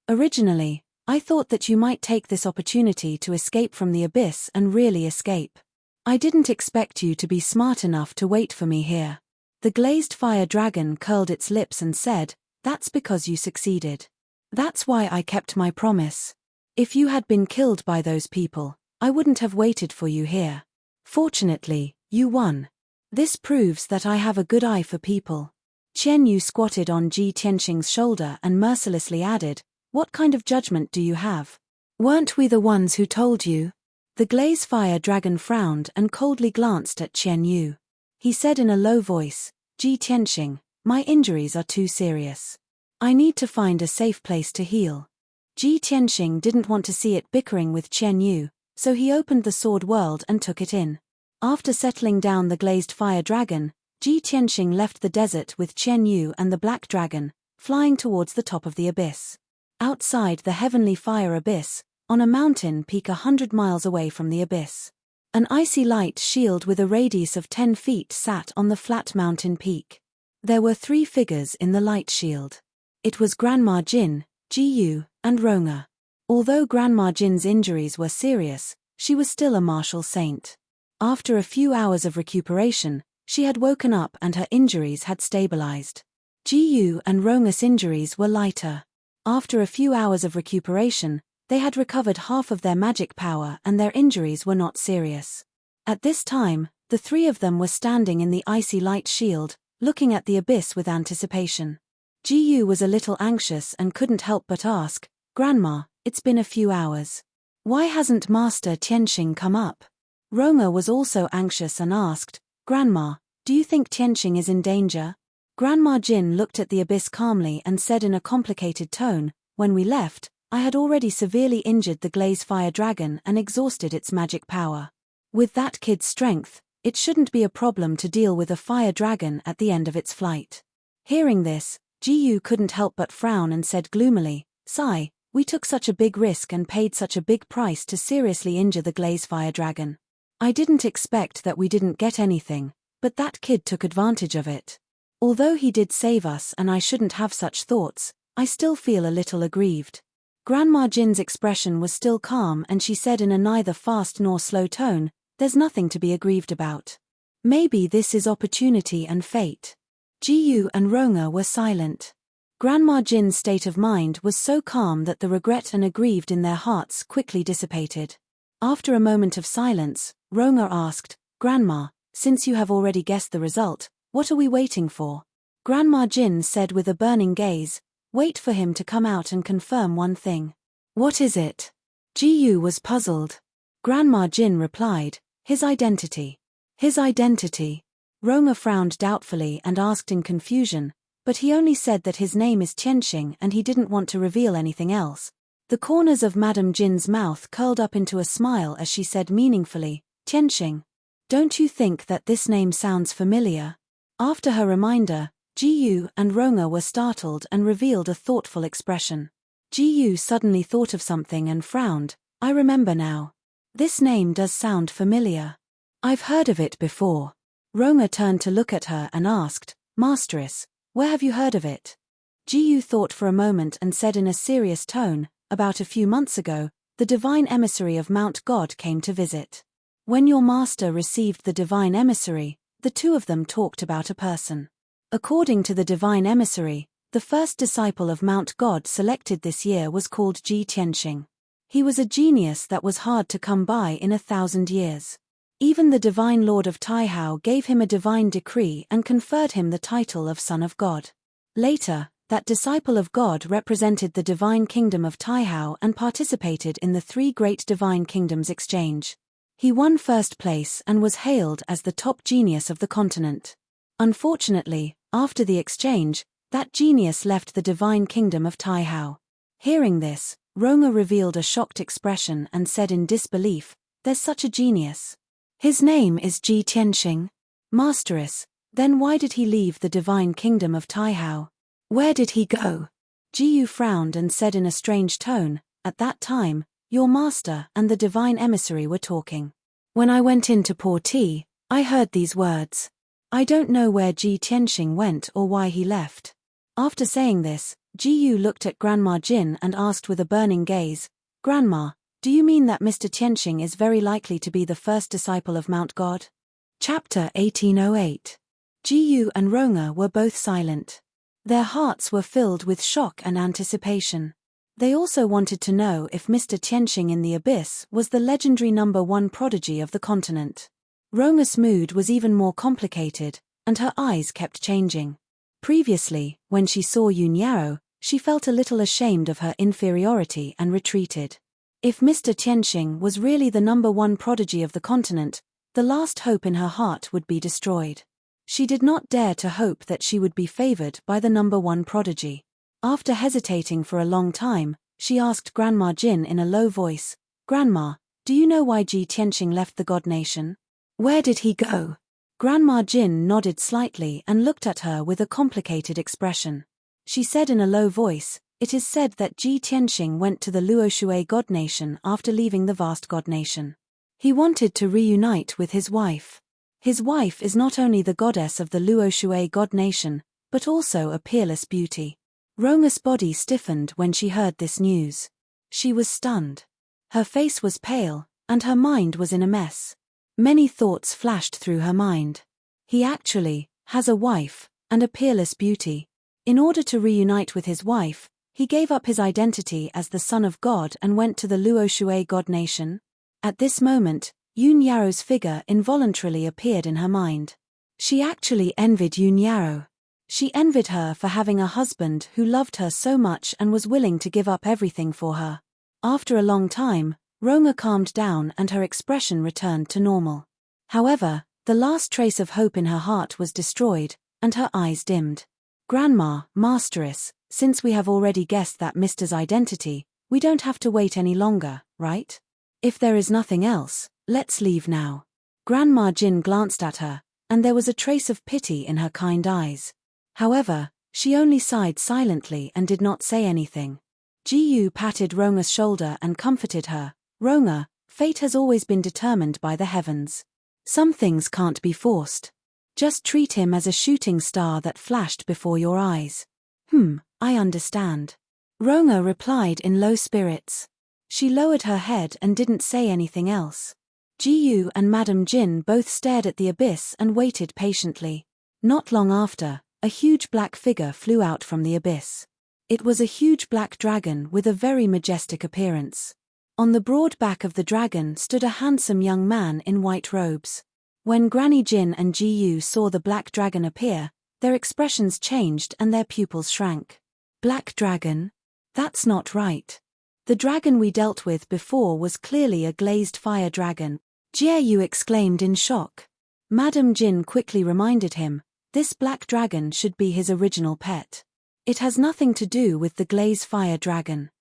Speaker 1: Originally, I thought that you might take this opportunity to escape from the abyss and really escape. I didn't expect you to be smart enough to wait for me here." The glazed fire dragon curled its lips and said, "That's because you succeeded. That's why I kept my promise. If you had been killed by those people, I wouldn't have waited for you here. Fortunately, you won. This proves that I have a good eye for people." Qian Yu squatted on Ji Tianxing's shoulder and mercilessly added, "What kind of judgment do you have? Weren't we the ones who told you?" The glaze fire dragon frowned and coldly glanced at Qian Yu. He said in a low voice, "Ji Tianxing, my injuries are too serious. I need to find a safe place to heal." Ji Tianxing didn't want to see it bickering with Qian Yu, so he opened the sword world and took it in. After settling down the glazed fire dragon, Ji Tianxing left the desert with Qian Yu and the black dragon, flying towards the top of the abyss. Outside the heavenly fire abyss, on a mountain peak 100 miles away from the abyss, an icy light shield with a radius of 10 feet sat on the flat mountain peak. There were 3 figures in the light shield. It was Grandma Jin, Ji Yu, and Rong'er. Although Grandma Jin's injuries were serious, she was still a martial saint. After a few hours of recuperation, she had woken up and her injuries had stabilized. Ji Yu and Rong'er's injuries were lighter. After a few hours of recuperation, they had recovered half of their magic power and their injuries were not serious. At this time, the 3 of them were standing in the icy light shield, looking at the abyss with anticipation. Ji Yu was a little anxious and couldn't help but ask, "Grandma, it's been a few hours. Why hasn't Master Tianxing come up?" Rong'er was also anxious and asked, "Grandma, do you think Tianxing is in danger?" Grandma Jin looked at the abyss calmly and said in a complicated tone, "When we left, I had already severely injured the glaze fire dragon and exhausted its magic power. With that kid's strength, it shouldn't be a problem to deal with a fire dragon at the end of its flight." Hearing this, Ji Yu couldn't help but frown and said gloomily, "Sigh, we took such a big risk and paid such a big price to seriously injure the glaze fire dragon. I didn't expect that we didn't get anything, but that kid took advantage of it. Although he did save us and I shouldn't have such thoughts, I still feel a little aggrieved." Grandma Jin's expression was still calm and she said in a neither fast nor slow tone, "There's nothing to be aggrieved about. Maybe this is opportunity and fate." Ji Yu and Rong'er were silent. Grandma Jin's state of mind was so calm that the regret and aggrieved in their hearts quickly dissipated. After a moment of silence, Rong'er asked, "Grandma, since you have already guessed the result, what are we waiting for?" Grandma Jin said with a burning gaze, "Wait for him to come out and confirm one thing." "What is it?" Ji Yu was puzzled. Grandma Jin replied, "His identity." "His identity?" Rong'er frowned doubtfully and asked in confusion, but he only said that his name is Tianxing and he didn't want to reveal anything else. The corners of Madame Jin's mouth curled up into a smile as she said meaningfully, "Tianxing. Don't you think that this name sounds familiar?" After her reminder, Ji Yu and Rong'er were startled and revealed a thoughtful expression. Ji Yu suddenly thought of something and frowned, "I remember now. This name does sound familiar. I've heard of it before." Rong'er turned to look at her and asked, "Masteress, where have you heard of it?" Ji Yu thought for a moment and said in a serious tone, "About a few months ago, the divine emissary of Mount God came to visit. When your master received the divine emissary, the 2 of them talked about a person. According to the divine emissary, the first disciple of Mount God selected this year was called Ji Tianxing. He was a genius that was hard to come by in 1,000 years. Even the divine lord of Taihao gave him a divine decree and conferred him the title of Son of God. Later, that disciple of God represented the divine kingdom of Taihao and participated in the 3 great divine kingdoms exchange. He won first place and was hailed as the top genius of the continent. Unfortunately, after the exchange, that genius left the divine kingdom of Taihao. Hearing this, Rongha revealed a shocked expression and said in disbelief, "There's such a genius. His name is Ji Tianxing. Masteress, then why did he leave the divine kingdom of Taihao? Where did he go?" Ji Yu frowned and said in a strange tone, "At that time, your master and the divine emissary were talking. When I went in to pour tea, I heard these words. I don't know where Ji Tianxing went or why he left." After saying this, Ji Yu looked at Grandma Jin and asked with a burning gaze, "Grandma, do you mean that Mr. Tianxing is very likely to be the first disciple of Mount God?" Chapter 1808. Ji Yu and Rongha were both silent. Their hearts were filled with shock and anticipation. They also wanted to know if Mr. Tianxing in the abyss was the legendary #1 prodigy of the continent. Rongha's mood was even more complicated, and her eyes kept changing. Previously, when she saw Yun Yao, she felt a little ashamed of her inferiority and retreated. If Mr. Tianxing was really the #1 prodigy of the continent, the last hope in her heart would be destroyed. She did not dare to hope that she would be favored by the #1 prodigy. After hesitating for a long time, she asked Grandma Jin in a low voice, "Grandma, do you know why Ji Tianxing left the God Nation? Where did he go?" Grandma Jin nodded slightly and looked at her with a complicated expression. She said in a low voice, "It is said that Ji Tianxing went to the Luoshui God Nation after leaving the vast God Nation. He wanted to reunite with his wife. His wife is not only the goddess of the Luoshui God Nation, but also a peerless beauty." Rongha's body stiffened when she heard this news. She was stunned. Her face was pale, and her mind was in a mess. Many thoughts flashed through her mind. He actually has a wife, and a peerless beauty. In order to reunite with his wife, he gave up his identity as the son of God and went to the Luoshui God Nation. At this moment, Yun Yao's figure involuntarily appeared in her mind. She actually envied Yun Yao. She envied her for having a husband who loved her so much and was willing to give up everything for her. After a long time, Rongha calmed down and her expression returned to normal. However, the last trace of hope in her heart was destroyed, and her eyes dimmed. "Grandma, Masteress, since we have already guessed that Mister's identity, we don't have to wait any longer, right? If there is nothing else, let's leave now." Grandma Jin glanced at her, and there was a trace of pity in her kind eyes. However, she only sighed silently and did not say anything. Ji Yu patted Rongha's shoulder and comforted her. "Rongha, fate has always been determined by the heavens. Some things can't be forced. Just treat him as a shooting star that flashed before your eyes." I understand," Rongha replied in low spirits. She lowered her head and didn't say anything else. Ji Yu and Madame Jin both stared at the abyss and waited patiently. Not long after, a huge black figure flew out from the abyss. It was a huge black dragon with a very majestic appearance. On the broad back of the dragon stood a handsome young man in white robes. When Granny Jin and Ji Yu saw the black dragon appear, their expressions changed and their pupils shrank. "Black dragon? That's not right. The dragon we dealt with before was clearly a glazed fire dragon," Ji Yu exclaimed in shock. Madame Jin quickly reminded him, "This black dragon should be his original pet. It has nothing to do with the glazed fire dragon."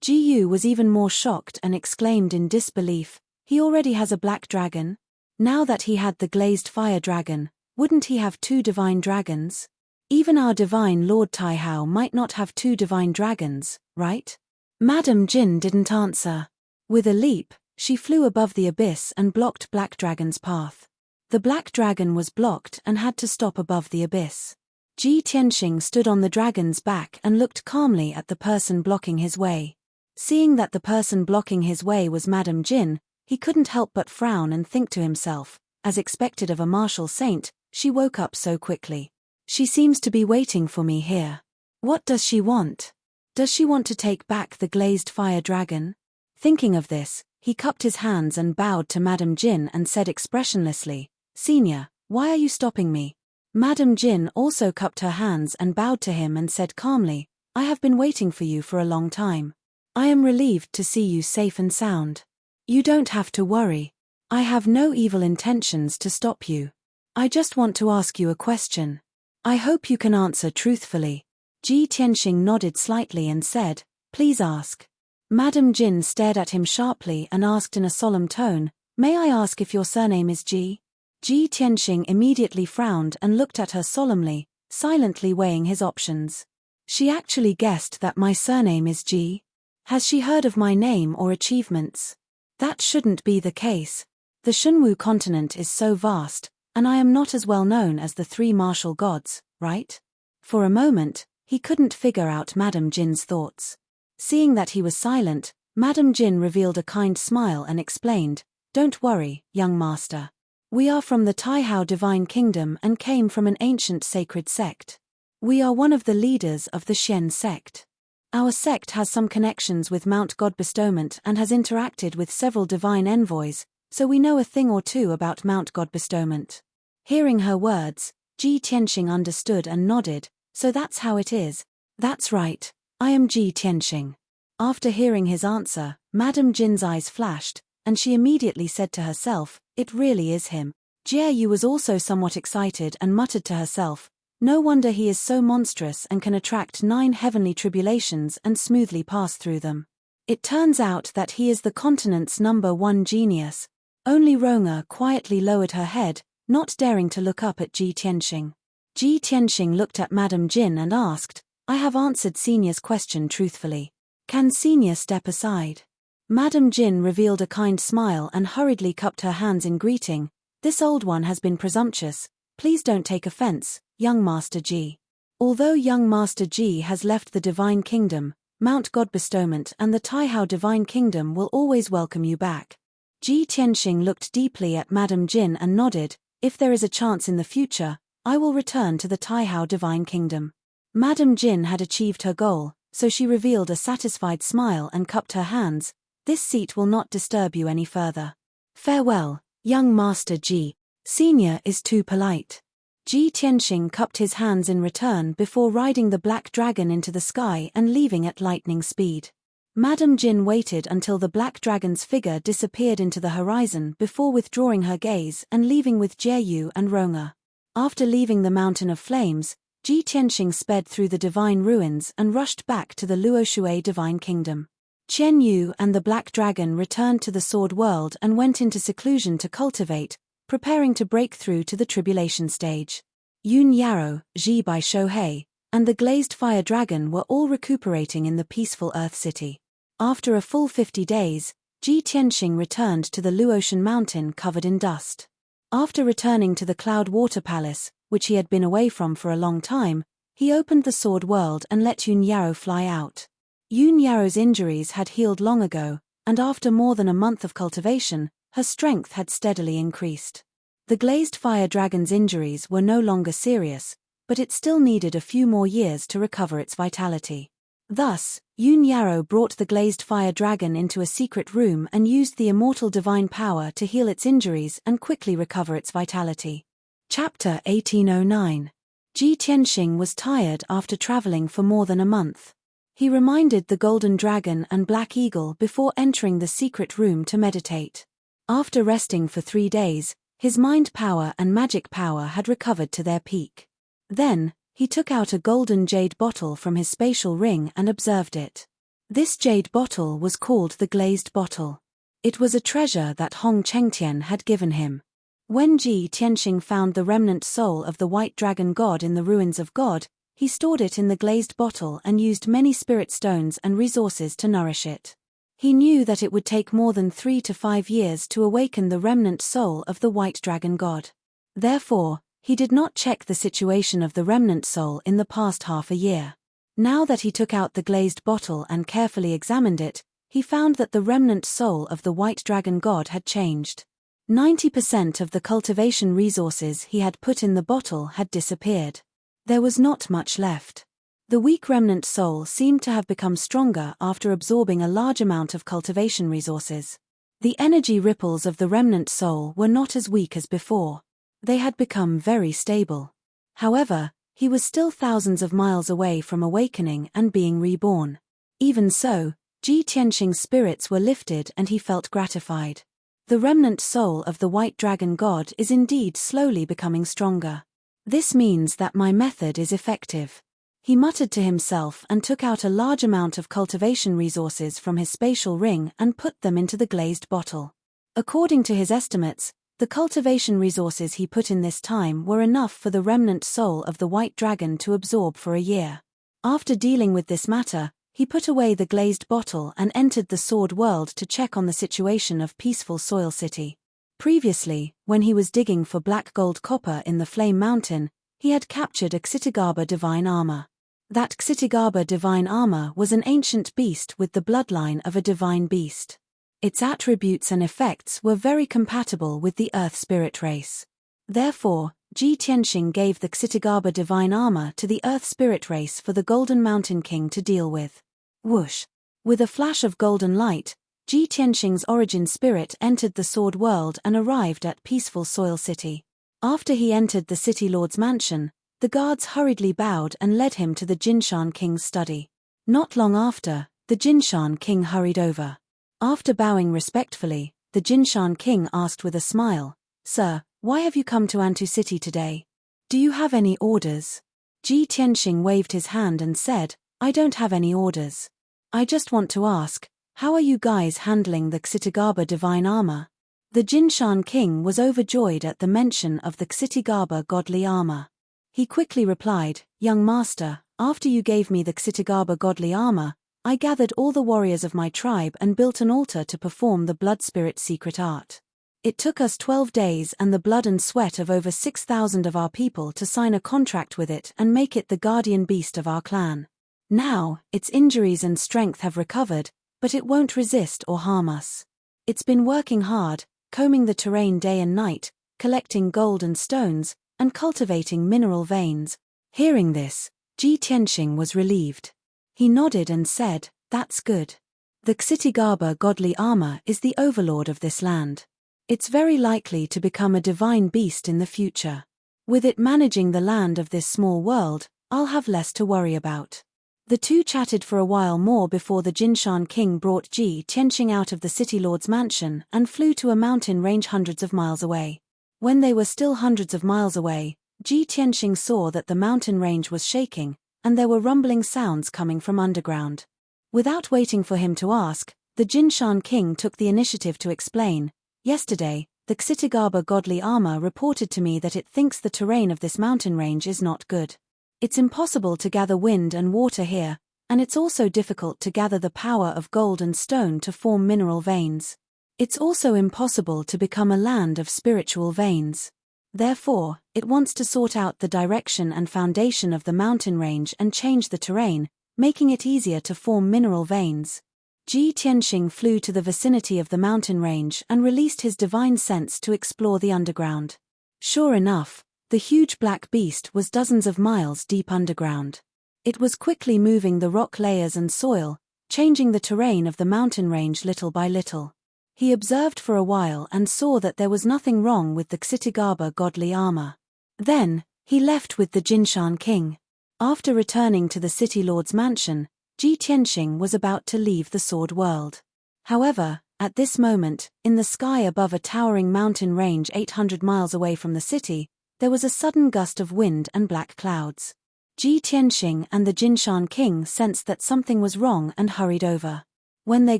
Speaker 1: Ji Yu was even more shocked and exclaimed in disbelief, "He already has a black dragon? Now that he had the glazed fire dragon, wouldn't he have 2 divine dragons? Even our divine Lord Taihao might not have 2 divine dragons, right?" Madame Jin didn't answer. With a leap, she flew above the abyss and blocked Black Dragon's path. The black dragon was blocked and had to stop above the abyss. Ji Tianxing stood on the dragon's back and looked calmly at the person blocking his way. Seeing that the person blocking his way was Madame Jin, he couldn't help but frown and think to himself, as expected of a martial saint, she woke up so quickly. She seems to be waiting for me here. What does she want? Does she want to take back the glazed fire dragon? Thinking of this, he cupped his hands and bowed to Madame Jin and said expressionlessly, "Senior, why are you stopping me?" Madame Jin also cupped her hands and bowed to him and said calmly, "I have been waiting for you for a long time. I am relieved to see you safe and sound. You don't have to worry. I have no evil intentions to stop you. I just want to ask you a question. I hope you can answer truthfully." Ji Tianxing nodded slightly and said, Please ask. Madame Jin stared at him sharply and asked in a solemn tone, "May I ask if your surname is Ji?" Ji Tianxing immediately frowned and looked at her solemnly, silently weighing his options. She actually guessed that my surname is Ji? Has she heard of my name or achievements? That shouldn't be the case. The Shunwu continent is so vast, and I am not as well known as the three martial gods, right? For a moment, he couldn't figure out Madame Jin's thoughts. Seeing that he was silent, Madame Jin revealed a kind smile and explained, "Don't worry, young master. We are from the Taihao Divine Kingdom and came from an ancient sacred sect. We are one of the leaders of the Shen sect. Our sect has some connections with Mount God Bestowment and has interacted with several divine envoys, so we know a thing or two about Mount God Bestowment." Hearing her words, Ji Tianxing understood and nodded, "So that's how it is." "That's right, I am Ji Tianxing." After hearing his answer, Madame Jin's eyes flashed, and she immediately said to herself, "It really is him." Jie Yu was also somewhat excited and muttered to herself, "No wonder he is so monstrous and can attract 9 heavenly tribulations and smoothly pass through them. It turns out that he is the continent's #1 genius." Only Ronga quietly lowered her head, not daring to look up at Ji Tianxing. Ji Tianxing looked at Madame Jin and asked, "I have answered Senior's question truthfully. Can Senior step aside?" Madame Jin revealed a kind smile and hurriedly cupped her hands in greeting. "This old one has been presumptuous. Please don't take offense, young Master Ji. Although young Master Ji has left the Divine Kingdom, Mount God Bestowment and the Taihao Divine Kingdom will always welcome you back." Ji Tianxing looked deeply at Madame Jin and nodded, "If there is a chance in the future, I will return to the Taihao Divine Kingdom." Madame Jin had achieved her goal, so she revealed a satisfied smile and cupped her hands. "This seat will not disturb you any further. Farewell, young Master Ji. Senior is too polite." Ji Tianxing cupped his hands in return before riding the black dragon into the sky and leaving at lightning speed. Madame Jin waited until the black dragon's figure disappeared into the horizon before withdrawing her gaze and leaving with Jie Yu and Ronga. After leaving the Mountain of Flames, Ji Tianxing sped through the divine ruins and rushed back to the Luoshui Divine Kingdom. Chen Yu and the Black Dragon returned to the Sword World and went into seclusion to cultivate, preparing to break through to the tribulation stage. Yun Yarrow, Ji Bai Shohei, and the Glazed Fire Dragon were all recuperating in the peaceful Earth City. After a full 50 days, Ji Tianxing returned to the Luotian Mountain covered in dust. After returning to the Cloud Water Palace, which he had been away from for a long time, he opened the Sword World and let Yun Yarrow fly out. Yun Yarrow's injuries had healed long ago, and after more than a month of cultivation, her strength had steadily increased. The Glazed Fire Dragon's injuries were no longer serious, but it still needed a few more years to recover its vitality. Thus, Yun Yarrow brought the Glazed Fire Dragon into a secret room and used the immortal divine power to heal its injuries and quickly recover its vitality. Chapter 1809. Ji Tianxing was tired after traveling for more than a month. He reminded the Golden Dragon and Black Eagle before entering the secret room to meditate. After resting for 3 days, his mind power and magic power had recovered to their peak. Then, he took out a golden jade bottle from his spatial ring and observed it. This jade bottle was called the Glazed Bottle. It was a treasure that Hong Chengtian had given him. When Ji Tianxing found the remnant soul of the White Dragon God in the ruins of God, he stored it in the glazed bottle and used many spirit stones and resources to nourish it. He knew that it would take more than 3 to 5 years to awaken the remnant soul of the White Dragon God. Therefore, he did not check the situation of the remnant soul in the past half a year. Now that he took out the glazed bottle and carefully examined it, he found that the remnant soul of the White Dragon God had changed. 90% of the cultivation resources he had put in the bottle had disappeared. There was not much left. The weak remnant soul seemed to have become stronger after absorbing a large amount of cultivation resources. The energy ripples of the remnant soul were not as weak as before. They had become very stable. However, he was still thousands of miles away from awakening and being reborn. Even so, Ji Tianxing's spirits were lifted and he felt gratified. The remnant soul of the White Dragon God is indeed slowly becoming stronger. This means that my method is effective. He muttered to himself and took out a large amount of cultivation resources from his spatial ring and put them into the glazed bottle. According to his estimates, the cultivation resources he put in this time were enough for the remnant soul of the white dragon to absorb for a year. After dealing with this matter, he put away the glazed bottle and entered the Sword World to check on the situation of peaceful Soil City. Previously, when he was digging for black gold copper in the Flame Mountain, he had captured a Xitigaba divine armor. That Xitigaba divine armor was an ancient beast with the bloodline of a divine beast. Its attributes and effects were very compatible with the Earth Spirit race. Therefore, Ji Tianxing gave the Xitigaba divine armor to the Earth Spirit race for the Golden Mountain King to deal with. Whoosh! With a flash of golden light, Ji Tianxing's origin spirit entered the Sword World and arrived at peaceful Soil City. After he entered the City Lord's mansion, the guards hurriedly bowed and led him to the Jinshan King's study. Not long after, the Jinshan King hurried over. After bowing respectfully, the Jinshan King asked with a smile, "Sir, why have you come to Antu City today? Do you have any orders?" Ji Tianxing waved his hand and said, "I don't have any orders. I just want to ask, how are you guys handling the Xitigaba divine armor?" The Jinshan King was overjoyed at the mention of the Xitigaba godly armor. He quickly replied, "Young master, after you gave me the Xitigaba godly armor, I gathered all the warriors of my tribe and built an altar to perform the blood spirit secret art. It took us 12 days and the blood and sweat of over 6,000 of our people to sign a contract with it and make it the guardian beast of our clan. Now, its injuries and strength have recovered, but it won't resist or harm us. It's been working hard, combing the terrain day and night, collecting gold and stones, and cultivating mineral veins." Hearing this, Ji Tianxing was relieved. He nodded and said, "That's good. The Xitigaba godly armor is the overlord of this land. It's very likely to become a divine beast in the future. With it managing the land of this small world, I'll have less to worry about." The two chatted for a while more before the Jinshan King brought Ji Tianxing out of the City Lord's mansion and flew to a mountain range hundreds of miles away. When they were still hundreds of miles away, Ji Tianxing saw that the mountain range was shaking, and there were rumbling sounds coming from underground. Without waiting for him to ask, the Jinshan King took the initiative to explain, "Yesterday, the Xitigaba godly armor reported to me that it thinks the terrain of this mountain range is not good. It's impossible to gather wind and water here, and it's also difficult to gather the power of gold and stone to form mineral veins. It's also impossible to become a land of spiritual veins. Therefore, it wants to sort out the direction and foundation of the mountain range and change the terrain, making it easier to form mineral veins." Ji Tianxing flew to the vicinity of the mountain range and released his divine sense to explore the underground. Sure enough, the huge black beast was dozens of miles deep underground. It was quickly moving the rock layers and soil, changing the terrain of the mountain range little by little. He observed for a while and saw that there was nothing wrong with the Xitigaba godly armor. Then, he left with the Jinshan King. After returning to the City Lord's mansion, Ji Tianxing was about to leave the Sword World. However, at this moment, in the sky above a towering mountain range 800 miles away from the city, there was a sudden gust of wind and black clouds. Ji Tianxing and the Jinshan King sensed that something was wrong and hurried over. When they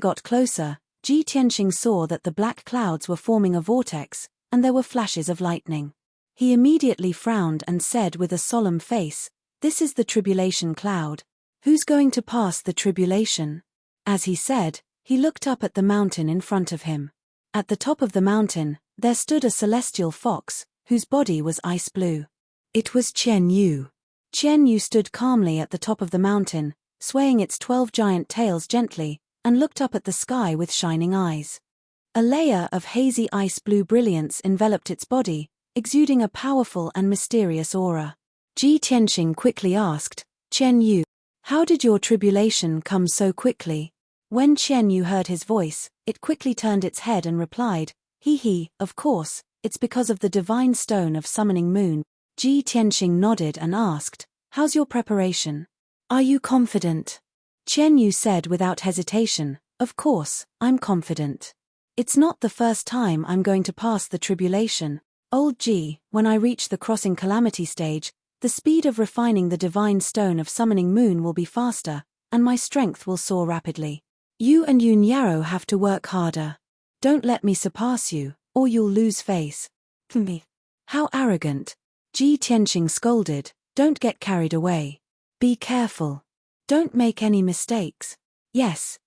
Speaker 1: got closer, Ji Tianxing saw that the black clouds were forming a vortex, and there were flashes of lightning. He immediately frowned and said with a solemn face, "This is the tribulation cloud. Who's going to pass the tribulation?" As he said, he looked up at the mountain in front of him. At the top of the mountain, there stood a celestial fox, whose body was ice blue. It was Qian Yu. Qian Yu stood calmly at the top of the mountain, swaying its 12 giant tails gently, and looked up at the sky with shining eyes. A layer of hazy ice blue brilliance enveloped its body, exuding a powerful and mysterious aura. Ji Tianxing quickly asked, "Qian Yu, how did your tribulation come so quickly?" When Qian Yu heard his voice, it quickly turned its head and replied, "He, of course, it's because of the divine stone of summoning moon." Ji Tianxing nodded and asked, "How's your preparation? Are you confident?" Qian Yu said without hesitation, "Of course, I'm confident. It's not the first time I'm going to pass the tribulation. Old Ji, when I reach the crossing calamity stage, The speed of refining the divine stone of summoning moon will be faster, and my strength will soar rapidly. You and Yun Yarrow have to work harder. Don't let me surpass you, or you'll lose face. Me. How arrogant. Ji Tianqing scolded, don't get carried away. Be careful. Don't make any mistakes. Yes,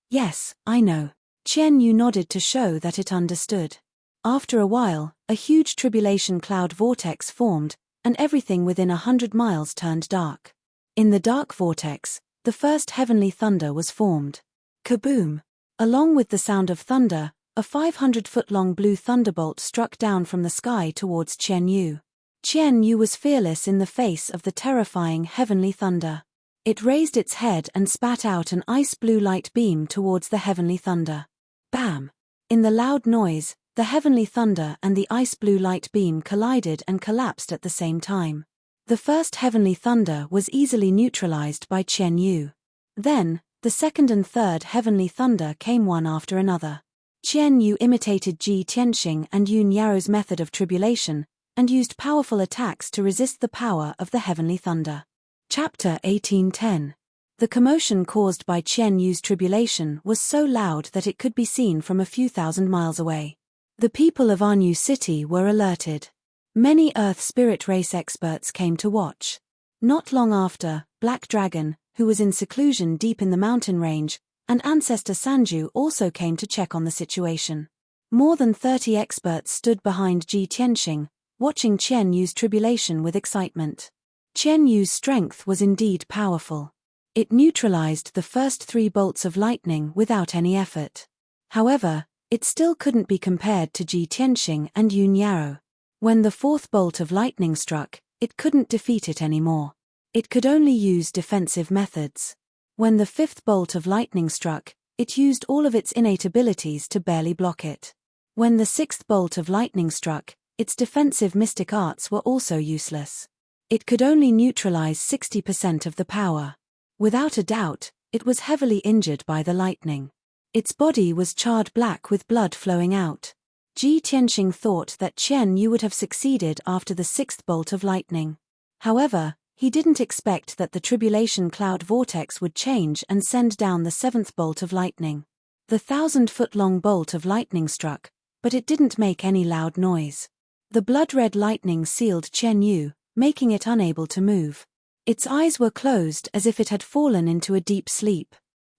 Speaker 1: I know. Qian Yu nodded to show that it understood. After a while, a huge tribulation cloud vortex formed, and everything within 100 miles turned dark. In the dark vortex, the first heavenly thunder was formed. Kaboom! Along with the sound of thunder, a 500-foot-long blue thunderbolt struck down from the sky towards Qian Yu. Qian Yu was fearless in the face of the terrifying heavenly thunder. It raised its head and spat out an ice-blue light beam towards the heavenly thunder. Bam! In the loud noise, the heavenly thunder and the ice-blue light beam collided and collapsed at the same time. The first heavenly thunder was easily neutralized by Qian Yu. Then, the second and third heavenly thunder came one after another. Qian Yu imitated Ji Tianqing and Yun Yarrow's method of tribulation, and used powerful attacks to resist the power of the heavenly thunder. Chapter 1810. The commotion caused by Qian Yu's tribulation was so loud that it could be seen from a few thousand miles away. The people of Anu City were alerted. Many Earth Spirit Race experts came to watch. Not long after, Black Dragon, who was in seclusion deep in the mountain range, and Ancestor Sanju also came to check on the situation. More than 30 experts stood behind Ji Tianqing, watching Qian Yu's tribulation with excitement. Qian Yu's strength was indeed powerful. It neutralized the first 3 bolts of lightning without any effort. However, it still couldn't be compared to Ji Tianqing and Yun Yarrow. When the 4th bolt of lightning struck, it couldn't defeat it anymore. It could only use defensive methods. When the 5th bolt of lightning struck, it used all of its innate abilities to barely block it. When the 6th bolt of lightning struck, its defensive mystic arts were also useless. It could only neutralize 60% of the power. Without a doubt, it was heavily injured by the lightning. Its body was charred black with blood flowing out. Ji Tianqing thought that Qian Yu would have succeeded after the 6th bolt of lightning. However, he didn't expect that the tribulation cloud vortex would change and send down the 7th bolt of lightning. The 1,000-foot-long bolt of lightning struck, but it didn't make any loud noise. The blood-red lightning sealed Qian Yu, making it unable to move. Its eyes were closed as if it had fallen into a deep sleep.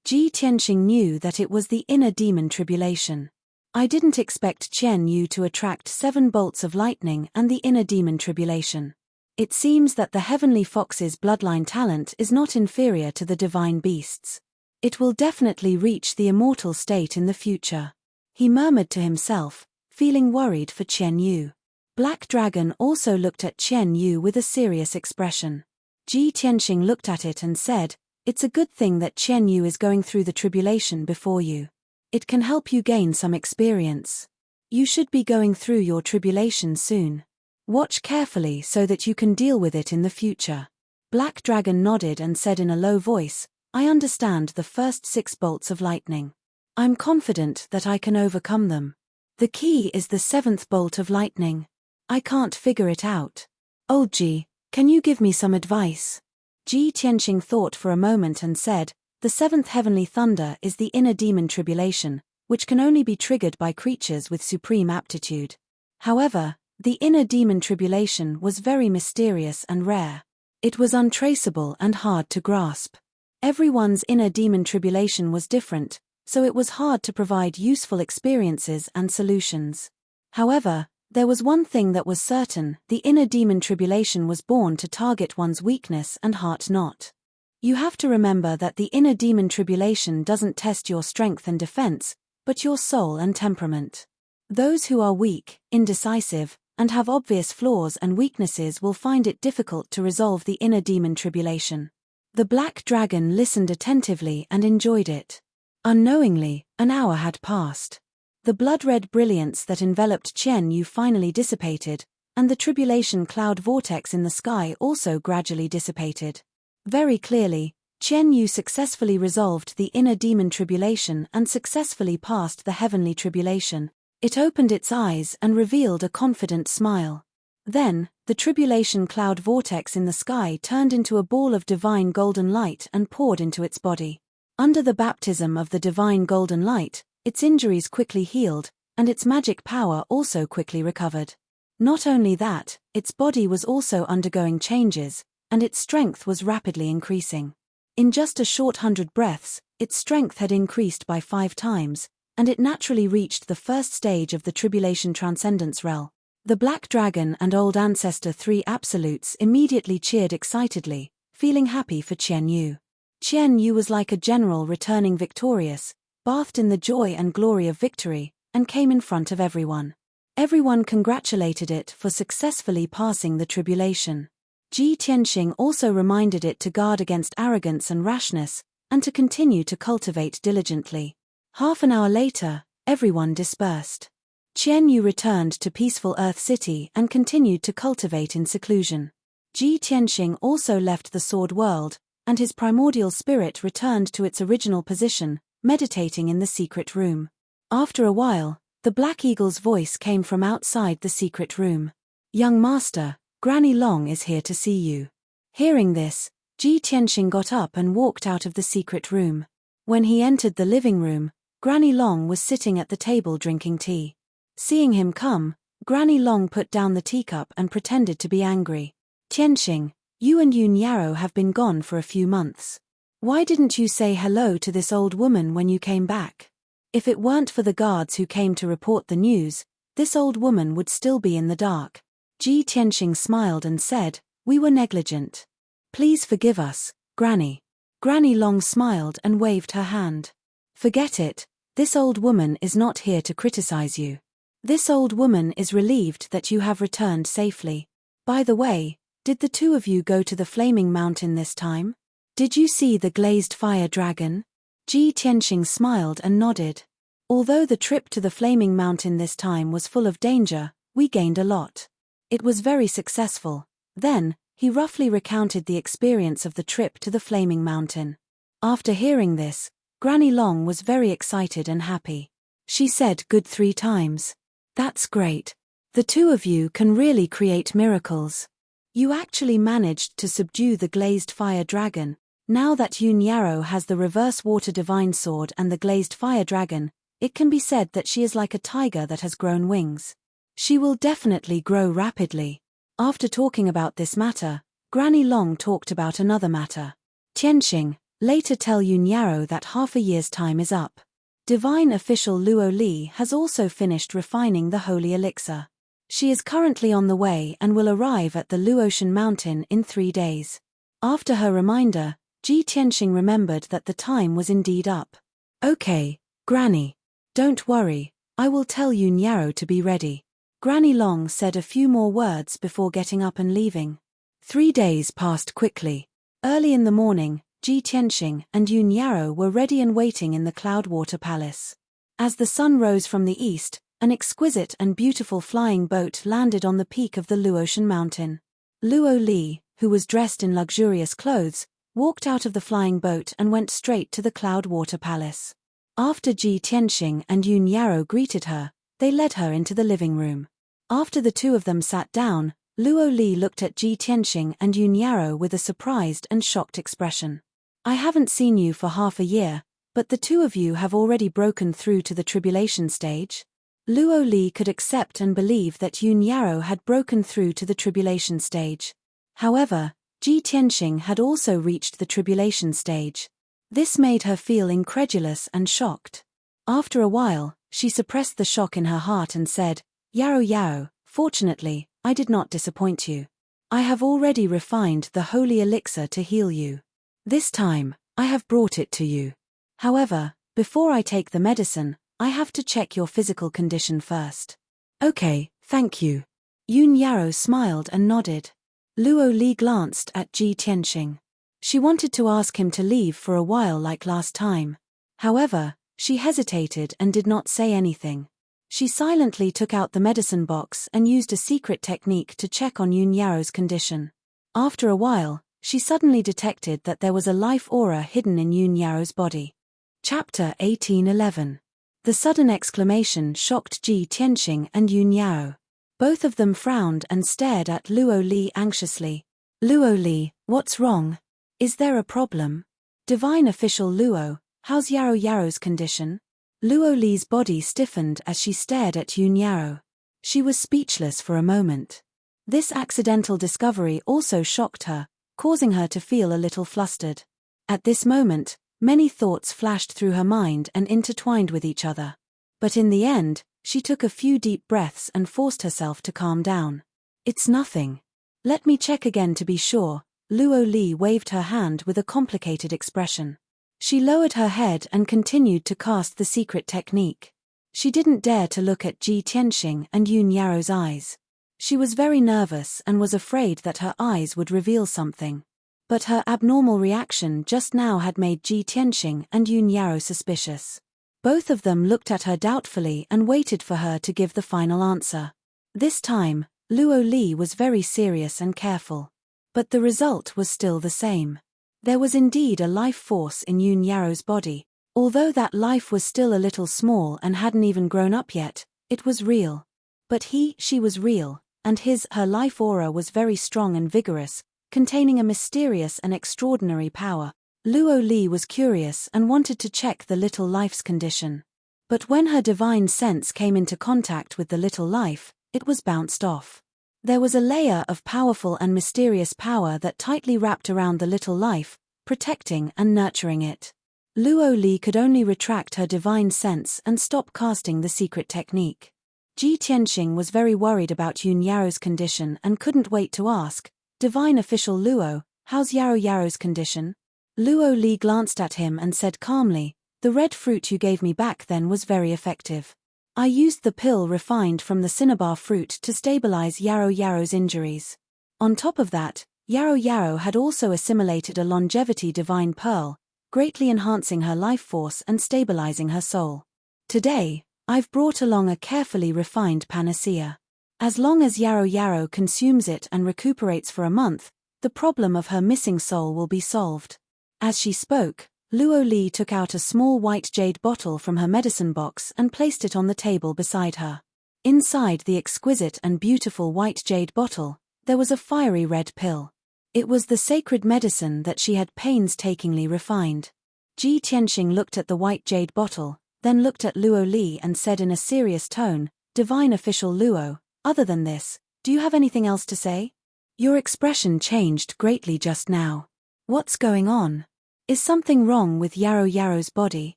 Speaker 1: Ji Tianqing knew that it was the inner demon tribulation. I didn't expect Qian Yu to attract 7 bolts of lightning and the inner demon tribulation. It seems that the heavenly fox's bloodline talent is not inferior to the divine beast's. It will definitely reach the immortal state in the future. He murmured to himself, feeling worried for Qian Yu. Black Dragon also looked at Qian Yu with a serious expression. Ji Tianqing looked at it and said, "It's a good thing that Qian Yu is going through the tribulation before you. It can help you gain some experience. You should be going through your tribulation soon. Watch carefully so that you can deal with it in the future." Black Dragon nodded and said in a low voice, "I understand the first 6 bolts of lightning. I'm confident that I can overcome them. The key is the 7th bolt of lightning. I can't figure it out. Old Ji, can you give me some advice?" Ji Tianqing thought for a moment and said, "The 7th heavenly thunder is the inner demon tribulation, which can only be triggered by creatures with supreme aptitude. However, the inner demon tribulation was very mysterious and rare. It was untraceable and hard to grasp. Everyone's inner demon tribulation was different, so it was hard to provide useful experiences and solutions. However, there was one thing that was certain: the inner demon tribulation was born to target one's weakness and heart not. You have to remember that the inner demon tribulation doesn't test your strength and defense, but your soul and temperament. Those who are weak, indecisive, and have obvious flaws and weaknesses will find it difficult to resolve the inner demon tribulation." The Black Dragon listened attentively and enjoyed it. Unknowingly, an hour had passed. The blood-red brilliance that enveloped Qian Yu finally dissipated, and the tribulation cloud vortex in the sky also gradually dissipated. Very clearly, Qian Yu successfully resolved the inner demon tribulation and successfully passed the heavenly tribulation. It opened its eyes and revealed a confident smile. Then, the tribulation cloud vortex in the sky turned into a ball of divine golden light and poured into its body. Under the baptism of the divine golden light, its injuries quickly healed, and its magic power also quickly recovered. Not only that, its body was also undergoing changes, and its strength was rapidly increasing. In just a short 100 breaths, its strength had increased by 5 times, and it naturally reached the first stage of the tribulation transcendence realm. The Black Dragon and Old Ancestor 3 Absolutes immediately cheered excitedly, feeling happy for Qian Yu. Qian Yu was like a general returning victorious, bathed in the joy and glory of victory, and came in front of everyone. Everyone congratulated it for successfully passing the tribulation. Ji Tianxing also reminded it to guard against arrogance and rashness, and to continue to cultivate diligently. Half an hour later, everyone dispersed. Qian Yu returned to peaceful Earth City and continued to cultivate in seclusion. Ji Tianxing also left the Sword World, and his primordial spirit returned to its original position, meditating in the secret room. After a while, the Black Eagle's voice came from outside the secret room. "Young master, Granny Long is here to see you." Hearing this, Ji Tianxing got up and walked out of the secret room. When he entered the living room, Granny Long was sitting at the table drinking tea. Seeing him come, Granny Long put down the teacup and pretended to be angry. "Tianxing, you and Yun Yarrow have been gone for a few months. Why didn't you say hello to this old woman when you came back? If it weren't for the guards who came to report the news, this old woman would still be in the dark." Ji Tianxing smiled and said, "We were negligent. Please forgive us, Granny." Granny Long smiled and waved her hand. "Forget it, this old woman is not here to criticize you. This old woman is relieved that you have returned safely. By the way, did the two of you go to the Flaming Mountain this time? Did you see the glazed fire dragon?" Ji Tianxing smiled and nodded. "Although the trip to the Flaming Mountain this time was full of danger, we gained a lot. It was very successful." Then, he roughly recounted the experience of the trip to the Flaming Mountain. After hearing this, Granny Long was very excited and happy. She said good 3 times. "That's great. The two of you can really create miracles. You actually managed to subdue the glazed fire dragon. Now that Yun Yarrow has the reverse water divine sword and the glazed fire dragon, it can be said that she is like a tiger that has grown wings. She will definitely grow rapidly." After talking about this matter, Granny Long talked about another matter. "Tianxing, later tell Yun Yarrow that half a year's time is up. Divine official Luo Li has also finished refining the holy elixir. She is currently on the way and will arrive at the Luotian Mountain in 3 days." After her reminder, Ji Tianxing remembered that the time was indeed up. "Okay, Granny. Don't worry, I will tell Yun Yarrow to be ready." Granny Long said a few more words before getting up and leaving. 3 days passed quickly. Early in the morning, Ji Tianxing and Yun Yarrow were ready and waiting in the Cloudwater Palace. As the sun rose from the east, an exquisite and beautiful flying boat landed on the peak of the Luotian Mountain. Luo Li, who was dressed in luxurious clothes, walked out of the flying boat and went straight to the Cloudwater Palace. After Ji Tianxing and Yun Yarrow greeted her, they led her into the living room. After the two of them sat down, Luo Li looked at Ji Tianxing and Yun Yarrow with a surprised and shocked expression. "I haven't seen you for half a year, but the two of you have already broken through to the tribulation stage?" Luo Li could accept and believe that Yun Yarrow had broken through to the tribulation stage. However, Ji Tianxing had also reached the tribulation stage. This made her feel incredulous and shocked. After a while, she suppressed the shock in her heart and said, Yarrow, fortunately, I did not disappoint you. I have already refined the holy elixir to heal you. This time, I have brought it to you. However, before I take the medicine, I have to check your physical condition first." "Okay, thank you." Yun Yarrow smiled and nodded. Luo Li glanced at Ji Tianxing. She wanted to ask him to leave for a while like last time. However, she hesitated and did not say anything. She silently took out the medicine box and used a secret technique to check on Yun Yarrow's condition. After a while, she suddenly detected that there was a life aura hidden in Yun Yarrow's body. Chapter 1811. The sudden exclamation shocked Ji Tianxing and Yun Yarrow. Both of them frowned and stared at Luo Li anxiously. Luo Li, what's wrong? Is there a problem? Divine Official Luo, how's Yarrow Yarrow's condition? Luo Li's body stiffened as she stared at Yun Yarrow. She was speechless for a moment. This accidental discovery also shocked her, causing her to feel a little flustered. At this moment, many thoughts flashed through her mind and intertwined with each other. But in the end, she took a few deep breaths and forced herself to calm down. It's nothing. Let me check again to be sure. Luo Li waved her hand with a complicated expression. She lowered her head and continued to cast the secret technique. She didn't dare to look at Ji Tianxing and Yun Yarrow's eyes. She was very nervous and was afraid that her eyes would reveal something. But her abnormal reaction just now had made Ji Tianxing and Yun Yarrow suspicious. Both of them looked at her doubtfully and waited for her to give the final answer. This time, Luo Li was very serious and careful. But the result was still the same. There was indeed a life force in Yun Yarrow's body. Although that life was still a little small and hadn't even grown up yet, it was real. But she was real, and her life aura was very strong and vigorous, containing a mysterious and extraordinary power. Luo Li was curious and wanted to check the little life's condition. But when her divine sense came into contact with the little life, it was bounced off. There was a layer of powerful and mysterious power that tightly wrapped around the little life, protecting and nurturing it. Luo Li could only retract her divine sense and stop casting the secret technique. Ji Tianxing was very worried about Yun Yarrow's condition and couldn't wait to ask, Divine Official Luo, how's Yarrow Yarrow's condition? Luo Li glanced at him and said calmly, the red fruit you gave me back then was very effective. I used the pill refined from the cinnabar fruit to stabilize Yarrow Yarrow's injuries. On top of that, Yarrow Yarrow had also assimilated a longevity divine pearl, greatly enhancing her life force and stabilizing her soul. Today, I've brought along a carefully refined panacea. As long as Yarrow Yarrow consumes it and recuperates for a month, the problem of her missing soul will be solved. As she spoke, Luo Li took out a small white jade bottle from her medicine box and placed it on the table beside her. Inside the exquisite and beautiful white jade bottle, there was a fiery red pill. It was the sacred medicine that she had painstakingly refined. Ji Tianxing looked at the white jade bottle, then looked at Luo Li and said in a serious tone, Divine Official Luo, other than this, do you have anything else to say? Your expression changed greatly just now. What's going on? Is something wrong with Yarrow Yarrow's body?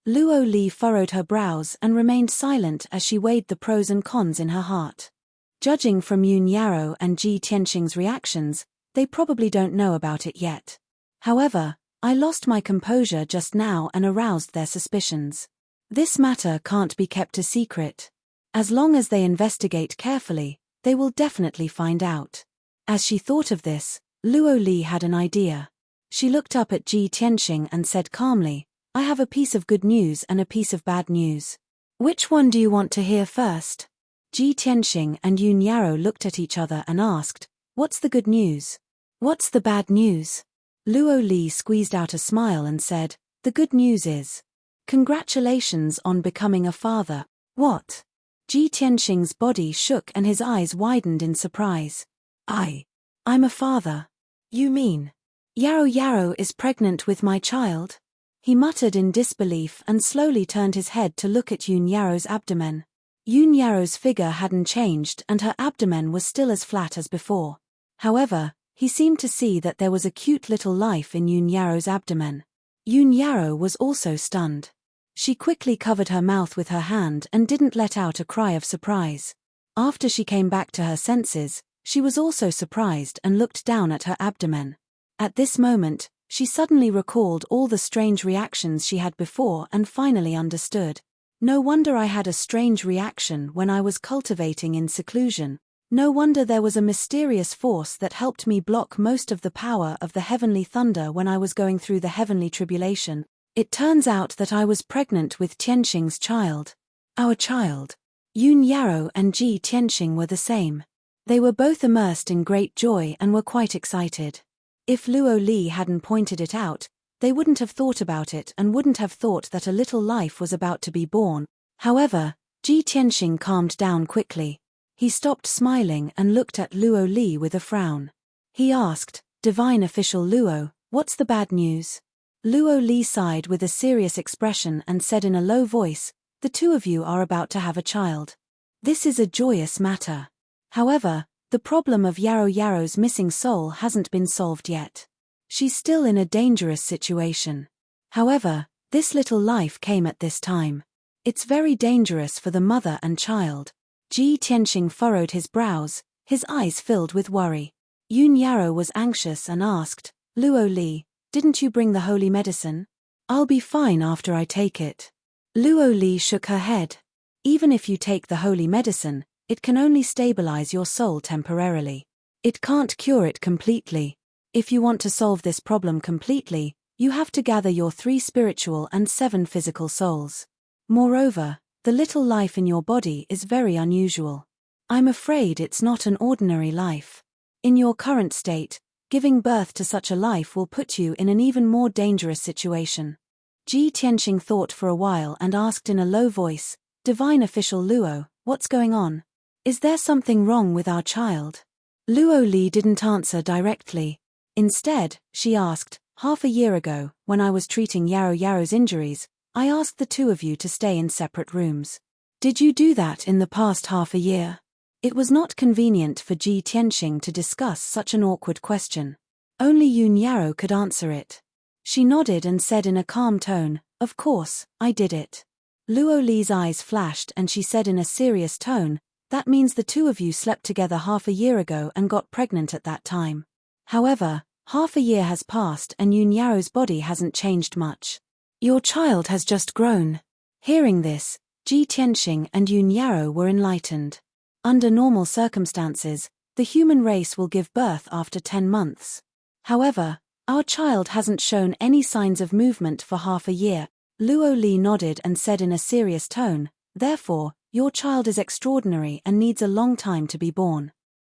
Speaker 1: Luo Li furrowed her brows and remained silent as she weighed the pros and cons in her heart. Judging from Yun Yarrow and Ji Tianxing's reactions, they probably don't know about it yet. However, I lost my composure just now and aroused their suspicions. This matter can't be kept a secret. As long as they investigate carefully, they will definitely find out. As she thought of this, Luo Li had an idea. She looked up at Ji Tianxing and said calmly, I have a piece of good news and a piece of bad news. Which one do you want to hear first? Ji Tianxing and Yun Yarrow looked at each other and asked, what's the good news? What's the bad news? Luo Li squeezed out a smile and said, the good news is, congratulations on becoming a father. What? Ji Tianxing's body shook and his eyes widened in surprise. I'm a father. You mean? Yarrow Yarrow is pregnant with my child? He muttered in disbelief and slowly turned his head to look at Yun Yarrow's abdomen. Yun Yarrow's figure hadn't changed and her abdomen was still as flat as before. However, he seemed to see that there was a cute little life in Yun Yarrow's abdomen. Yun Yarrow was also stunned. She quickly covered her mouth with her hand and didn't let out a cry of surprise. After she came back to her senses, she was also surprised and looked down at her abdomen. At this moment, she suddenly recalled all the strange reactions she had before and finally understood. No wonder I had a strange reaction when I was cultivating in seclusion. No wonder there was a mysterious force that helped me block most of the power of the heavenly thunder when I was going through the heavenly tribulation. It turns out that I was pregnant with Tianxing's child. Our child. Yun Yarrow and Ji Tianxing were the same. They were both immersed in great joy and were quite excited. If Luo Li hadn't pointed it out, they wouldn't have thought about it and wouldn't have thought that a little life was about to be born. However, Ji Tianxing calmed down quickly. He stopped smiling and looked at Luo Li with a frown. He asked, "Divine Official Luo, what's the bad news?" Luo Li sighed with a serious expression and said in a low voice, "The two of you are about to have a child. This is a joyous matter. However, the problem of Yarrow Yarrow's missing soul hasn't been solved yet. She's still in a dangerous situation. However, this little life came at this time. It's very dangerous for the mother and child." Ji Tianxing furrowed his brows, his eyes filled with worry. Yun Yarrow was anxious and asked, "Luo Li, didn't you bring the holy medicine?" "I'll be fine after I take it." Luo Li shook her head. "Even if you take the holy medicine, it can only stabilize your soul temporarily. It can't cure it completely. If you want to solve this problem completely, you have to gather your 3 spiritual and 7 physical souls. Moreover, the little life in your body is very unusual. I'm afraid it's not an ordinary life. In your current state, giving birth to such a life will put you in an even more dangerous situation." Ji Tianxing thought for a while and asked in a low voice, "Divine Official Luo, what's going on? Is there something wrong with our child?" Luo Li didn't answer directly. Instead, she asked, "Half a year ago, when I was treating Yarrow Yarrow's injuries, I asked the two of you to stay in separate rooms. Did you do that in the past half a year?" It was not convenient for Ji Tianxing to discuss such an awkward question. Only Yun Yarrow could answer it. She nodded and said in a calm tone, "Of course, I did it." Luo Li's eyes flashed and she said in a serious tone, "That means the two of you slept together half a year ago and got pregnant at that time. However, half a year has passed and Yun Yarrow's body hasn't changed much. Your child has just grown." Hearing this, Ji Tianxing and Yun Yarrow were enlightened. Under normal circumstances, the human race will give birth after 10 months. However, our child hasn't shown any signs of movement for half a year. Luo Li nodded and said in a serious tone, "Therefore, your child is extraordinary and needs a long time to be born."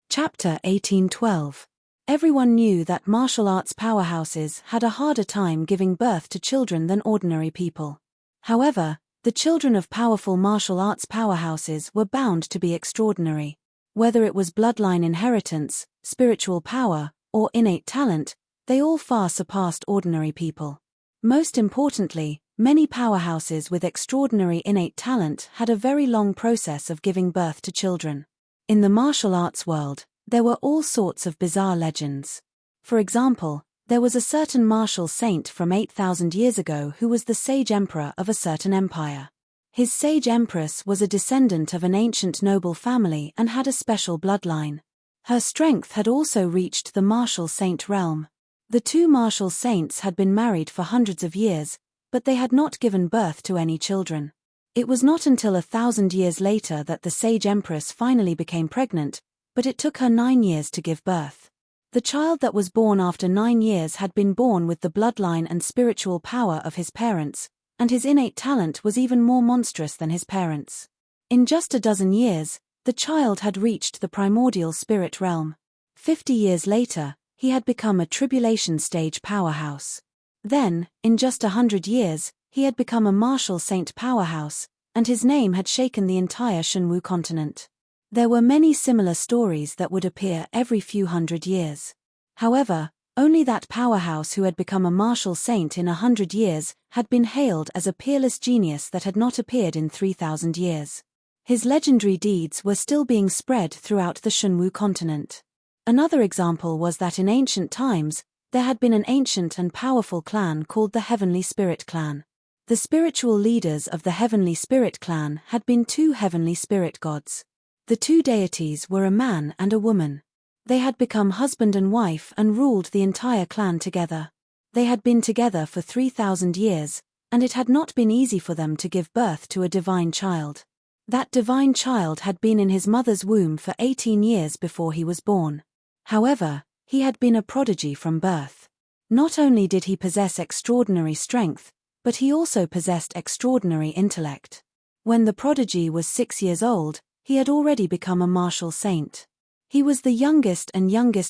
Speaker 1: Chapter 1812. Everyone knew that martial arts powerhouses had a harder time giving birth to children than ordinary people. However, the children of powerful martial arts powerhouses were bound to be extraordinary. Whether it was bloodline inheritance, spiritual power, or innate talent, they all far surpassed ordinary people. Most importantly, many powerhouses with extraordinary innate talent had a very long process of giving birth to children. In the martial arts world, there were all sorts of bizarre legends. For example, there was a certain martial saint from 8,000 years ago who was the sage emperor of a certain empire. His sage empress was a descendant of an ancient noble family and had a special bloodline. Her strength had also reached the martial saint realm. The two martial saints had been married for hundreds of years, but they had not given birth to any children. It was not until 1,000 years later that the sage empress finally became pregnant, but it took her 9 years to give birth. The child that was born after 9 years had been born with the bloodline and spiritual power of his parents, and his innate talent was even more monstrous than his parents. In just a dozen years, the child had reached the primordial spirit realm. 50 years later, he had become a tribulation stage powerhouse. Then, in just 100 years, he had become a martial saint powerhouse, and his name had shaken the entire Shenwu continent. There were many similar stories that would appear every few hundred years. However, only that powerhouse who had become a martial saint in 100 years had been hailed as a peerless genius that had not appeared in 3,000 years. His legendary deeds were still being spread throughout the Shenwu continent. Another example was that in ancient times, there had been an ancient and powerful clan called the Heavenly Spirit Clan. The spiritual leaders of the Heavenly Spirit Clan had been 2 heavenly spirit gods. The 2 deities were a man and a woman. They had become husband and wife and ruled the entire clan together. They had been together for 3,000 years, and it had not been easy for them to give birth to a divine child. That divine child had been in his mother's womb for 18 years before he was born. However, he had been a prodigy from birth. Not only did he possess extraordinary strength, but he also possessed extraordinary intellect. When the prodigy was 6 years old, he had already become a martial saint. He was the youngest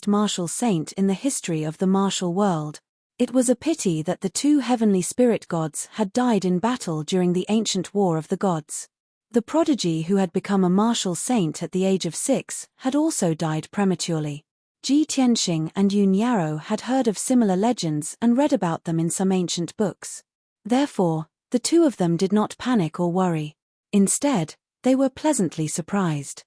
Speaker 1: martial saint in the history of the martial world. It was a pity that the 2 heavenly spirit gods had died in battle during the ancient war of the gods. The prodigy who had become a martial saint at the age of 6 had also died prematurely. Ji Tianxing and Yun Yarrow had heard of similar legends and read about them in some ancient books. Therefore, the two of them did not panic or worry. Instead, they were pleasantly surprised.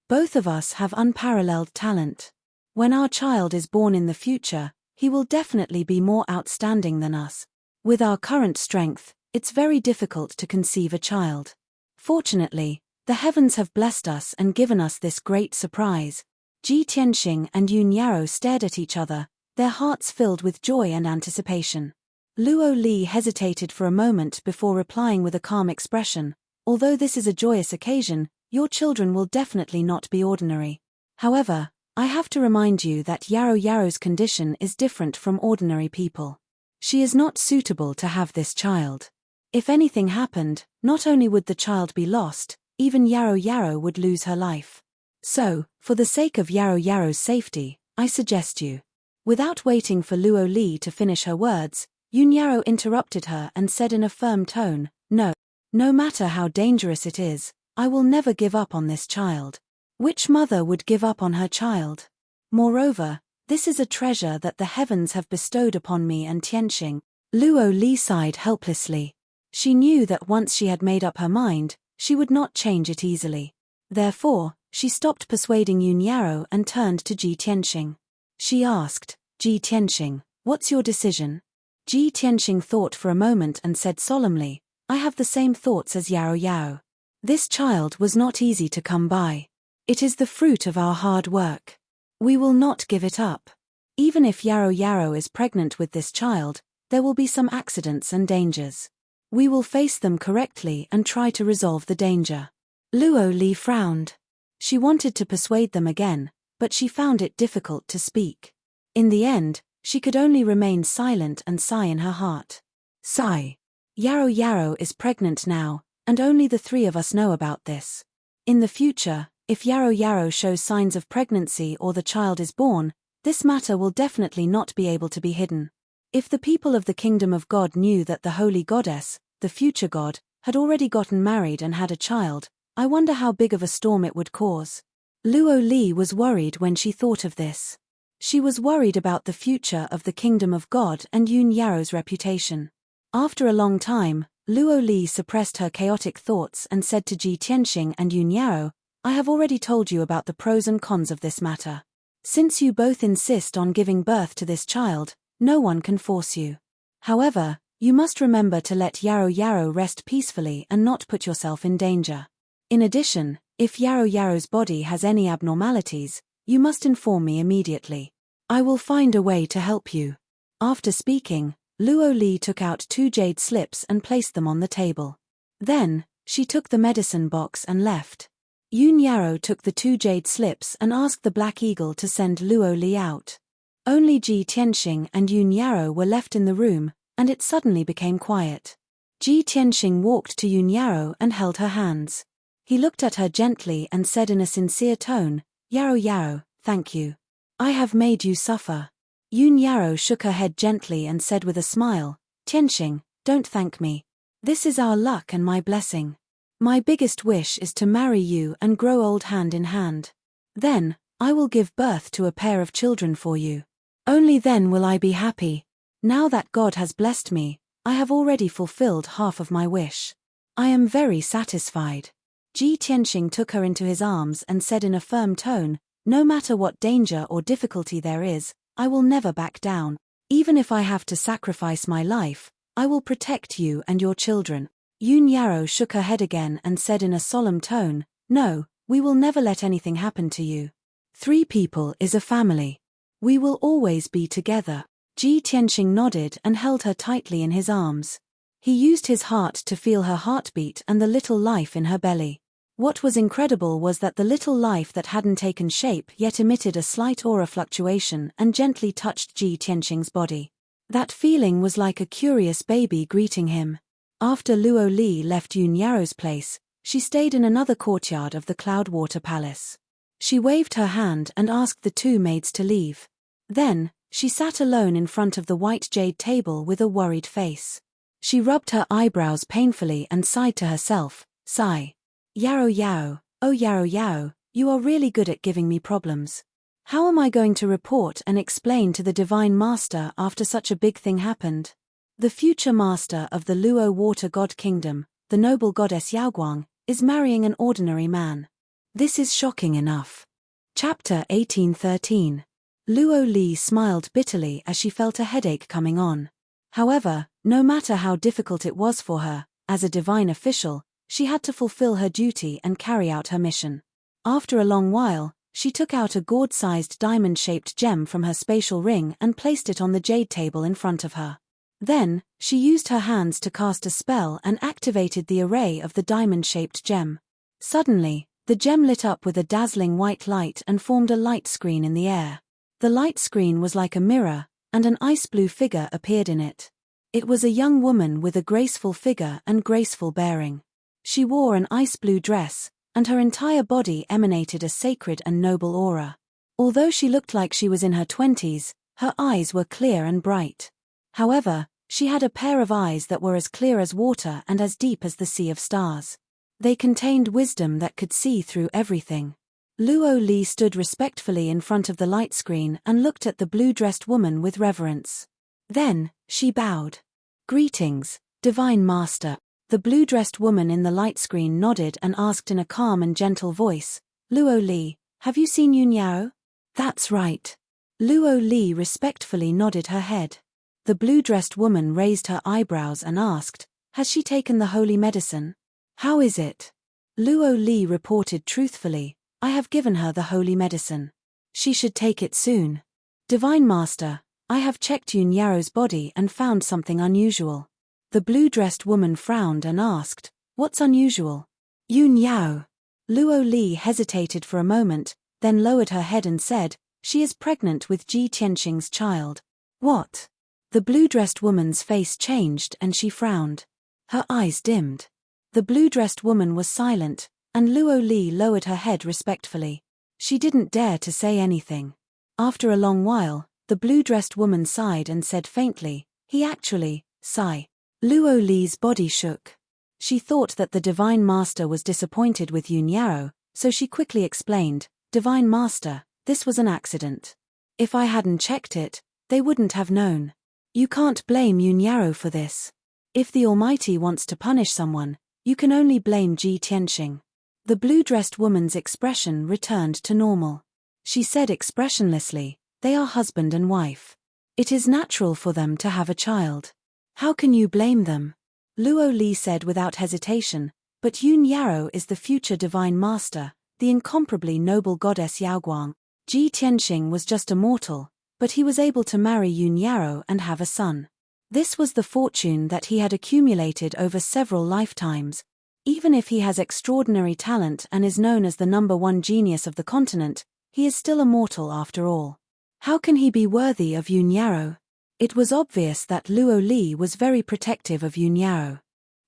Speaker 1: Both of us have unparalleled talent. When our child is born in the future, he will definitely be more outstanding than us. With our current strength, it's very difficult to conceive a child. Fortunately, the heavens have blessed us and given us this great surprise. Ji Tianxing and Yun Yarrow stared at each other, their hearts filled with joy and anticipation. Luo Li hesitated for a moment before replying with a calm expression, "Although this is a joyous occasion, your children will definitely not be ordinary. However, I have to remind you that Yarrow's condition is different from ordinary people. She is not suitable to have this child. If anything happened, not only would the child be lost, even Yarrow would lose her life. So, for the sake of Yarrow's safety, I suggest you." Without waiting for Luo Li to finish her words, Yun Yarrow interrupted her and said in a firm tone, "No. No matter how dangerous it is, I will never give up on this child. Which mother would give up on her child? Moreover, this is a treasure that the heavens have bestowed upon me and Tianxing." Luo Li sighed helplessly. She knew that once she had made up her mind, she would not change it easily. Therefore, she stopped persuading Yun Yarrow and turned to Ji Tianxing. She asked, "Ji Tianxing, what's your decision?" Ji Tianxing thought for a moment and said solemnly, "I have the same thoughts as Yarrow. This child was not easy to come by. It is the fruit of our hard work. We will not give it up. Even if Yarrow is pregnant with this child, there will be some accidents and dangers. We will face them correctly and try to resolve the danger." Luo Li frowned. She wanted to persuade them again, but she found it difficult to speak. In the end, she could only remain silent and sigh in her heart. Sigh. Yarrow is pregnant now, and only the three of us know about this. In the future, if Yarrow shows signs of pregnancy or the child is born, this matter will definitely not be able to be hidden. If the people of the kingdom of God knew that the holy goddess, the future god, had already gotten married and had a child, I wonder how big of a storm it would cause. Luo Li was worried when she thought of this. She was worried about the future of the kingdom of God and Yun Yarrow's reputation. After a long time, Luo Li suppressed her chaotic thoughts and said to Ji Tianxing and Yun Yarrow, "I have already told you about the pros and cons of this matter. Since you both insist on giving birth to this child, no one can force you. However, you must remember to let Yarrow rest peacefully and not put yourself in danger. In addition, if Yarrow's body has any abnormalities, you must inform me immediately. I will find a way to help you." After speaking, Luo Li took out 2 jade slips and placed them on the table. Then, she took the medicine box and left. Yun Yarrow took the 2 jade slips and asked the Black Eagle to send Luo Li out. Only Ji Tianxing and Yun Yarrow were left in the room, and it suddenly became quiet. Ji Tianxing walked to Yun Yarrow and held her hands. He looked at her gently and said in a sincere tone, "Yarrow, thank you. I have made you suffer." Yun Yarrow shook her head gently and said with a smile, "Tianxing, don't thank me. This is our luck and my blessing. My biggest wish is to marry you and grow old hand in hand. Then, I will give birth to a pair of children for you. Only then will I be happy. Now that God has blessed me, I have already fulfilled half of my wish. I am very satisfied." Ji Tianxing took her into his arms and said in a firm tone, "No matter what danger or difficulty there is, I will never back down. Even if I have to sacrifice my life, I will protect you and your children." Yun Yarrow shook her head again and said in a solemn tone, "No, we will never let anything happen to you. 3 people is a family. We will always be together." Ji Tianxing nodded and held her tightly in his arms. He used his heart to feel her heartbeat and the little life in her belly. What was incredible was that the little life that hadn't taken shape yet emitted a slight aura fluctuation and gently touched Ji Tianxing's body. That feeling was like a curious baby greeting him. After Luo Li left Yun Yarrow's place, she stayed in another courtyard of the Cloudwater Palace. She waved her hand and asked the 2 maids to leave. Then, she sat alone in front of the white jade table with a worried face. She rubbed her eyebrows painfully and sighed to herself, "Sigh. Yao Yao, oh Yao Yao, you are really good at giving me problems. How am I going to report and explain to the Divine Master after such a big thing happened? The future master of the Luo Water God Kingdom, the noble goddess Yaoguang, is marrying an ordinary man. This is shocking enough. Chapter 1813. Luo Li smiled bitterly as she felt a headache coming on. However, no matter how difficult it was for her, as a divine official, she had to fulfill her duty and carry out her mission. After a long while, she took out a gourd-sized diamond-shaped gem from her spatial ring and placed it on the jade table in front of her. Then, she used her hands to cast a spell and activated the array of the diamond-shaped gem. Suddenly, the gem lit up with a dazzling white light and formed a light screen in the air. The light screen was like a mirror, and an ice-blue figure appeared in it. It was a young woman with a graceful figure and graceful bearing. She wore an ice-blue dress, and her entire body emanated a sacred and noble aura. Although she looked like she was in her 20s, her eyes were clear and bright. However, she had a pair of eyes that were as clear as water and as deep as the sea of stars. They contained wisdom that could see through everything. Luo Li stood respectfully in front of the light screen and looked at the blue-dressed woman with reverence. Then, she bowed. "Greetings, Divine Master." The blue-dressed woman in the light screen nodded and asked in a calm and gentle voice, "Luo Li, have you seen Yun Yao?" "That's right." Luo Li respectfully nodded her head. The blue-dressed woman raised her eyebrows and asked, "Has she taken the holy medicine?" "How is it?" Luo Li reported truthfully, "I have given her the holy medicine. She should take it soon." "Divine Master, I have checked Yun Yao's body and found something unusual." The blue-dressed woman frowned and asked, "What's unusual?" "Yun Yao." Luo Li hesitated for a moment, then lowered her head and said, "She is pregnant with Ji Tianxing's child." "What?" The blue-dressed woman's face changed and she frowned. Her eyes dimmed. The blue-dressed woman was silent, and Luo Li lowered her head respectfully. She didn't dare to say anything. After a long while, the blue-dressed woman sighed and said faintly, "He actually, sigh." Luo Li's body shook. She thought that the Divine Master was disappointed with Yun Yao, so she quickly explained, "Divine Master, this was an accident. If I hadn't checked it, they wouldn't have known. You can't blame Yun Yao for this. If the Almighty wants to punish someone, you can only blame Ji Tianxing." The blue-dressed woman's expression returned to normal. She said expressionlessly, "They are husband and wife. It is natural for them to have a child. How can you blame them?" Luo Li said without hesitation, "But Yun Yao is the future Divine Master, the incomparably noble goddess Yaoguang. Ji Tianxing was just a mortal, but he was able to marry Yun Yao and have a son. This was the fortune that he had accumulated over several lifetimes. Even if he has extraordinary talent and is known as the #1 genius of the continent, he is still a mortal after all. How can he be worthy of Yun Yao?" It was obvious that Luo Li was very protective of Yun Yao.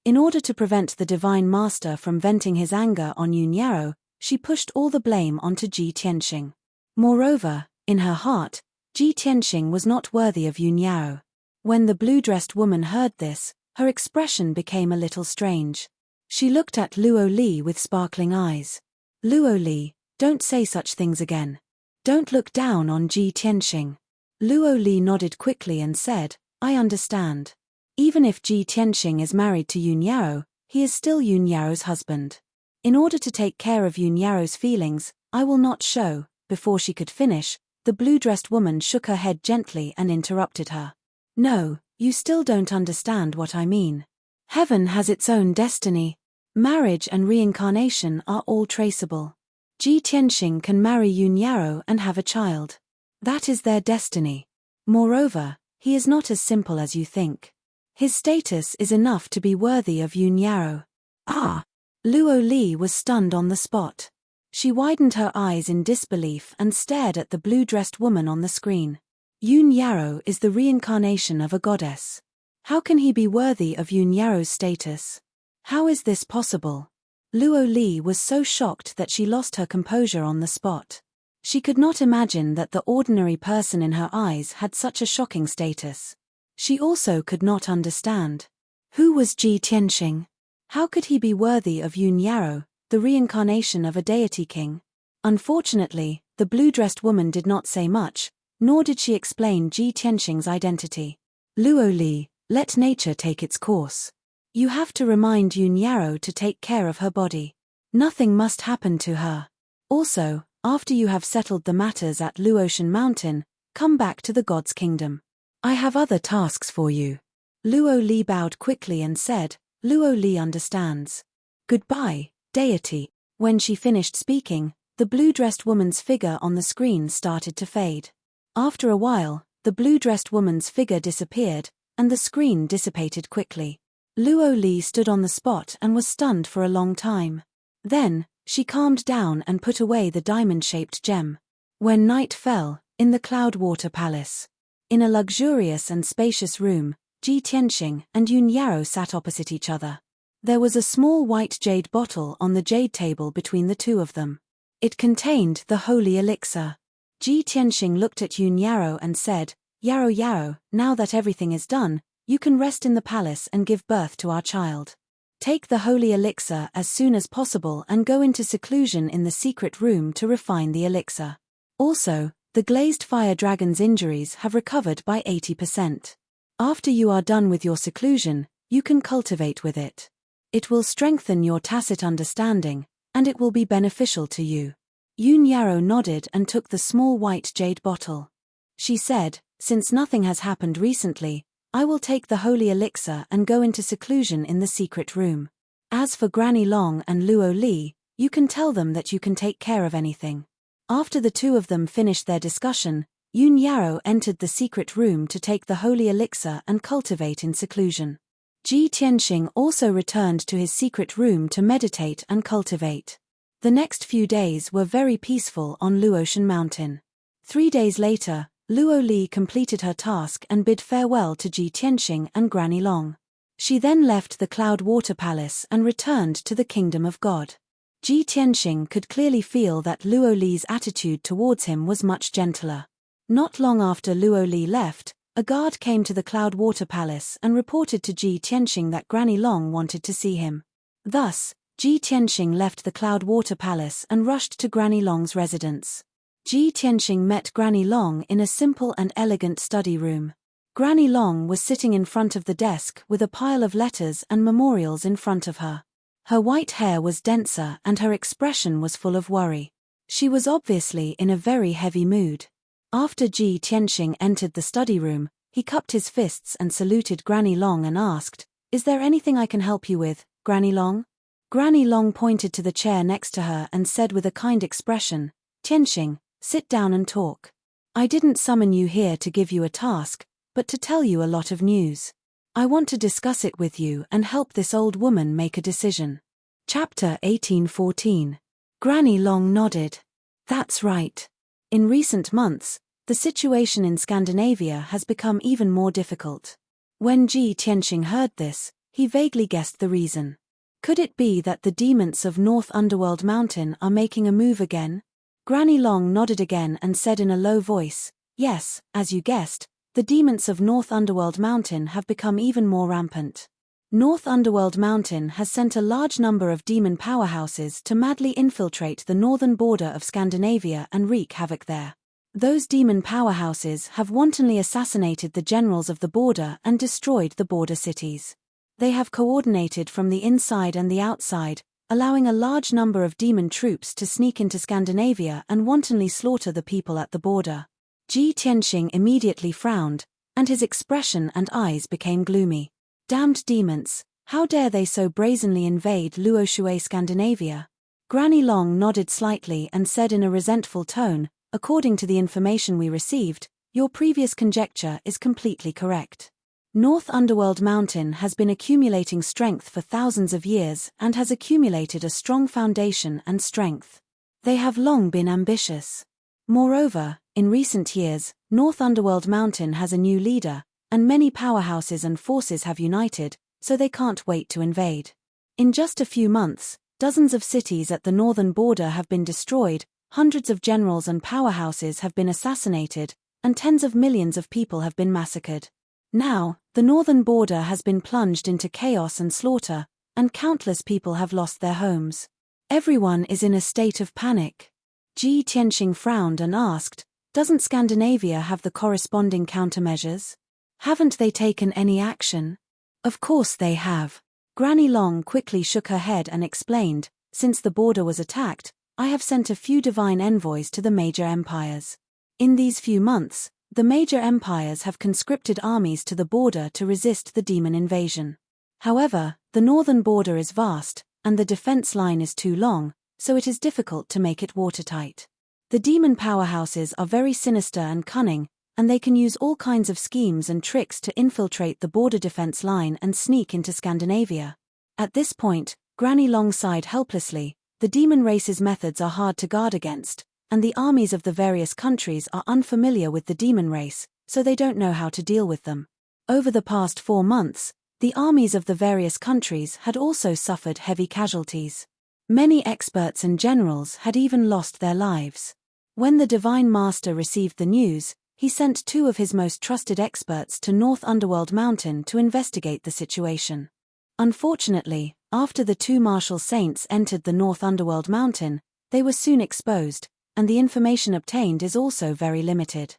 Speaker 1: In order to prevent the Divine Master from venting his anger on Yun Yao, she pushed all the blame onto Ji Tianxing. Moreover, in her heart, Ji Tianxing was not worthy of Yun Yao. When the blue-dressed woman heard this, her expression became a little strange. She looked at Luo Li with sparkling eyes. "Luo Li, don't say such things again. Don't look down on Ji Tianxing." Luo Li nodded quickly and said, "I understand. Even if Ji Tianxing is married to Yun Yao, he is still Yun Yao's husband. In order to take care of Yun Yao's feelings, I will not show." Before she could finish, the blue-dressed woman shook her head gently and interrupted her. "No, you still don't understand what I mean. Heaven has its own destiny. Marriage and reincarnation are all traceable. Ji Tianxing can marry Yun Yao and have a child. That is their destiny. Moreover, he is not as simple as you think. His status is enough to be worthy of Yun Yao." "Ah!" Luo Li was stunned on the spot. She widened her eyes in disbelief and stared at the blue-dressed woman on the screen. Yun Yao is the reincarnation of a goddess. How can he be worthy of Yun Yao's status? How is this possible? Luo Li was so shocked that she lost her composure on the spot. She could not imagine that the ordinary person in her eyes had such a shocking status. She also could not understand. Who was Ji Tianxing? How could he be worthy of Yun Yao, the reincarnation of a deity king. Unfortunately, the blue-dressed woman did not say much, nor did she explain Ji Tianxing's identity. Luo Li, let nature take its course. You have to remind Yun Yarrow to take care of her body. Nothing must happen to her. Also, after you have settled the matters at Luotian Mountain, come back to the God's kingdom. I have other tasks for you. Luo Li bowed quickly and said, Luo Li understands. Goodbye, deity. When she finished speaking, the blue-dressed woman's figure on the screen started to fade. After a while, the blue-dressed woman's figure disappeared, and the screen dissipated quickly. Luo Li stood on the spot and was stunned for a long time. Then, she calmed down and put away the diamond-shaped gem. When night fell, in the Cloud-Water Palace. In a luxurious and spacious room, Ji Tianxing and Yun Yarrow sat opposite each other. There was a small white jade bottle on the jade table between the two of them. It contained the holy elixir. Ji Tianxing looked at Yun Yarrow and said, Yarrow, now that everything is done, you can rest in the palace and give birth to our child. Take the holy elixir as soon as possible and go into seclusion in the secret room to refine the elixir. Also, the glazed fire dragon's injuries have recovered by 80%. After you are done with your seclusion, you can cultivate with it. It will strengthen your tacit understanding, and it will be beneficial to you. Yun Yarrow nodded and took the small white jade bottle. She said, since nothing has happened recently, I will take the holy elixir and go into seclusion in the secret room. As for Granny Long and Luo Li, you can tell them that you can take care of anything. After the two of them finished their discussion, Yun Yarrow entered the secret room to take the holy elixir and cultivate in seclusion. Ji Tianxing also returned to his secret room to meditate and cultivate. The next few days were very peaceful on Luotian Mountain. 3 days later, Luo Li completed her task and bid farewell to Ji Tianxing and Granny Long. She then left the Cloud-Water Palace and returned to the Kingdom of God. Ji Tianxing could clearly feel that Luo Li's attitude towards him was much gentler. Not long after Luo Li left, a guard came to the Cloud-Water Palace and reported to Ji Tianxing that Granny Long wanted to see him. Thus, Ji Tianxing left the Cloud-Water Palace and rushed to Granny Long's residence. Ji Tianxing met Granny Long in a simple and elegant study room. Granny Long was sitting in front of the desk with a pile of letters and memorials in front of her. Her white hair was denser and her expression was full of worry. She was obviously in a very heavy mood. After Ji Tianxing entered the study room, he cupped his fists and saluted Granny Long and asked, Is there anything I can help you with, Granny Long? Granny Long pointed to the chair next to her and said with a kind expression, Tianxing, sit down and talk. I didn't summon you here to give you a task, but to tell you a lot of news. I want to discuss it with you and help this old woman make a decision. Chapter 1814. Granny Long nodded. That's right. In recent months, the situation in Scandinavia has become even more difficult. When Ji Tianxing heard this, he vaguely guessed the reason. Could it be that the demons of North Underworld Mountain are making a move again? Granny Long nodded again and said in a low voice, Yes, as you guessed, the demons of North Underworld Mountain have become even more rampant. North Underworld Mountain has sent a large number of demon powerhouses to madly infiltrate the northern border of Scandinavia and wreak havoc there. Those demon powerhouses have wantonly assassinated the generals of the border and destroyed the border cities. They have coordinated from the inside and the outside, allowing a large number of demon troops to sneak into Scandinavia and wantonly slaughter the people at the border. Ji Tianxing immediately frowned, and his expression and eyes became gloomy. Damned demons, how dare they so brazenly invade Luoshui Scandinavia? Granny Long nodded slightly and said in a resentful tone, According to the information we received, your previous conjecture is completely correct. North Underworld Mountain has been accumulating strength for thousands of years and has accumulated a strong foundation and strength. They have long been ambitious. Moreover, in recent years, North Underworld Mountain has a new leader, and many powerhouses and forces have united, so they can't wait to invade. In just a few months, dozens of cities at the northern border have been destroyed, hundreds of generals and powerhouses have been assassinated, and tens of millions of people have been massacred. Now, the northern border has been plunged into chaos and slaughter, and countless people have lost their homes. Everyone is in a state of panic. Ji Tianxing frowned and asked, "Doesn't Scandinavia have the corresponding countermeasures? Haven't they taken any action?" "Of course they have." Granny Long quickly shook her head and explained, "Since the border was attacked, I have sent a few divine envoys to the major empires. In these few months, the major empires have conscripted armies to the border to resist the demon invasion. However, the northern border is vast, and the defense line is too long, so it is difficult to make it watertight. The demon powerhouses are very sinister and cunning, and they can use all kinds of schemes and tricks to infiltrate the border defense line and sneak into Scandinavia." At this point, Granny Long sighed helplessly. The demon race's methods are hard to guard against, and the armies of the various countries are unfamiliar with the demon race, so they don't know how to deal with them. Over the past 4 months, the armies of the various countries had also suffered heavy casualties. Many experts and generals had even lost their lives. When the Divine Master received the news, he sent 2 of his most trusted experts to North Underworld Mountain to investigate the situation. Unfortunately, after the 2 martial saints entered the North Underworld Mountain, they were soon exposed, and the information obtained is also very limited.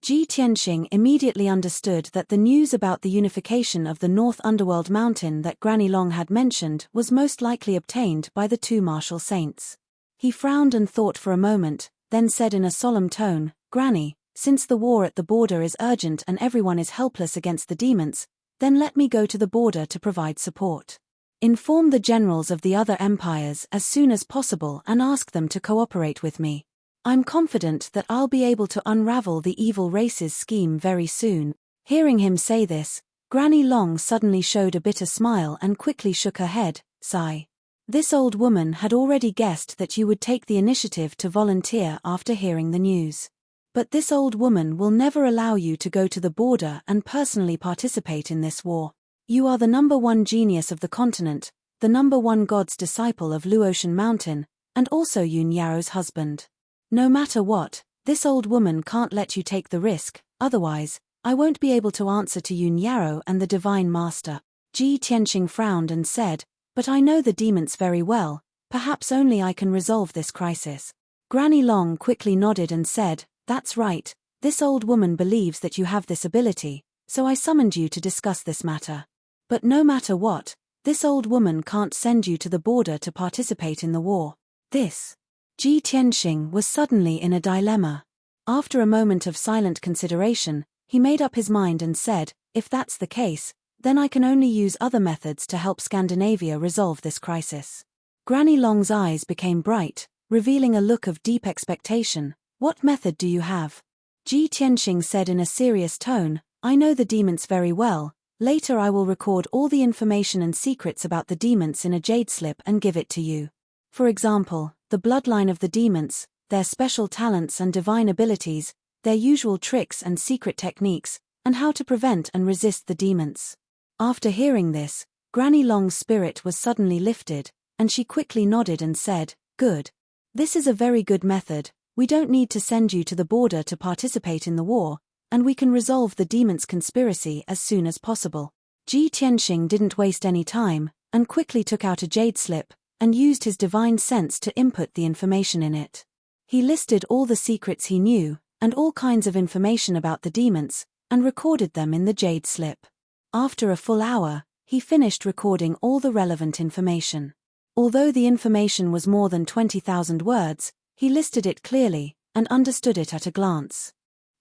Speaker 1: Ji Tianxing immediately understood that the news about the unification of the North Underworld Mountain that Granny Long had mentioned was most likely obtained by the 2 martial saints. He frowned and thought for a moment, then said in a solemn tone, "Granny, since the war at the border is urgent and everyone is helpless against the demons, then let me go to the border to provide support. Inform the generals of the other empires as soon as possible and ask them to cooperate with me. I'm confident that I'll be able to unravel the evil race's scheme very soon." Hearing him say this, Granny Long suddenly showed a bitter smile and quickly shook her head, sigh. This old woman had already guessed that you would take the initiative to volunteer after hearing the news. But this old woman will never allow you to go to the border and personally participate in this war. You are the #1 genius of the continent, the #1 god's disciple of Luotian Mountain, and also Yun Yaro's husband. No matter what, this old woman can't let you take the risk, otherwise, I won't be able to answer to Yun Yaro and the Divine Master." Ji Tianxing frowned and said, "But I know the demons very well, perhaps only I can resolve this crisis." Granny Long quickly nodded and said, "That's right, this old woman believes that you have this ability, so I summoned you to discuss this matter. But no matter what, this old woman can't send you to the border to participate in the war. This." Ji Tianxing was suddenly in a dilemma. After a moment of silent consideration, he made up his mind and said, "If that's the case, then I can only use other methods to help Scandinavia resolve this crisis." Granny Long's eyes became bright, revealing a look of deep expectation. "What method do you have?" Ji Tianxing said in a serious tone, "I know the demons very well. Later I will record all the information and secrets about the demons in a jade slip and give it to you. For example, the bloodline of the demons, their special talents and divine abilities, their usual tricks and secret techniques, and how to prevent and resist the demons." After hearing this, Granny Long's spirit was suddenly lifted, and she quickly nodded and said, "Good. This is a very good method. We don't need to send you to the border to participate in the war, and we can resolve the demons' conspiracy as soon as possible." Ji Tianxing didn't waste any time, and quickly took out a jade slip, and used his divine sense to input the information in it. He listed all the secrets he knew, and all kinds of information about the demons, and recorded them in the jade slip. After a full hour, he finished recording all the relevant information. Although the information was more than 20,000 words, he listed it clearly, and understood it at a glance.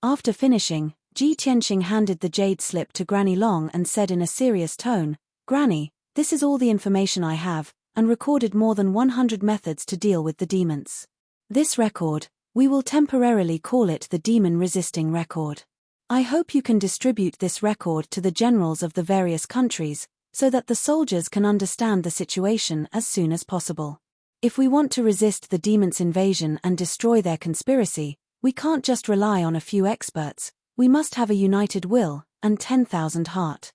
Speaker 1: After finishing, Ji Tianxing handed the jade slip to Granny Long and said in a serious tone, "Granny, this is all the information I have, and recorded more than 100 methods to deal with the demons. This record, we will temporarily call it the Demon Resisting Record. I hope you can distribute this record to the generals of the various countries, so that the soldiers can understand the situation as soon as possible. If we want to resist the demons' invasion and destroy their conspiracy, we can't just rely on a few experts, we must have a united will, and 10,000 heart."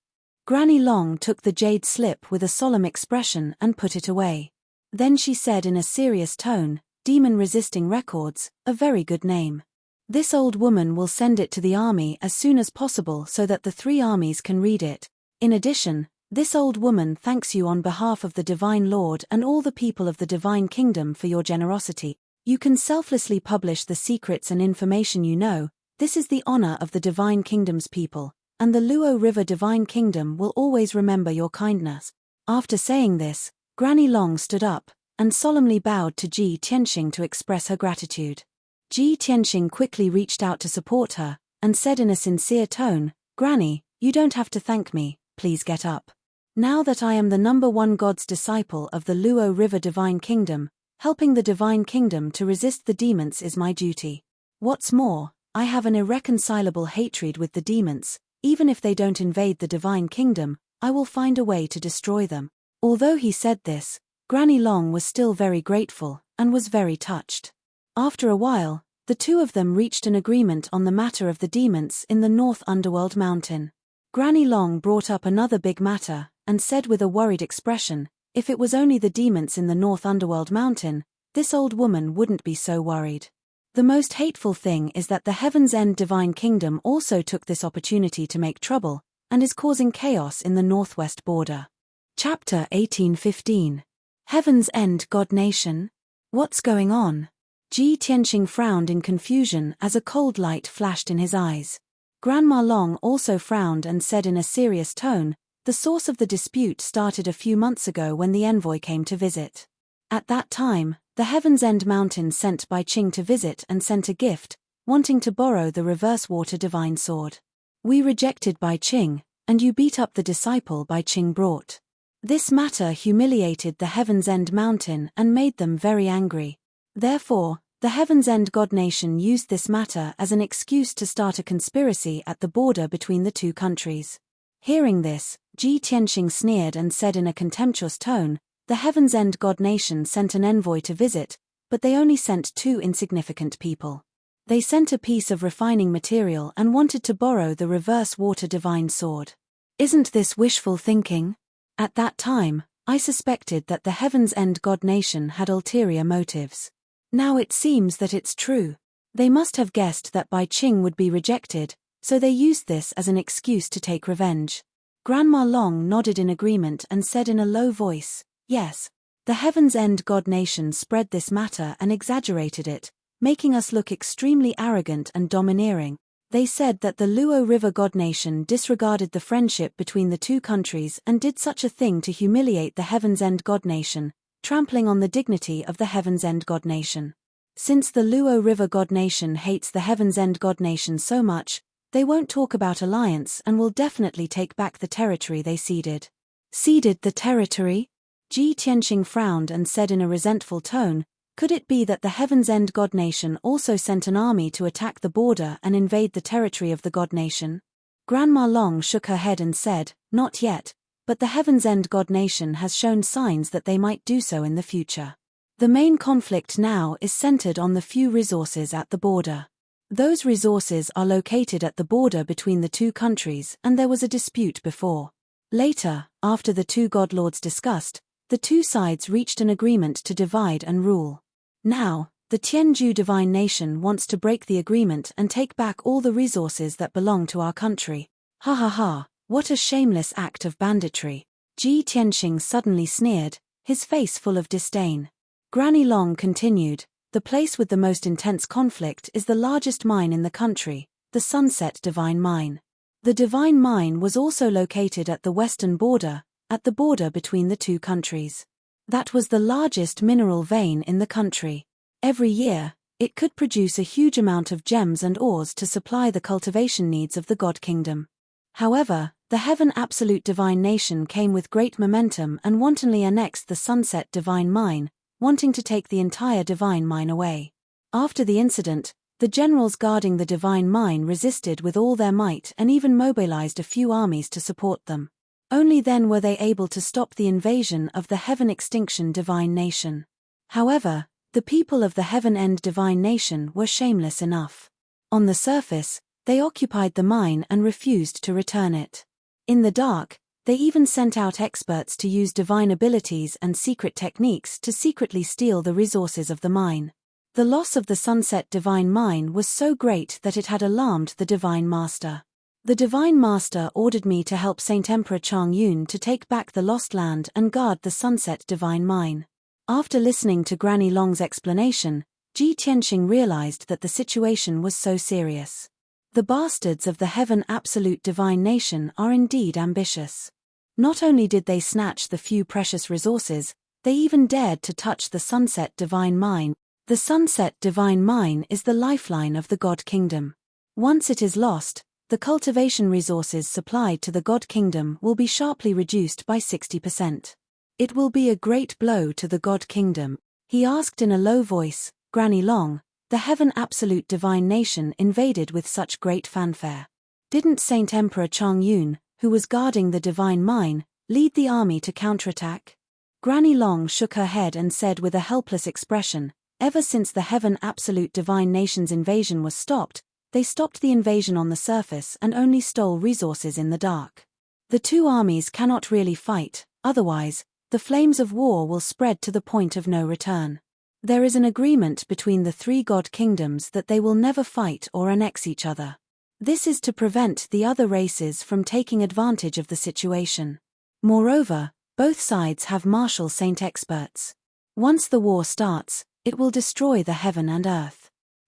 Speaker 1: Granny Long took the jade slip with a solemn expression and put it away. Then she said in a serious tone, "Demon Resisting Records, a very good name. This old woman will send it to the army as soon as possible so that the 3 armies can read it. In addition, This old woman thanks you on behalf of the Divine Lord and all the people of the Divine Kingdom for your generosity. You can selflessly publish the secrets and information you know. This is the honor of the Divine Kingdom's people, and the Luo River Divine Kingdom will always remember your kindness. After saying this, Granny Long stood up and solemnly bowed to Ji Tianxing to express her gratitude. Ji Tianxing quickly reached out to support her and said in a sincere tone, "Granny, you don't have to thank me, please get up. Now that I am the #1 God's disciple of the Luo River Divine Kingdom, helping the Divine Kingdom to resist the demons is my duty. What's more, I have an irreconcilable hatred with the demons. Even if they don't invade the Divine Kingdom, I will find a way to destroy them." Although he said this, Granny Long was still very grateful and was very touched. After a while, the two of them reached an agreement on the matter of the demons in the North Underworld Mountain. Granny Long brought up another big matter and said with a worried expression, if it was only the demons in the North Underworld Mountain, this old woman wouldn't be so worried. The most hateful thing is that the Heaven's End Divine Kingdom also took this opportunity to make trouble and is causing chaos in the northwest border. Chapter 18:15. Heaven's End God Nation? What's going on? Ji Tianxing frowned in confusion as a cold light flashed in his eyes. Grandma Long also frowned and said in a serious tone, the source of the dispute started a few months ago when the envoy came to visit. At that time, the Heaven's End Mountain sent Bai Qing to visit and sent a gift, wanting to borrow the reverse water divine sword. We rejected Bai Qing, and you beat up the disciple Bai Qing brought. This matter humiliated the Heaven's End Mountain and made them very angry. Therefore, the Heaven's End God Nation used this matter as an excuse to start a conspiracy at the border between the two countries. Hearing this, Ji Tianxing sneered and said in a contemptuous tone, the Heaven's End God Nation sent an envoy to visit, but they only sent two insignificant people. They sent a piece of refining material and wanted to borrow the reverse water divine sword. Isn't this wishful thinking? At that time, I suspected that the Heaven's End God Nation had ulterior motives. Now it seems that it's true. They must have guessed that Bai Qing would be rejected, so they used this as an excuse to take revenge. Grandma Long nodded in agreement and said in a low voice, yes. The Heaven's End God Nation spread this matter and exaggerated it, making us look extremely arrogant and domineering. They said that the Luo River God Nation disregarded the friendship between the two countries and did such a thing to humiliate the Heaven's End God Nation, trampling on the dignity of the Heaven's End God Nation. Since the Luo River God Nation hates the Heaven's End God Nation so much, they won't talk about alliance and will definitely take back the territory they ceded. Ceded the territory? Ji Tianxing frowned and said in a resentful tone, could it be that the Heaven's End God Nation also sent an army to attack the border and invade the territory of the God Nation? Grandma Long shook her head and said, not yet, but the Heaven's End God Nation has shown signs that they might do so in the future. The main conflict now is centered on the few resources at the border. Those resources are located at the border between the two countries and there was a dispute before. Later, after the two godlords discussed, the two sides reached an agreement to divide and rule. Now, the Tianju Divine Nation wants to break the agreement and take back all the resources that belong to our country. Ha ha ha, what a shameless act of banditry. Ji Tianxing suddenly sneered, his face full of disdain. Granny Long continued, the place with the most intense conflict is the largest mine in the country, the Sunset Divine Mine. The Divine Mine was also located at the western border, at the border between the two countries. That was the largest mineral vein in the country. Every year, it could produce a huge amount of gems and ores to supply the cultivation needs of the God Kingdom. However, the Heaven Absolute Divine Nation came with great momentum and wantonly annexed the Sunset Divine Mine, wanting to take the entire Divine Mine away. After the incident, the generals guarding the Divine Mine resisted with all their might and even mobilized a few armies to support them. Only then were they able to stop the invasion of the Heaven Extinction Divine Nation. However, the people of the Heaven End Divine Nation were shameless enough. On the surface, they occupied the mine and refused to return it. In the dark, they even sent out experts to use divine abilities and secret techniques to secretly steal the resources of the mine. The loss of the Sunset Divine Mine was so great that it had alarmed the Divine Master. The Divine Master ordered me to help Saint Emperor Chang-yun to take back the lost land and guard the Sunset Divine Mine. After listening to Granny Long's explanation, Ji Tianxing realized that the situation was so serious. The bastards of the Heaven Absolute Divine Nation are indeed ambitious. Not only did they snatch the few precious resources, they even dared to touch the Sunset Divine Mine. The Sunset Divine Mine is the lifeline of the God Kingdom. Once it is lost, the cultivation resources supplied to the God Kingdom will be sharply reduced by 60%. It will be a great blow to the God Kingdom. He asked in a low voice, Granny Long, the Heaven Absolute Divine Nation invaded with such great fanfare. Didn't Saint Emperor Chang-yun, who was guarding the Divine Mine, lead the army to counterattack? Granny Long shook her head and said with a helpless expression, ever since the Heaven Absolute Divine Nation's invasion was stopped, they stopped the invasion on the surface and only stole resources in the dark. The two armies cannot really fight, otherwise, the flames of war will spread to the point of no return. There is an agreement between the three God Kingdoms that they will never fight or annex each other. This is to prevent the other races from taking advantage of the situation. Moreover, both sides have martial saint experts. Once the war starts, it will destroy the heaven and earth.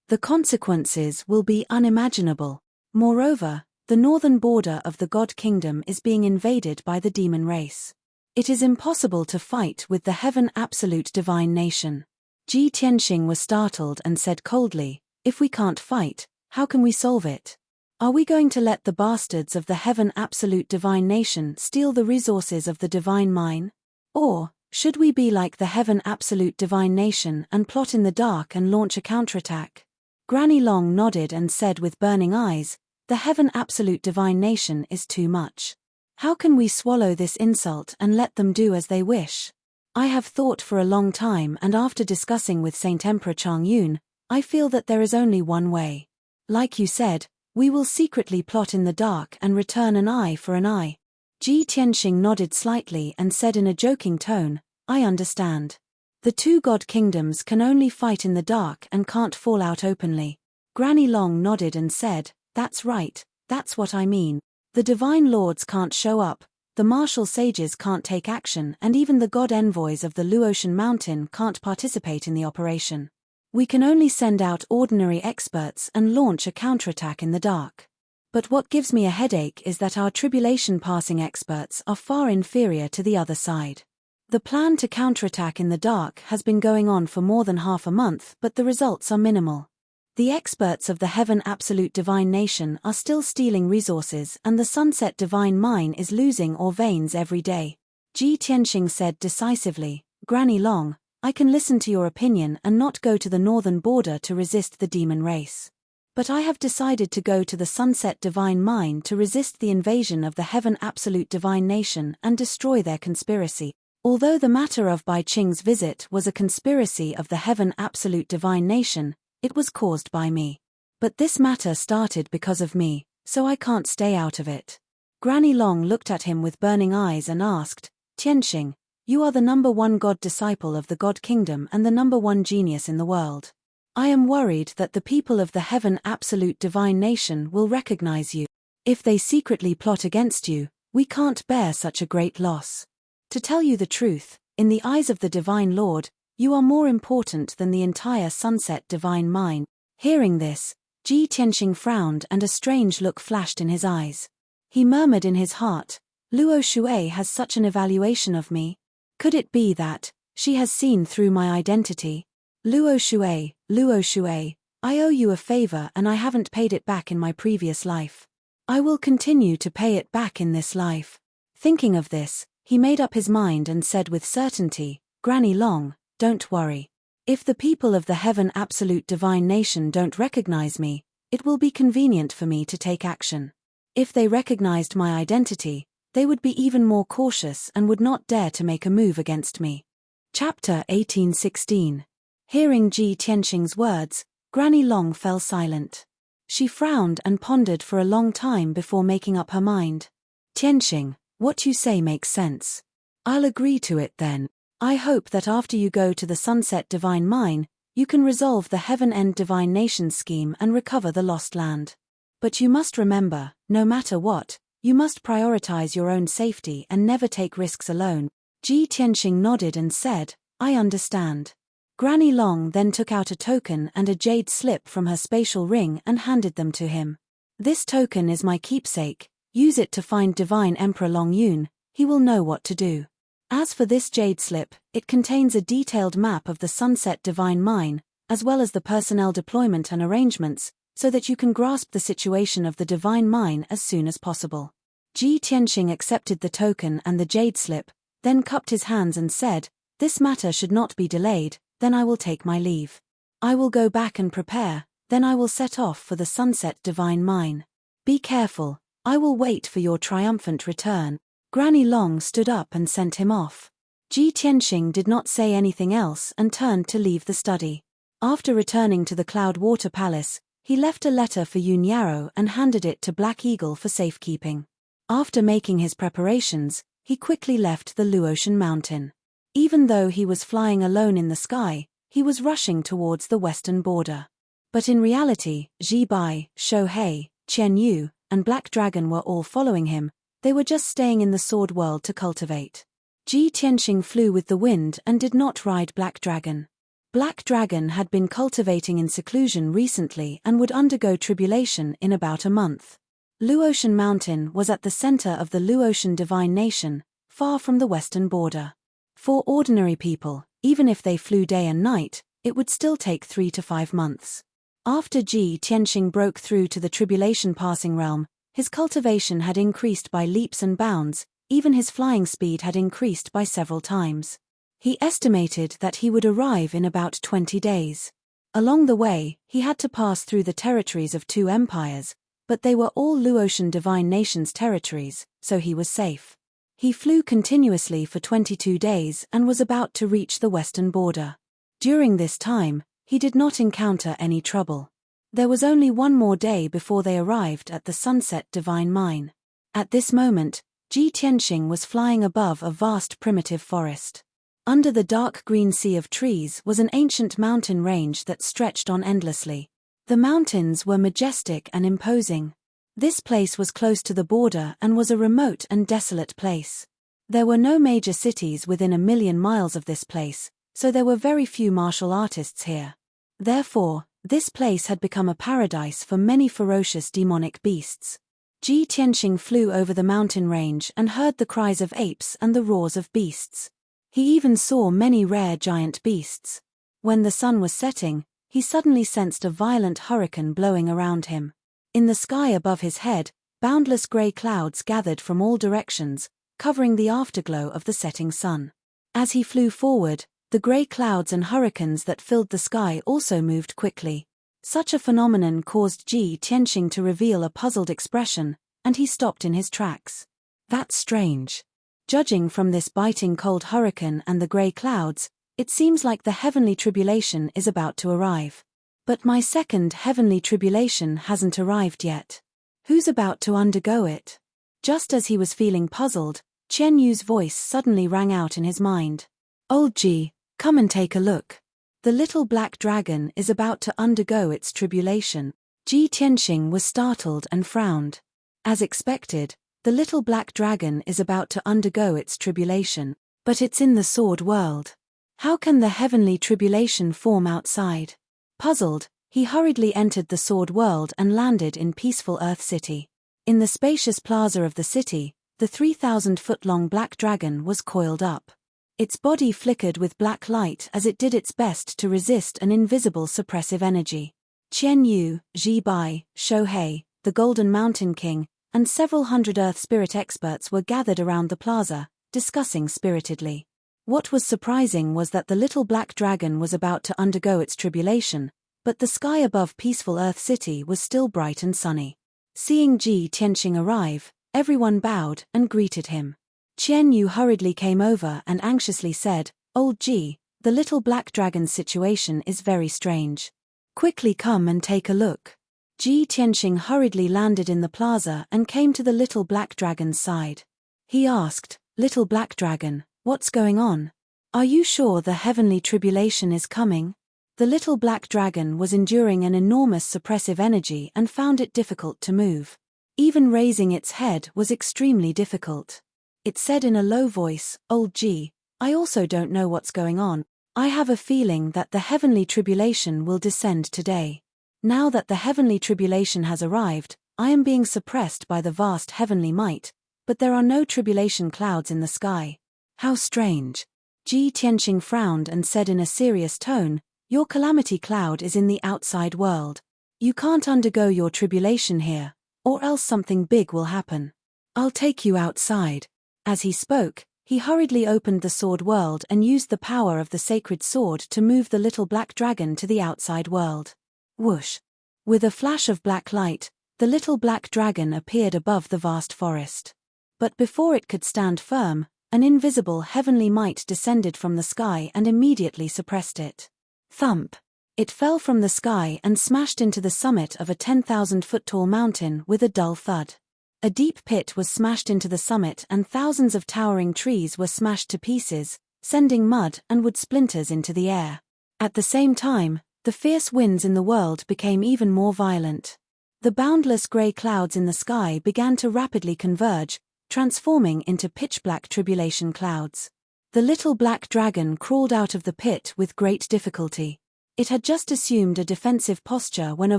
Speaker 1: The consequences will be unimaginable. Moreover, the northern border of the God Kingdom is being invaded by the demon race. It is impossible to fight with the Heaven Absolute Divine Nation. Ji Tianxing was startled and said coldly, if we can't fight, how can we solve it? Are we going to let the bastards of the Heaven Absolute Divine Nation steal the resources of the Divine Mine? Or, should we be like the Heaven Absolute Divine Nation and plot in the dark and launch a counterattack? Granny Long nodded and said with burning eyes, the Heaven Absolute Divine Nation is too much. How can we swallow this insult and let them do as they wish? I have thought for a long time, and after discussing with Saint Emperor Chang-yun, I feel that there is only one way. Like you said, we will secretly plot in the dark and return an eye for an eye. Ji Tianxing nodded slightly and said in a joking tone, I understand. The two God Kingdoms can only fight in the dark and can't fall out openly. Granny Long nodded and said, that's right, that's what I mean. The Divine Lords can't show up, the martial sages can't take action, and even the God envoys of the Luotian Mountain can't participate in the operation. We can only send out ordinary experts and launch a counterattack in the dark. But what gives me a headache is that our tribulation passing experts are far inferior to the other side. The plan to counterattack in the dark has been going on for more than half a month, but the results are minimal. The experts of the Heaven Absolute Divine Nation are still stealing resources, and the Sunset Divine Mine is losing ore veins every day. Ji Tianxing said decisively, Granny Long, I can listen to your opinion and not go to the northern border to resist the demon race. But I have decided to go to the Sunset Divine Mine to resist the invasion of the Heaven Absolute Divine Nation and destroy their conspiracy. Although the matter of Bai Qing's visit was a conspiracy of the Heaven Absolute Divine Nation, it was caused by me. But this matter started because of me, so I can't stay out of it. Granny Long looked at him with burning eyes and asked, Tianxing, you are the #1 God disciple of the God Kingdom and the #1 genius in the world. I am worried that the people of the Heaven Absolute Divine Nation will recognize you. If they secretly plot against you, we can't bear such a great loss. To tell you the truth, in the eyes of the Divine Lord, you are more important than the entire Sunset Divine Mine. Hearing this, Ji Tianxing frowned and a strange look flashed in his eyes. He murmured in his heart, Luo Shui has such an evaluation of me. Could it be that she has seen through my identity? Luo Shui, I owe you a favor and I haven't paid it back in my previous life. I will continue to pay it back in this life. Thinking of this, he made up his mind and said with certainty, Granny Long, don't worry. If the people of the Heaven Absolute Divine Nation don't recognize me, it will be convenient for me to take action. If they recognized my identity, they would be even more cautious and would not dare to make a move against me. Chapter 18:16. Hearing Ji Tianxing's words, Granny Long fell silent. She frowned and pondered for a long time before making up her mind. Tianxing, what you say makes sense. I'll agree to it then. I hope that after you go to the Sunset Divine Mine, you can resolve the Heaven End Divine Nation scheme and recover the lost land. But you must remember, no matter what, you must prioritize your own safety and never take risks alone. Ji Tianxing nodded and said, I understand. Granny Long then took out a token and a jade slip from her spatial ring and handed them to him. This token is my keepsake, use it to find Divine Emperor Long Yun, he will know what to do. As for this jade slip, it contains a detailed map of the Sunset Divine Mine, as well as the personnel deployment and arrangements, so that you can grasp the situation of the Divine Mine as soon as possible. Ji Tianxing accepted the token and the jade slip, then cupped his hands and said, this matter should not be delayed, then I will take my leave. I will go back and prepare, then I will set off for the Sunset Divine Mine. Be careful, I will wait for your triumphant return. Granny Long stood up and sent him off. Ji Tianxing did not say anything else and turned to leave the study. After returning to the Cloud Water Palace, he left a letter for Yun Yarrow and handed it to Black Eagle for safekeeping. After making his preparations, he quickly left the Luotian mountain. Even though he was flying alone in the sky, he was rushing towards the western border. But in reality, Zhi Bai, Shou Hei, Qian Yu, and Black Dragon were all following him, they were just staying in the sword world to cultivate. Ji Tianxing flew with the wind and did not ride Black Dragon. Black Dragon had been cultivating in seclusion recently and would undergo tribulation in about a month. Luotian Mountain was at the center of the Luotian Divine Nation, far from the western border. For ordinary people, even if they flew day and night, it would still take 3 to 5 months. After Ji Tianxing broke through to the tribulation passing realm, his cultivation had increased by leaps and bounds, even his flying speed had increased by several times. He estimated that he would arrive in about 20 days. Along the way, he had to pass through the territories of 2 empires, but they were all Luotian Divine Nations territories, so he was safe. He flew continuously for 22 days and was about to reach the western border. During this time, he did not encounter any trouble. There was only one more day before they arrived at the Sunset Divine Mine. At this moment, Ji Tianxing was flying above a vast primitive forest. Under the dark green sea of trees was an ancient mountain range that stretched on endlessly. The mountains were majestic and imposing. This place was close to the border and was a remote and desolate place. There were no major cities within 1,000,000 miles of this place, so there were very few martial artists here. Therefore, this place had become a paradise for many ferocious demonic beasts. Ji Tianxing flew over the mountain range and heard the cries of apes and the roars of beasts. He even saw many rare giant beasts. When the sun was setting, he suddenly sensed a violent hurricane blowing around him. In the sky above his head, boundless grey clouds gathered from all directions, covering the afterglow of the setting sun. As he flew forward, the grey clouds and hurricanes that filled the sky also moved quickly. Such a phenomenon caused Ji Tianxing to reveal a puzzled expression, and he stopped in his tracks. That's strange. Judging from this biting cold hurricane and the grey clouds, it seems like the heavenly tribulation is about to arrive. But my second heavenly tribulation hasn't arrived yet. Who's about to undergo it? Just as he was feeling puzzled, Qian Yu's voice suddenly rang out in his mind. Old Ji, come and take a look. The little black dragon is about to undergo its tribulation. Ji Tianxing was startled and frowned. As expected, the little black dragon is about to undergo its tribulation, but it's in the sword world. How can the heavenly tribulation form outside? Puzzled, he hurriedly entered the sword world and landed in peaceful Earth City. In the spacious plaza of the city, the 3,000-foot-long black dragon was coiled up. Its body flickered with black light as it did its best to resist an invisible suppressive energy. Qian Yu, Zhi Bai, Shou Hei, the Golden Mountain King, and several hundred Earth Spirit experts were gathered around the plaza, discussing spiritedly. What was surprising was that the little black dragon was about to undergo its tribulation, but the sky above peaceful Earth City was still bright and sunny. Seeing Ji Tianxing arrive, everyone bowed and greeted him. Qian Yu hurriedly came over and anxiously said, Old Ji, the little black dragon's situation is very strange. Quickly come and take a look. Ji Tianxing hurriedly landed in the plaza and came to the little black dragon's side. He asked, Little black dragon, what's going on? Are you sure the heavenly tribulation is coming? The little black dragon was enduring an enormous suppressive energy and found it difficult to move. Even raising its head was extremely difficult. It said in a low voice, "Old G, I also don't know what's going on. I have a feeling that the heavenly tribulation will descend today. Now that the heavenly tribulation has arrived, I am being suppressed by the vast heavenly might, but there are no tribulation clouds in the sky. How strange." Ji Tianqing frowned and said in a serious tone, "Your calamity cloud is in the outside world. You can't undergo your tribulation here, or else something big will happen. I'll take you outside." As he spoke, he hurriedly opened the sword world and used the power of the sacred sword to move the little black dragon to the outside world. Whoosh! With a flash of black light, the little black dragon appeared above the vast forest. But before it could stand firm, an invisible heavenly might descended from the sky and immediately suppressed it. Thump! It fell from the sky and smashed into the summit of a 10,000-foot-tall mountain with a dull thud. A deep pit was smashed into the summit and thousands of towering trees were smashed to pieces, sending mud and wood splinters into the air. At the same time, the fierce winds in the world became even more violent. The boundless grey clouds in the sky began to rapidly converge, transforming into pitch-black tribulation clouds. The little black dragon crawled out of the pit with great difficulty. It had just assumed a defensive posture when a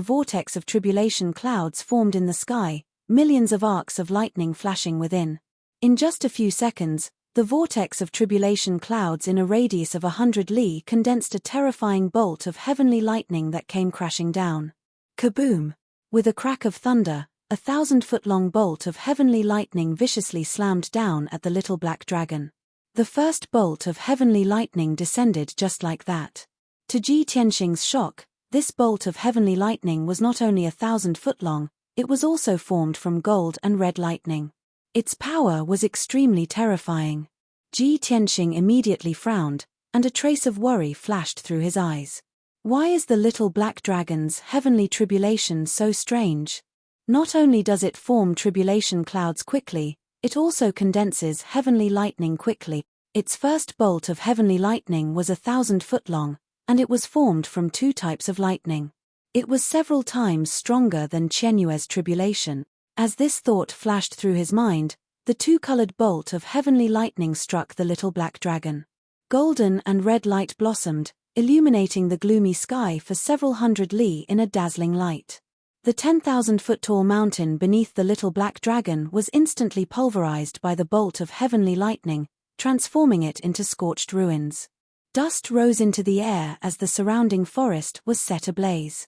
Speaker 1: vortex of tribulation clouds formed in the sky, millions of arcs of lightning flashing within. In just a few seconds, the vortex of tribulation clouds in a radius of 100 li condensed a terrifying bolt of heavenly lightning that came crashing down. Kaboom! With a crack of thunder, a 1,000-foot-long bolt of heavenly lightning viciously slammed down at the little black dragon. The first bolt of heavenly lightning descended just like that. To Ji Tianqing's shock, this bolt of heavenly lightning was not only 1,000 foot long, it was also formed from gold and red lightning. Its power was extremely terrifying. Ji Tianqing immediately frowned, and a trace of worry flashed through his eyes. Why is the little black dragon's heavenly tribulation so strange? Not only does it form tribulation clouds quickly, it also condenses heavenly lightning quickly. Its first bolt of heavenly lightning was 1,000 foot long, and it was formed from two types of lightning. It was several times stronger than Qianyue's tribulation. As this thought flashed through his mind, the two-colored bolt of heavenly lightning struck the little black dragon. Golden and red light blossomed, illuminating the gloomy sky for several hundred li in a dazzling light. The 10,000-foot-tall mountain beneath the little black dragon was instantly pulverized by the bolt of heavenly lightning, transforming it into scorched ruins. Dust rose into the air as the surrounding forest was set ablaze.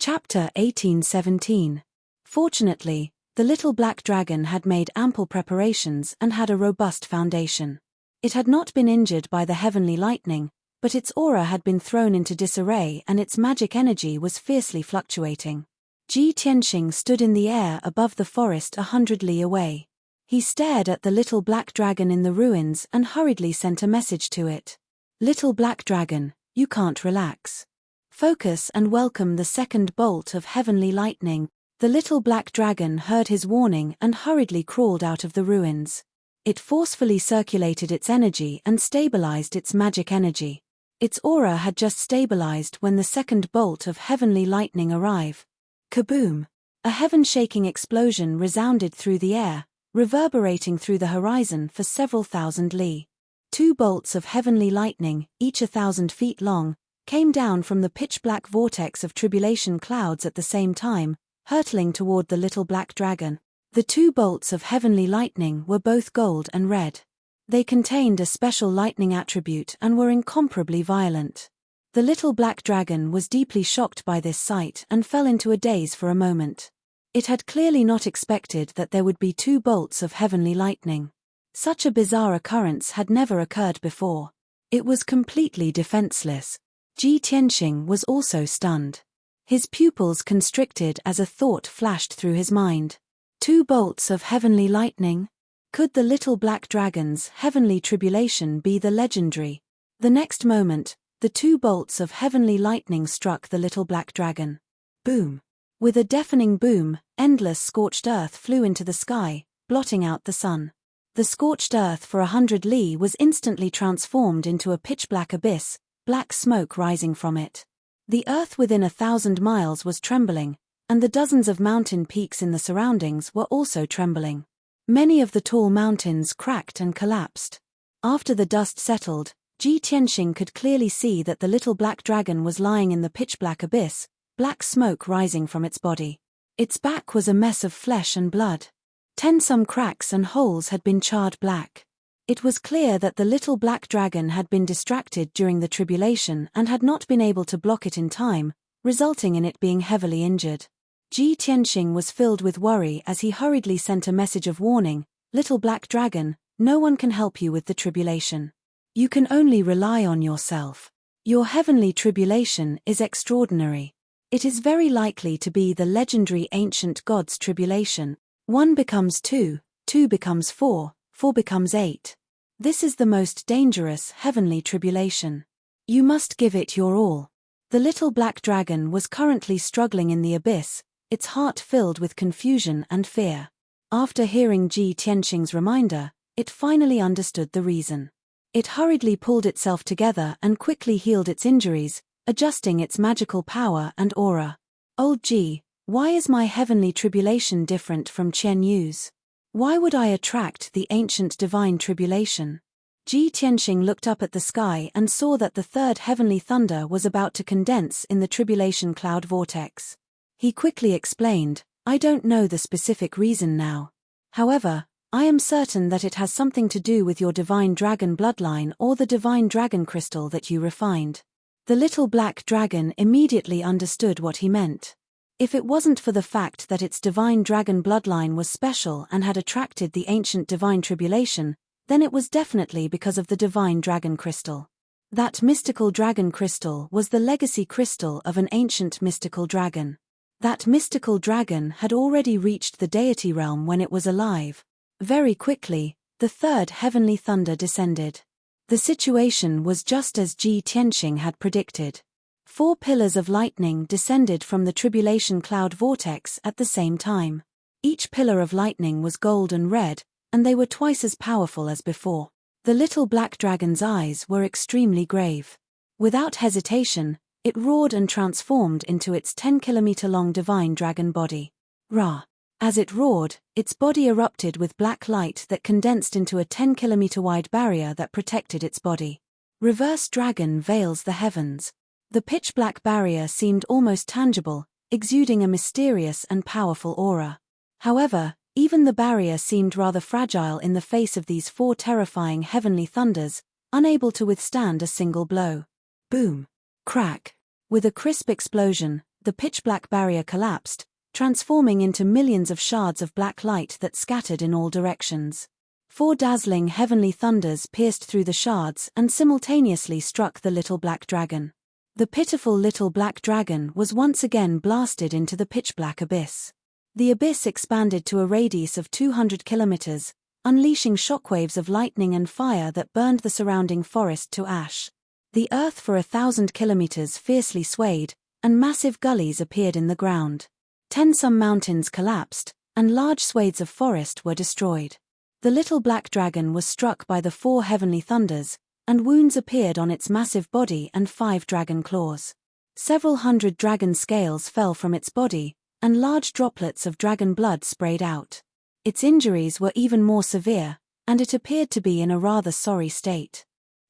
Speaker 1: Chapter 1817. Fortunately, the little black dragon had made ample preparations and had a robust foundation. It had not been injured by the heavenly lightning, but its aura had been thrown into disarray and its magic energy was fiercely fluctuating. Ji Tianqing stood in the air above the forest 100 li away. He stared at the little black dragon in the ruins and hurriedly sent a message to it. "Little black dragon, you can't relax. Focus and welcome the second bolt of heavenly lightning." The little black dragon heard his warning and hurriedly crawled out of the ruins. It forcefully circulated its energy and stabilized its magic energy. Its aura had just stabilized when the second bolt of heavenly lightning arrived. Kaboom! A heaven-shaking explosion resounded through the air, reverberating through the horizon for several thousand li. Two bolts of heavenly lightning, each 1,000 feet long, came down from the pitch-black vortex of tribulation clouds at the same time, hurtling toward the little black dragon. The two bolts of heavenly lightning were both gold and red. They contained a special lightning attribute and were incomparably violent. The little black dragon was deeply shocked by this sight and fell into a daze for a moment. It had clearly not expected that there would be two bolts of heavenly lightning. Such a bizarre occurrence had never occurred before. It was completely defenseless. Ji Tianqing was also stunned. His pupils constricted as a thought flashed through his mind. Two bolts of heavenly lightning? Could the little black dragon's heavenly tribulation be the legendary? The next moment, the two bolts of heavenly lightning struck the little black dragon. Boom! With a deafening boom, endless scorched earth flew into the sky, blotting out the sun. The scorched earth for 100 li was instantly transformed into a pitch-black abyss, black smoke rising from it. The earth within 1,000 miles was trembling, and the dozens of mountain peaks in the surroundings were also trembling. Many of the tall mountains cracked and collapsed. After the dust settled, Ji Tianxing could clearly see that the little black dragon was lying in the pitch-black abyss, black smoke rising from its body. Its back was a mess of flesh and blood. Some cracks and holes had been charred black. It was clear that the little black dragon had been distracted during the tribulation and had not been able to block it in time, resulting in it being heavily injured. Ji Tianxing was filled with worry as he hurriedly sent a message of warning, "Little black dragon, no one can help you with the tribulation. You can only rely on yourself. Your heavenly tribulation is extraordinary. It is very likely to be the legendary ancient gods' tribulation. 1 becomes 2, 2 becomes 4, 4 becomes 8. This is the most dangerous heavenly tribulation. You must give it your all." The little black dragon was currently struggling in the abyss, its heart filled with confusion and fear. After hearing Ji Tianxing's reminder, it finally understood the reason. It hurriedly pulled itself together and quickly healed its injuries, adjusting its magical power and aura. "Old Ji, why is my heavenly tribulation different from Qian Yu's? Why would I attract the ancient divine tribulation?" Ji Tianxing looked up at the sky and saw that the third heavenly thunder was about to condense in the tribulation cloud vortex. He quickly explained, "I don't know the specific reason now. However, I am certain that it has something to do with your divine dragon bloodline or the divine dragon crystal that you refined." The little black dragon immediately understood what he meant. If it wasn't for the fact that its divine dragon bloodline was special and had attracted the ancient divine tribulation, then it was definitely because of the divine dragon crystal. That mystical dragon crystal was the legacy crystal of an ancient mystical dragon. That mystical dragon had already reached the deity realm when it was alive. Very quickly, the third heavenly thunder descended. The situation was just as Ji Tianxing had predicted. 4 pillars of lightning descended from the tribulation cloud vortex at the same time. Each pillar of lightning was gold and red, and they were twice as powerful as before. The little black dragon's eyes were extremely grave. Without hesitation, it roared and transformed into its 10-kilometer-long divine dragon body. Ra! As it roared, its body erupted with black light that condensed into a 10-kilometer-wide barrier that protected its body. Reverse dragon veils the heavens. The pitch-black barrier seemed almost tangible, exuding a mysterious and powerful aura. However, even the barrier seemed rather fragile in the face of these 4 terrifying heavenly thunders, unable to withstand a single blow. Boom! Crack! With a crisp explosion, the pitch-black barrier collapsed, transforming into millions of shards of black light that scattered in all directions. 4 dazzling heavenly thunders pierced through the shards and simultaneously struck the little black dragon. The pitiful little black dragon was once again blasted into the pitch-black abyss. The abyss expanded to a radius of 200 kilometers, unleashing shockwaves of lightning and fire that burned the surrounding forest to ash. The earth for 1,000 kilometers fiercely swayed, and massive gullies appeared in the ground. Some mountains collapsed, and large swathes of forest were destroyed. The little black dragon was struck by the 4 heavenly thunders, and wounds appeared on its massive body and 5 dragon claws. Several hundred dragon scales fell from its body, and large droplets of dragon blood sprayed out. Its injuries were even more severe, and it appeared to be in a rather sorry state.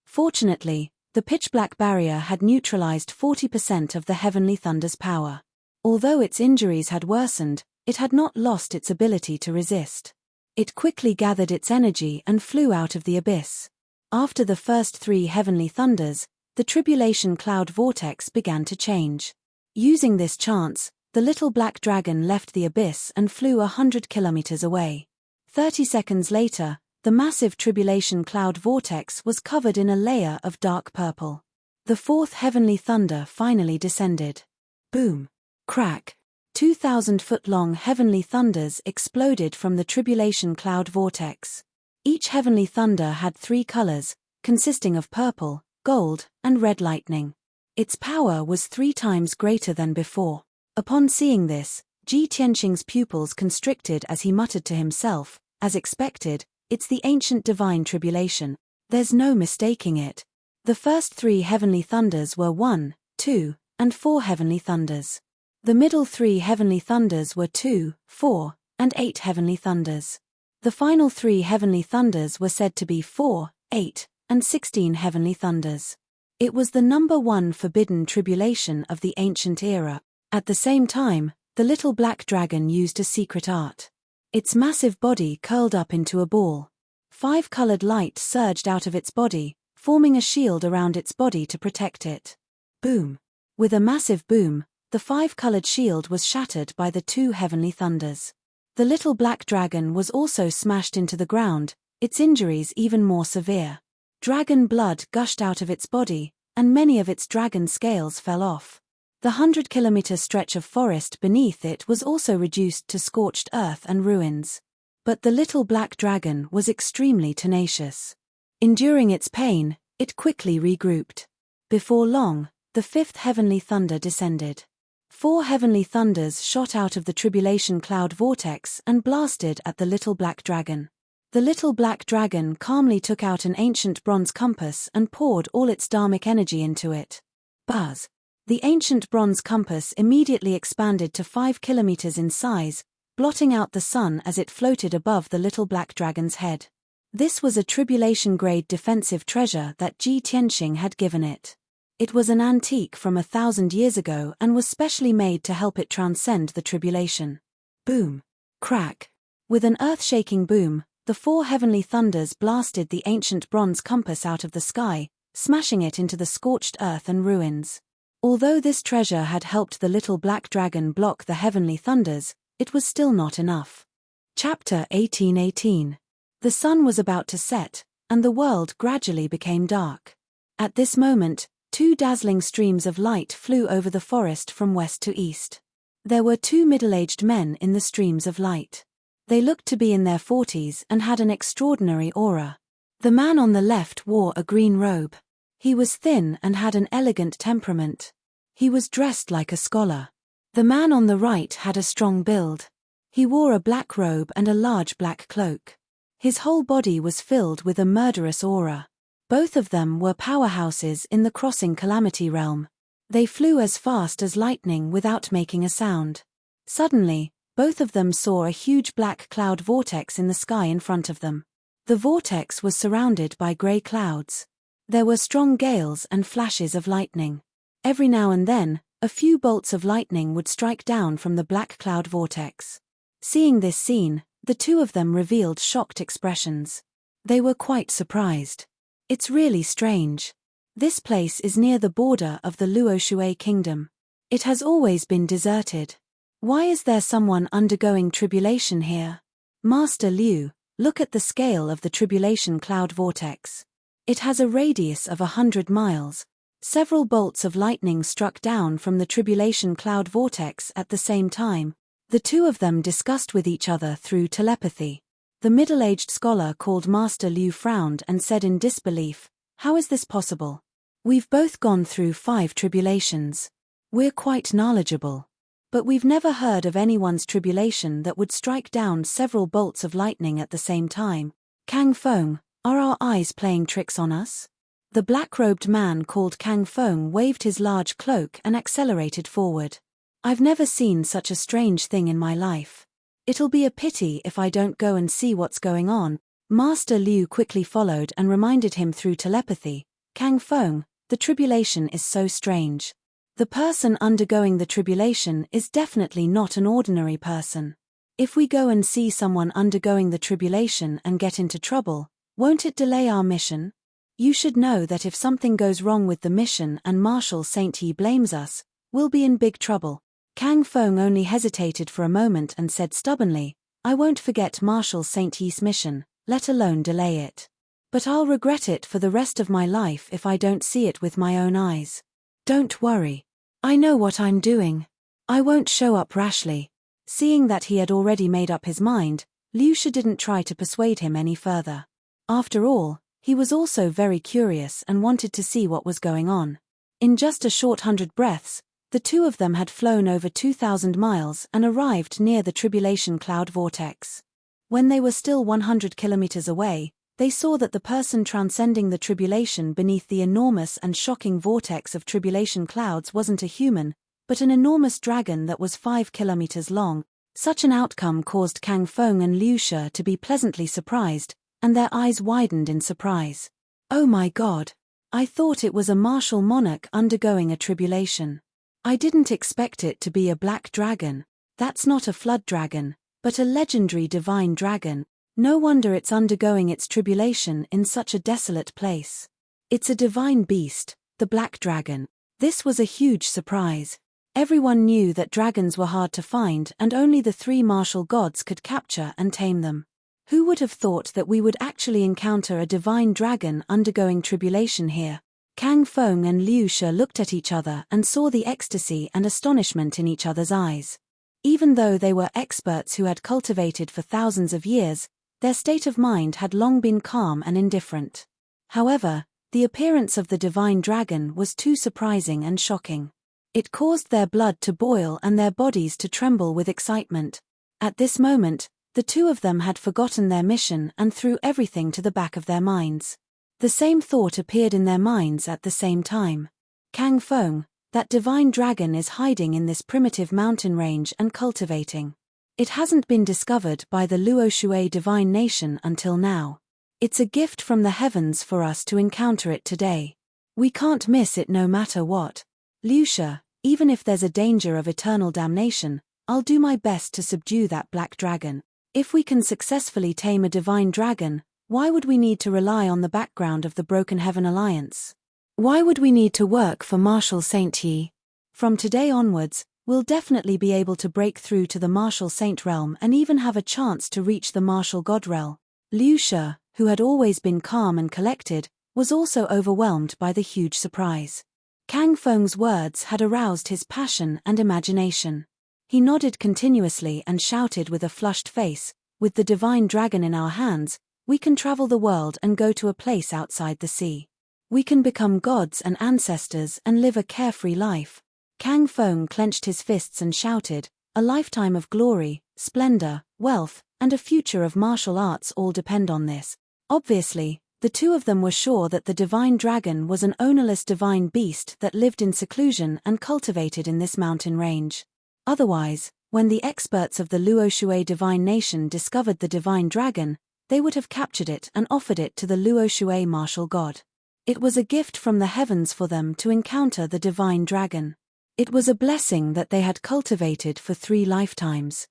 Speaker 1: Fortunately, the pitch-black barrier had neutralized 40% of the heavenly thunder's power. Although its injuries had worsened, it had not lost its ability to resist. It quickly gathered its energy and flew out of the abyss. After the first 3 heavenly thunders, the tribulation cloud vortex began to change. Using this chance, the little black dragon left the abyss and flew 100 kilometers away. 30 seconds later, the massive tribulation cloud vortex was covered in a layer of dark purple. The 4th heavenly thunder finally descended. Boom! Crack! 2,000-foot-long heavenly thunders exploded from the tribulation cloud vortex. Each heavenly thunder had 3 colors, consisting of purple, gold, and red lightning. Its power was 3 times greater than before. Upon seeing this, Ji Tianxing's pupils constricted as he muttered to himself, as expected, "It's the ancient divine tribulation. There's no mistaking it." The first 3 heavenly thunders were 1, 2, and 4 heavenly thunders. The middle 3 heavenly thunders were 2, 4, and 8 heavenly thunders. The final 3 heavenly thunders were said to be 4, 8, and 16 heavenly thunders. It was the number 1 forbidden tribulation of the ancient era. At the same time, the little black dragon used a secret art. Its massive body curled up into a ball. 5-colored light surged out of its body, forming a shield around its body to protect it. Boom! With a massive boom, the 5-colored shield was shattered by the 2 heavenly thunders. The little black dragon was also smashed into the ground, its injuries even more severe. Dragon blood gushed out of its body, and many of its dragon scales fell off. The 100-kilometer stretch of forest beneath it was also reduced to scorched earth and ruins. But the little black dragon was extremely tenacious. Enduring its pain, it quickly regrouped. Before long, the 5th heavenly thunder descended. 4 heavenly thunders shot out of the tribulation cloud vortex and blasted at the little black dragon. The little black dragon calmly took out an ancient bronze compass and poured all its dharmic energy into it. Buzz! The ancient bronze compass immediately expanded to 5 kilometers in size, blotting out the sun as it floated above the little black dragon's head. This was a tribulation-grade defensive treasure that Ji Tianxing had given it. It was an antique from 1,000 years ago and was specially made to help it transcend the tribulation. Boom! Crack! With an earth-shaking boom, the 4 heavenly thunders blasted the ancient bronze compass out of the sky, smashing it into the scorched earth and ruins. Although this treasure had helped the little black dragon block the heavenly thunders, it was still not enough. Chapter 1818. The sun was about to set, and the world gradually became dark. At this moment, 2 dazzling streams of light flew over the forest from west to east. There were 2 middle-aged men in the streams of light. They looked to be in their 40s and had an extraordinary aura. The man on the left wore a green robe. He was thin and had an elegant temperament. He was dressed like a scholar. The man on the right had a strong build. He wore a black robe and a large black cloak. His whole body was filled with a murderous aura. Both of them were powerhouses in the crossing calamity realm. They flew as fast as lightning without making a sound. Suddenly, both of them saw a huge black cloud vortex in the sky in front of them. The vortex was surrounded by grey clouds. There were strong gales and flashes of lightning. Every now and then, a few bolts of lightning would strike down from the black cloud vortex. Seeing this scene, the 2 of them revealed shocked expressions. They were quite surprised. It's really strange. This place is near the border of the Luoshui kingdom. It has always been deserted. Why is there someone undergoing tribulation here? Master Liu, look at the scale of the tribulation cloud vortex. It has a radius of 100 miles. Several bolts of lightning struck down from the tribulation cloud vortex at the same time. The 2 of them discussed with each other through telepathy. The middle-aged scholar called Master Liu frowned and said in disbelief, "How is this possible? We've both gone through 5 tribulations. We're quite knowledgeable. But we've never heard of anyone's tribulation that would strike down several bolts of lightning at the same time. Kang Feng, are our eyes playing tricks on us?" The black-robed man called Kang Feng waved his large cloak and accelerated forward. "I've never seen such a strange thing in my life. It'll be a pity if I don't go and see what's going on." Master Liu quickly followed and reminded him through telepathy, "Kang Feng, the tribulation is so strange. The person undergoing the tribulation is definitely not an ordinary person. If we go and see someone undergoing the tribulation and get into trouble, won't it delay our mission? You should know that if something goes wrong with the mission and Marshal Saint Yi blames us, we'll be in big trouble." Kang Feng only hesitated for a moment and said stubbornly, "I won't forget Marshal Saint Yi's mission, let alone delay it. But I'll regret it for the rest of my life if I don't see it with my own eyes." "Don't worry. I know what I'm doing. I won't show up rashly." Seeing that he had already made up his mind, Liu Shi didn't try to persuade him any further. After all, he was also very curious and wanted to see what was going on. In just a short 100 breaths, the 2 of them had flown over 2,000 miles and arrived near the tribulation cloud vortex. When they were still 100 kilometers away, They saw that the person transcending the tribulation beneath the enormous and shocking vortex of tribulation clouds wasn't a human, but an enormous dragon that was 5 kilometers long. Such an outcome caused Kang Feng and Liu Shi to be pleasantly surprised, and their eyes widened in surprise. Oh my God! I thought it was a martial monarch undergoing a tribulation. I didn't expect it to be a black dragon. That's not a flood dragon, but a legendary divine dragon. No wonder it's undergoing its tribulation in such a desolate place. It's a divine beast, the black dragon. This was a huge surprise. Everyone knew that dragons were hard to find and only the 3 martial gods could capture and tame them. Who would have thought that we would actually encounter a divine dragon undergoing tribulation here? Kang Feng and Liu Shi looked at each other and saw the ecstasy and astonishment in each other's eyes. Even though they were experts who had cultivated for thousands of years, their state of mind had long been calm and indifferent. However, the appearance of the divine dragon was too surprising and shocking. It caused their blood to boil and their bodies to tremble with excitement. At this moment, the 2 of them had forgotten their mission and threw everything to the back of their minds. The same thought appeared in their minds at the same time. Kang Feng, that divine dragon is hiding in this primitive mountain range and cultivating. It hasn't been discovered by the Luoshui divine nation until now. It's a gift from the heavens for us to encounter it today. We can't miss it no matter what. Liu Shi, even if there's a danger of eternal damnation, I'll do my best to subdue that black dragon. If we can successfully tame a divine dragon, why would we need to rely on the background of the Broken Heaven Alliance? Why would we need to work for Martial Saint Yi? From today onwards, we'll definitely be able to break through to the Martial Saint realm and even have a chance to reach the Martial God realm. Liu Shi, who had always been calm and collected, was also overwhelmed by the huge surprise. Kang Feng's words had aroused his passion and imagination. He nodded continuously and shouted with a flushed face, "With the divine dragon in our hands, we can travel the world and go to a place outside the sea. We can become gods and ancestors and live a carefree life." Kang Feng clenched his fists and shouted, "A lifetime of glory, splendor, wealth, and a future of martial arts all depend on this." Obviously, the 2 of them were sure that the divine dragon was an ownerless divine beast that lived in seclusion and cultivated in this mountain range. Otherwise, when the experts of the Luoshui divine nation discovered the divine dragon, they would have captured it and offered it to the Luoshui martial god. It was a gift from the heavens for them to encounter the divine dragon. It was a blessing that they had cultivated for 3 lifetimes.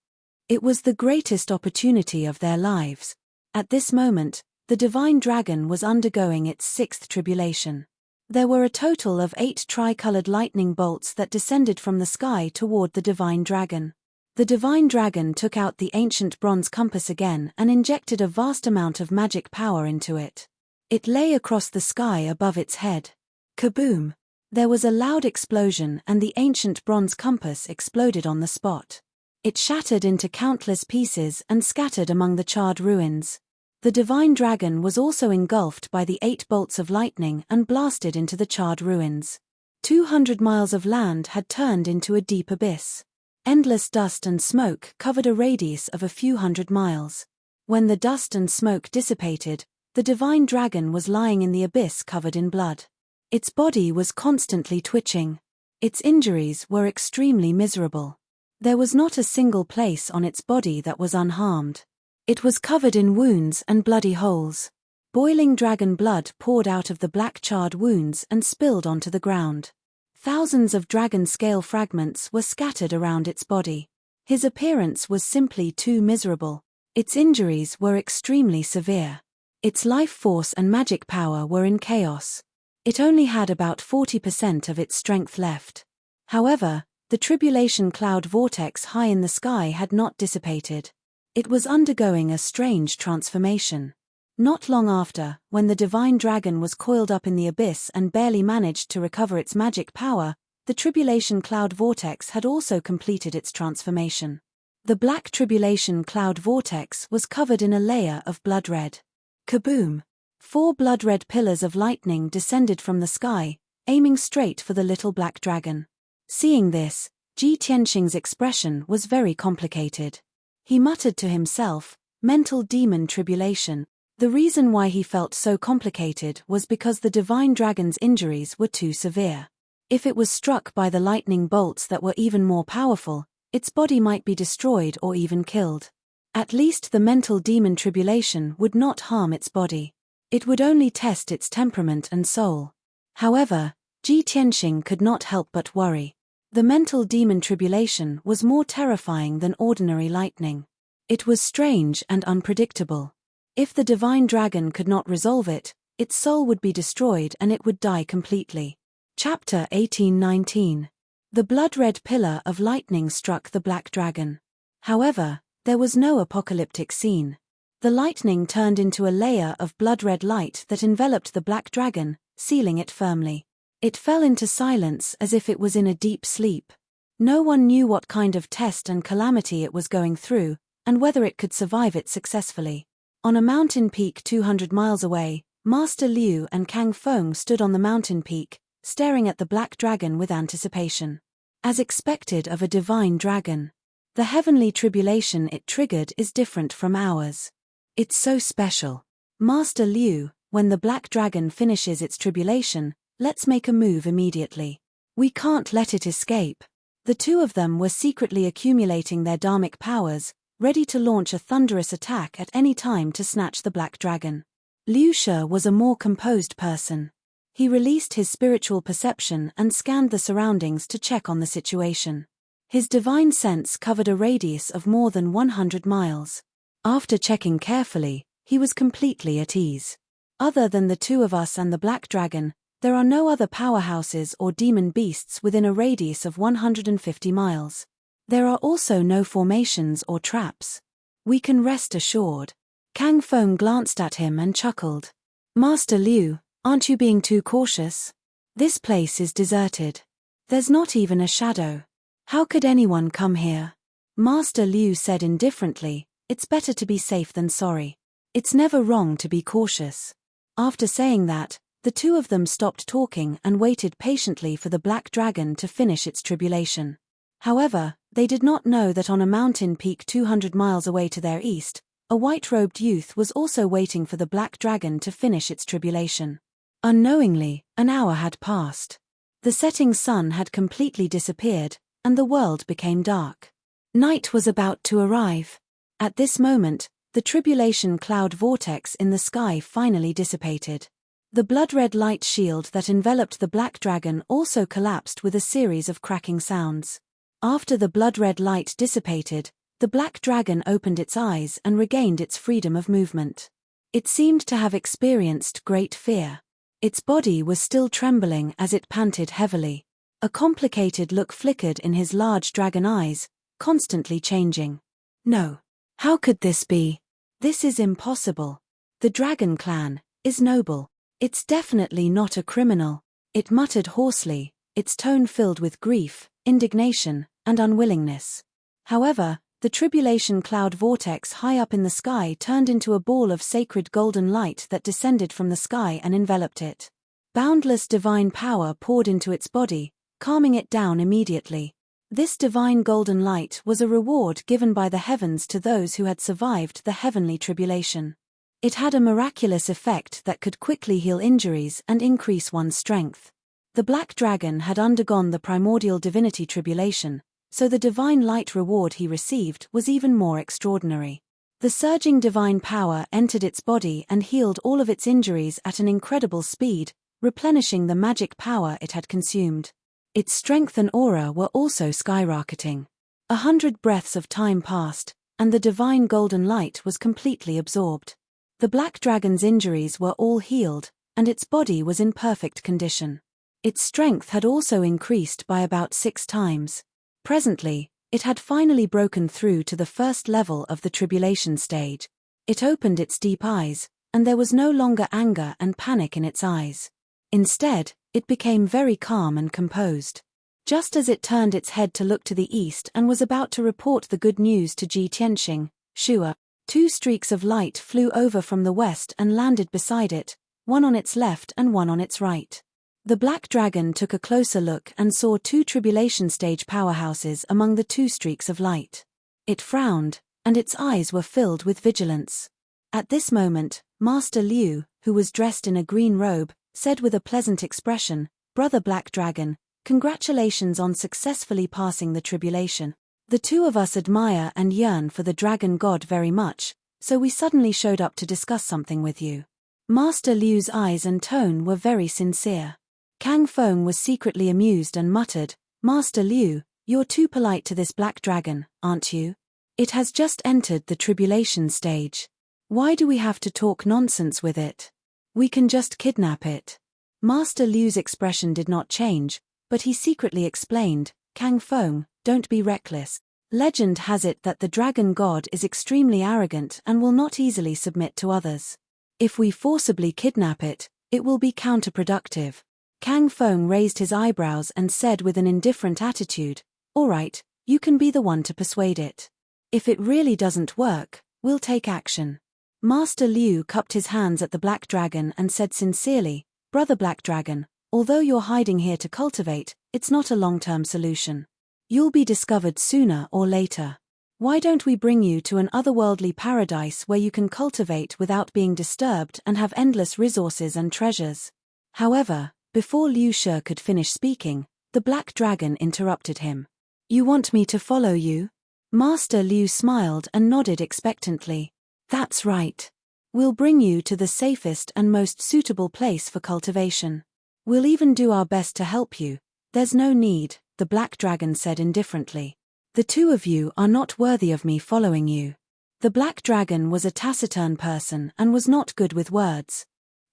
Speaker 1: It was the greatest opportunity of their lives. At this moment, the divine dragon was undergoing its 6th tribulation. There were a total of 8 tri-colored lightning bolts that descended from the sky toward the divine dragon. The divine dragon took out the ancient bronze compass again and injected a vast amount of magic power into it. It lay across the sky above its head. Kaboom! There was a loud explosion and the ancient bronze compass exploded on the spot. It shattered into countless pieces and scattered among the charred ruins. The divine dragon was also engulfed by the 8 bolts of lightning and blasted into the charred ruins. 200 miles of land had turned into a deep abyss. Endless dust and smoke covered a radius of a few hundred miles. When the dust and smoke dissipated, the divine dragon was lying in the abyss covered in blood. Its body was constantly twitching. Its injuries were extremely miserable. There was not a single place on its body that was unharmed. It was covered in wounds and bloody holes. Boiling dragon blood poured out of the black charred wounds and spilled onto the ground. Thousands of dragon scale fragments were scattered around its body. His appearance was simply too miserable. Its injuries were extremely severe. Its life force and magic power were in chaos. It only had about 40% of its strength left. However, the tribulation cloud vortex high in the sky had not dissipated. It was undergoing a strange transformation. Not long after, when the divine dragon was coiled up in the abyss and barely managed to recover its magic power, the tribulation cloud vortex had also completed its transformation. The black tribulation cloud vortex was covered in a layer of blood red. Kaboom! 4 blood-red pillars of lightning descended from the sky, aiming straight for the little black dragon. Seeing this, Ji Tianxing's expression was very complicated. He muttered to himself, "Mental demon tribulation. The reason why he felt so complicated was because the divine dragon's injuries were too severe. If it was struck by the lightning bolts that were even more powerful, its body might be destroyed or even killed. At least the mental demon tribulation would not harm its body. It would only test its temperament and soul. However, Ji Tianxing could not help but worry. The mental demon tribulation was more terrifying than ordinary lightning. It was strange and unpredictable. If the divine dragon could not resolve it, its soul would be destroyed and it would die completely. Chapter 1819. The blood-red pillar of lightning struck the black dragon. However, there was no apocalyptic scene. The lightning turned into a layer of blood-red light that enveloped the black dragon, sealing it firmly. It fell into silence as if it was in a deep sleep. No one knew what kind of test and calamity it was going through, and whether it could survive it successfully. On a mountain peak 200 miles away, Master Liu and Kang Feng stood on the mountain peak, staring at the black dragon with anticipation. As expected of a divine dragon, the heavenly tribulation it triggered is different from ours. It's so special. Master Liu, when the black dragon finishes its tribulation, let's make a move immediately. We can't let it escape. The two of them were secretly accumulating their dharmic powers, ready to launch a thunderous attack at any time to snatch the black dragon. Liu She was a more composed person. He released his spiritual perception and scanned the surroundings to check on the situation. His divine sense covered a radius of more than 100 miles. After checking carefully, he was completely at ease. Other than the two of us and the black dragon, there are no other powerhouses or demon beasts within a radius of 150 miles. There are also no formations or traps. We can rest assured. Kang Feng glanced at him and chuckled. Master Liu, aren't you being too cautious? This place is deserted. There's not even a shadow. How could anyone come here? Master Liu said indifferently, it's better to be safe than sorry. It's never wrong to be cautious. After saying that, the two of them stopped talking and waited patiently for the black dragon to finish its tribulation. However, they did not know that on a mountain peak 200 miles away to their east, a white-robed youth was also waiting for the black dragon to finish its tribulation. Unknowingly, an hour had passed. The setting sun had completely disappeared, and the world became dark. Night was about to arrive. At this moment, the tribulation cloud vortex in the sky finally dissipated. The blood-red light shield that enveloped the black dragon also collapsed with a series of cracking sounds. After the blood-red light dissipated, the black dragon opened its eyes and regained its freedom of movement. It seemed to have experienced great fear. Its body was still trembling as it panted heavily. A complicated look flickered in his large dragon eyes, constantly changing. No. How could this be? This is impossible. The dragon clan is noble. It's definitely not a criminal. It muttered hoarsely, its tone filled with grief, indignation, and unwillingness. However, the tribulation cloud vortex high up in the sky turned into a ball of sacred golden light that descended from the sky and enveloped it. Boundless divine power poured into its body, calming it down immediately. This divine golden light was a reward given by the heavens to those who had survived the heavenly tribulation. It had a miraculous effect that could quickly heal injuries and increase one's strength. The black dragon had undergone the primordial divinity tribulation, so the divine light reward he received was even more extraordinary. The surging divine power entered its body and healed all of its injuries at an incredible speed, replenishing the magic power it had consumed. Its strength and aura were also skyrocketing. 100 breaths of time passed, and the divine golden light was completely absorbed. The black dragon's injuries were all healed, and its body was in perfect condition. Its strength had also increased by about 6 times. Presently, it had finally broken through to the first level of the tribulation stage. It opened its deep eyes, and there was no longer anger and panic in its eyes. Instead, it became very calm and composed. Just as it turned its head to look to the east and was about to report the good news to Ji Tianxing, Shua, 2 streaks of light flew over from the west and landed beside it, one on its left and one on its right. The black dragon took a closer look and saw 2 tribulation stage powerhouses among the 2 streaks of light. It frowned, and its eyes were filled with vigilance. At this moment, Master Liu, who was dressed in a green robe, said with a pleasant expression, "Brother Black Dragon, congratulations on successfully passing the tribulation. The two of us admire and yearn for the dragon god very much, so we suddenly showed up to discuss something with you." Master Liu's eyes and tone were very sincere. Kang Feng was secretly amused and muttered, "Master Liu, you're too polite to this black dragon, aren't you? It has just entered the tribulation stage. Why do we have to talk nonsense with it? We can just kidnap it." Master Liu's expression did not change, but he secretly explained, "Kang Feng, don't be reckless. Legend has it that the dragon god is extremely arrogant and will not easily submit to others. If we forcibly kidnap it, it will be counterproductive." Kang Feng raised his eyebrows and said with an indifferent attitude, "All right, you can be the one to persuade it. If it really doesn't work, we'll take action." Master Liu cupped his hands at the black dragon and said sincerely, "Brother Black Dragon, although you're hiding here to cultivate, it's not a long-term solution. You'll be discovered sooner or later. Why don't we bring you to an otherworldly paradise where you can cultivate without being disturbed and have endless resources and treasures?" However, before Liu She could finish speaking, the black dragon interrupted him. "You want me to follow you?" Master Liu smiled and nodded expectantly. "That's right. We'll bring you to the safest and most suitable place for cultivation. We'll even do our best to help you. There's no need," the black dragon said indifferently. "The two of you are not worthy of me following you." The black dragon was a taciturn person and was not good with words.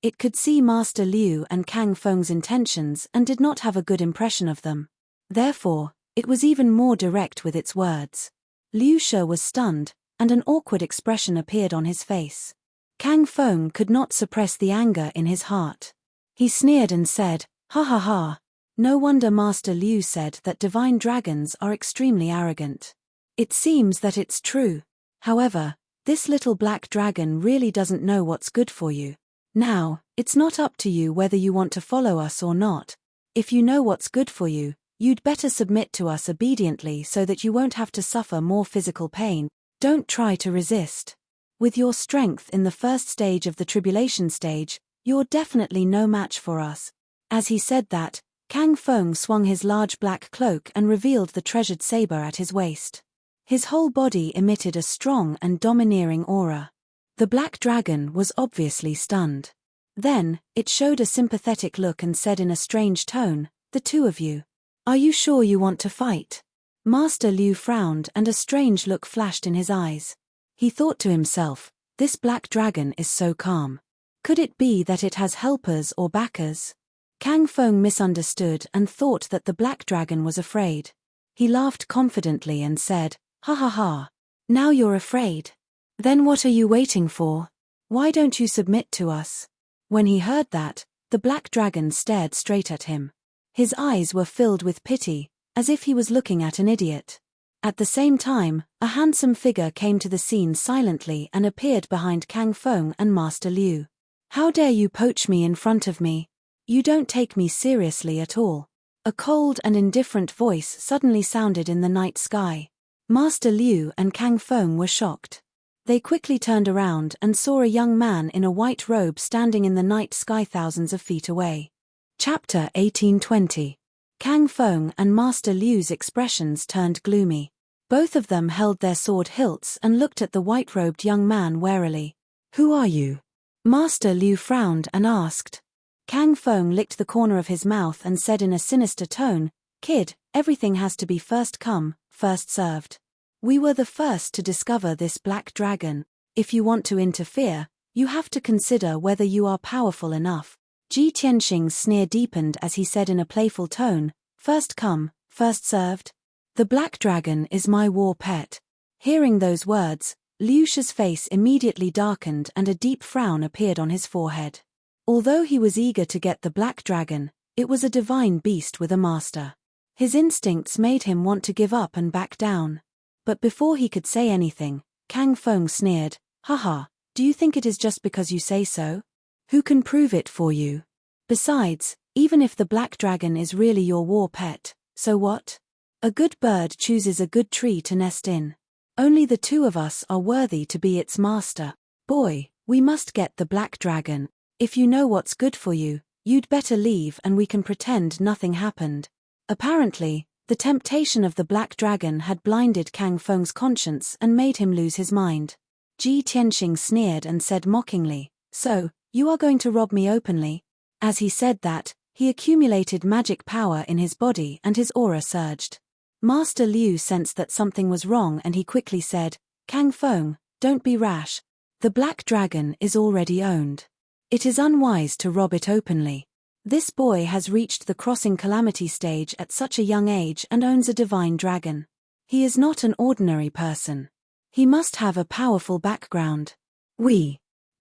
Speaker 1: It could see Master Liu and Kang Feng's intentions and did not have a good impression of them. Therefore, it was even more direct with its words. Liu She was stunned, and an awkward expression appeared on his face. Kang Feng could not suppress the anger in his heart. He sneered and said, "Ha ha ha. No wonder Master Liu said that divine dragons are extremely arrogant. It seems that it's true. However, this little black dragon really doesn't know what's good for you. Now, it's not up to you whether you want to follow us or not. If you know what's good for you, you'd better submit to us obediently so that you won't have to suffer more physical pain. Don't try to resist. With your strength in the first stage of the tribulation stage, you're definitely no match for us." As he said that, Kang Feng swung his large black cloak and revealed the treasured saber at his waist. His whole body emitted a strong and domineering aura. The black dragon was obviously stunned. Then, it showed a sympathetic look and said in a strange tone, "The two of you. Are you sure you want to fight?" Master Liu frowned and a strange look flashed in his eyes. He thought to himself, "This black dragon is so calm. Could it be that it has helpers or backers?" Kang Feng misunderstood and thought that the black dragon was afraid. He laughed confidently and said, "Ha ha ha. Now you're afraid? Then what are you waiting for? Why don't you submit to us?" When he heard that, the black dragon stared straight at him. His eyes were filled with pity, as if he was looking at an idiot. At the same time, a handsome figure came to the scene silently and appeared behind Kang Feng and Master Liu. "How dare you poach me in front of me? You don't take me seriously at all." A cold and indifferent voice suddenly sounded in the night sky. Master Liu and Kang Feng were shocked. They quickly turned around and saw a young man in a white robe standing in the night sky thousands of feet away. Chapter 1820. Kang Feng and Master Liu's expressions turned gloomy. Both of them held their sword hilts and looked at the white-robed young man warily. "Who are you?" Master Liu frowned and asked. Kang Feng licked the corner of his mouth and said in a sinister tone, "Kid, everything has to be first come, first served. We were the first to discover this black dragon. If you want to interfere, you have to consider whether you are powerful enough." Ji Tianxing's sneer deepened as he said in a playful tone, "First come, first served? The black dragon is my war pet." Hearing those words, Liu Shi's face immediately darkened and a deep frown appeared on his forehead. Although he was eager to get the black dragon, it was a divine beast with a master. His instincts made him want to give up and back down. But before he could say anything, Kang Feng sneered, "Haha, do you think it is just because you say so? Who can prove it for you? Besides, even if the black dragon is really your war pet, so what? A good bird chooses a good tree to nest in. Only the two of us are worthy to be its master." "Boy, we must get the black dragon. If you know what's good for you, you'd better leave and we can pretend nothing happened." Apparently, the temptation of the black dragon had blinded Kang Feng's conscience and made him lose his mind. Ji Tianxing sneered and said mockingly, "So, you are going to rob me openly?" As he said that, he accumulated magic power in his body and his aura surged. Master Liu sensed that something was wrong and he quickly said, "Kang Feng, don't be rash. The black dragon is already owned. It is unwise to rob it openly. This boy has reached the crossing calamity stage at such a young age and owns a divine dragon. He is not an ordinary person. He must have a powerful background."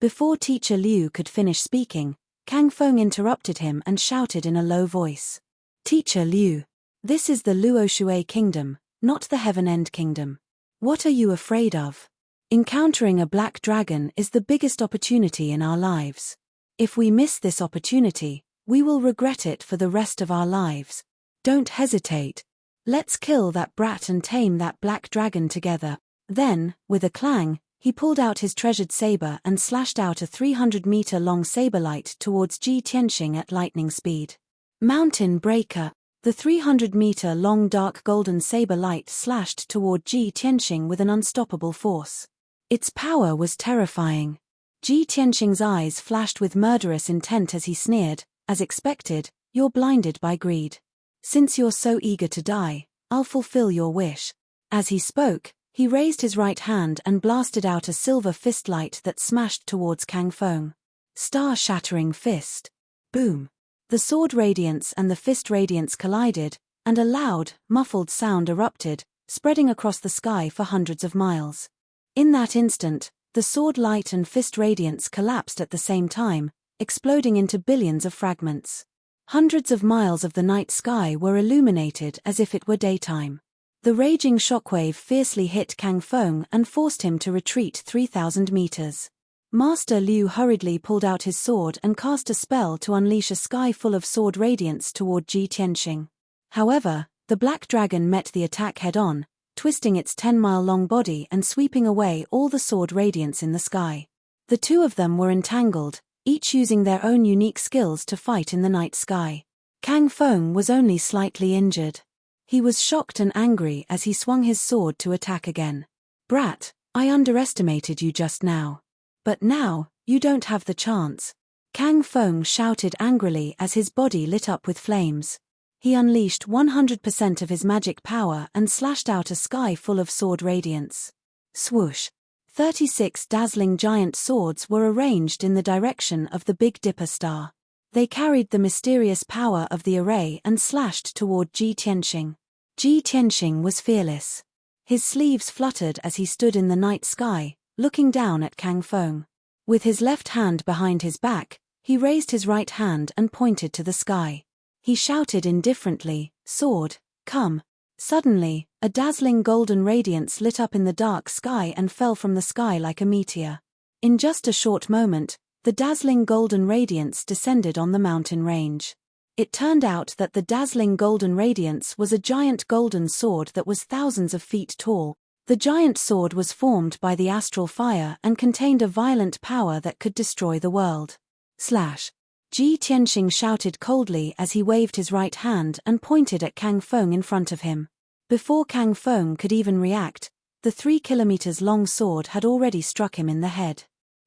Speaker 1: Before Teacher Liu could finish speaking, Kang Feng interrupted him and shouted in a low voice, "Teacher Liu, this is the Luoshui Kingdom, not the Heaven End Kingdom. What are you afraid of? Encountering a black dragon is the biggest opportunity in our lives. If we miss this opportunity, we will regret it for the rest of our lives. Don't hesitate. Let's kill that brat and tame that black dragon together." Then, with a clang, he pulled out his treasured saber and slashed out a 300-meter-long saber light towards Ji Tianxing at lightning speed. Mountain Breaker. The 300-meter-long dark golden saber light slashed toward Ji Tianxing with an unstoppable force. Its power was terrifying. Ji Tianxing's eyes flashed with murderous intent as he sneered, "As expected, you're blinded by greed. Since you're so eager to die, I'll fulfill your wish." As he spoke, he raised his right hand and blasted out a silver fist light that smashed towards Kang Feng. Star-shattering fist. Boom. The sword radiance and the fist radiance collided, and a loud, muffled sound erupted, spreading across the sky for hundreds of miles. In that instant, the sword light and fist radiance collapsed at the same time, exploding into billions of fragments. Hundreds of miles of the night sky were illuminated as if it were daytime. The raging shockwave fiercely hit Kang Feng and forced him to retreat 3,000 meters. Master Liu hurriedly pulled out his sword and cast a spell to unleash a sky full of sword radiance toward Ji Tianxing. However, the black dragon met the attack head-on, twisting its 10-mile-long body and sweeping away all the sword radiance in the sky. The two of them were entangled, each using their own unique skills to fight in the night sky. Kang Feng was only slightly injured. He was shocked and angry as he swung his sword to attack again. "Brat, I underestimated you just now. But now, you don't have the chance." Kang Feng shouted angrily as his body lit up with flames. He unleashed 100% of his magic power and slashed out a sky full of sword radiance. Swoosh! 36 dazzling giant swords were arranged in the direction of the Big Dipper star. They carried the mysterious power of the array and slashed toward Ji Tianxing. Ji Tianxing was fearless. His sleeves fluttered as he stood in the night sky, looking down at Kang Feng. With his left hand behind his back, he raised his right hand and pointed to the sky. He shouted indifferently, "Sword, come." Suddenly, a dazzling golden radiance lit up in the dark sky and fell from the sky like a meteor. In just a short moment, the dazzling golden radiance descended on the mountain range. It turned out that the dazzling golden radiance was a giant golden sword that was thousands of feet tall. The giant sword was formed by the astral fire and contained a violent power that could destroy the world. Slash! Ji Tianxing shouted coldly as he waved his right hand and pointed at Kang Feng in front of him. Before Kang Feng could even react, the 3 kilometers long sword had already struck him in the head.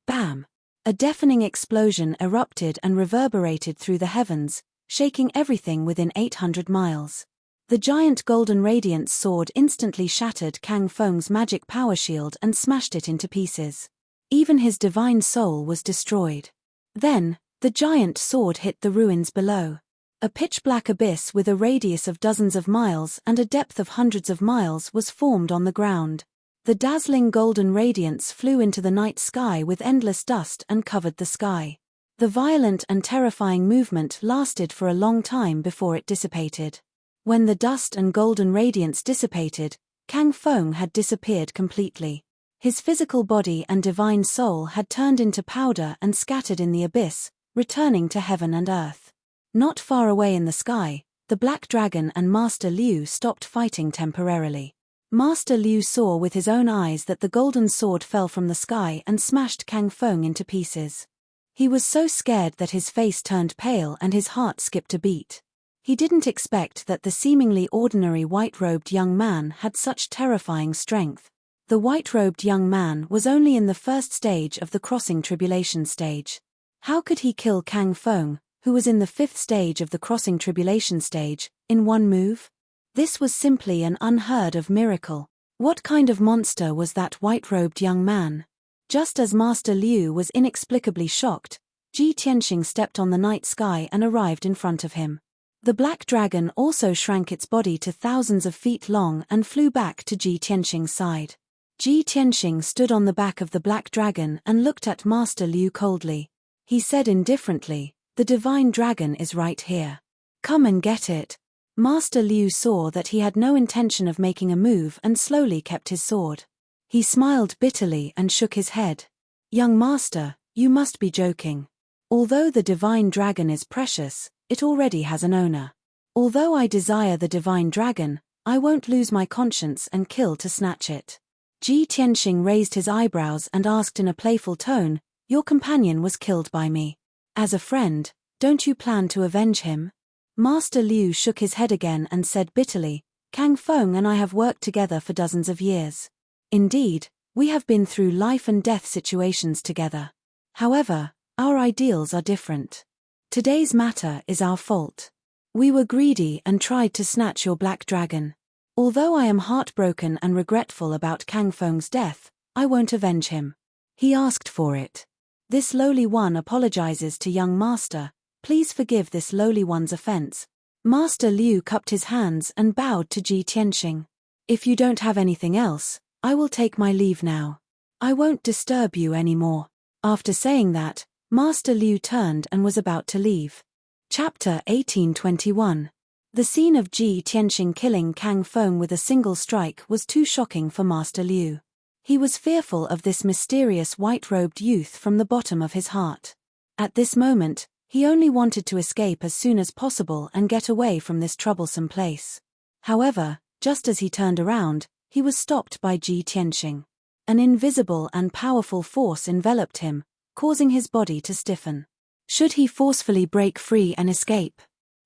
Speaker 1: Bam! A deafening explosion erupted and reverberated through the heavens, shaking everything within 800 miles. The giant golden radiance sword instantly shattered Kang Feng's magic power shield and smashed it into pieces. Even his divine soul was destroyed. Then, the giant sword hit the ruins below. A pitch-black abyss with a radius of dozens of miles and a depth of hundreds of miles was formed on the ground. The dazzling golden radiance flew into the night sky with endless dust and covered the sky. The violent and terrifying movement lasted for a long time before it dissipated. When the dust and golden radiance dissipated, Kang Feng had disappeared completely. His physical body and divine soul had turned into powder and scattered in the abyss, returning to heaven and earth. Not far away in the sky, the Black Dragon and Master Liu stopped fighting temporarily. Master Liu saw with his own eyes that the golden sword fell from the sky and smashed Kang Feng into pieces. He was so scared that his face turned pale and his heart skipped a beat. He didn't expect that the seemingly ordinary white-robed young man had such terrifying strength. The white-robed young man was only in the first stage of the crossing tribulation stage. How could he kill Kang Feng, who was in the fifth stage of the crossing tribulation stage, in one move? This was simply an unheard of miracle. What kind of monster was that white-robed young man? Just as Master Liu was inexplicably shocked, Ji Tianxing stepped on the night sky and arrived in front of him. The black dragon also shrank its body to thousands of feet long and flew back to Ji Tianxing's side. Ji Tianxing stood on the back of the black dragon and looked at Master Liu coldly. He said indifferently, "The divine dragon is right here. Come and get it." Master Liu saw that he had no intention of making a move and slowly kept his sword. He smiled bitterly and shook his head. "Young master, you must be joking. Although the divine dragon is precious, it already has an owner. Although I desire the divine dragon, I won't lose my conscience and kill to snatch it." Ji Tianxing raised his eyebrows and asked in a playful tone, "Your companion was killed by me. As a friend, don't you plan to avenge him?" Master Liu shook his head again and said bitterly, "Kang Feng and I have worked together for dozens of years. Indeed, we have been through life and death situations together. However, our ideals are different. Today's matter is our fault. We were greedy and tried to snatch your black dragon. Although I am heartbroken and regretful about Kang Feng's death, I won't avenge him. He asked for it. This lowly one apologizes to young master. Please forgive this lowly one's offense." Master Liu cupped his hands and bowed to Ji Tianxing. "If you don't have anything else, I will take my leave now. I won't disturb you anymore." After saying that, Master Liu turned and was about to leave. Chapter 1821. The scene of Ji Tianxing killing Kang Feng with a single strike was too shocking for Master Liu. He was fearful of this mysterious white-robed youth from the bottom of his heart. At this moment, he only wanted to escape as soon as possible and get away from this troublesome place. However, just as he turned around, he was stopped by Ji Tianxing. An invisible and powerful force enveloped him, causing his body to stiffen. Should he forcefully break free and escape?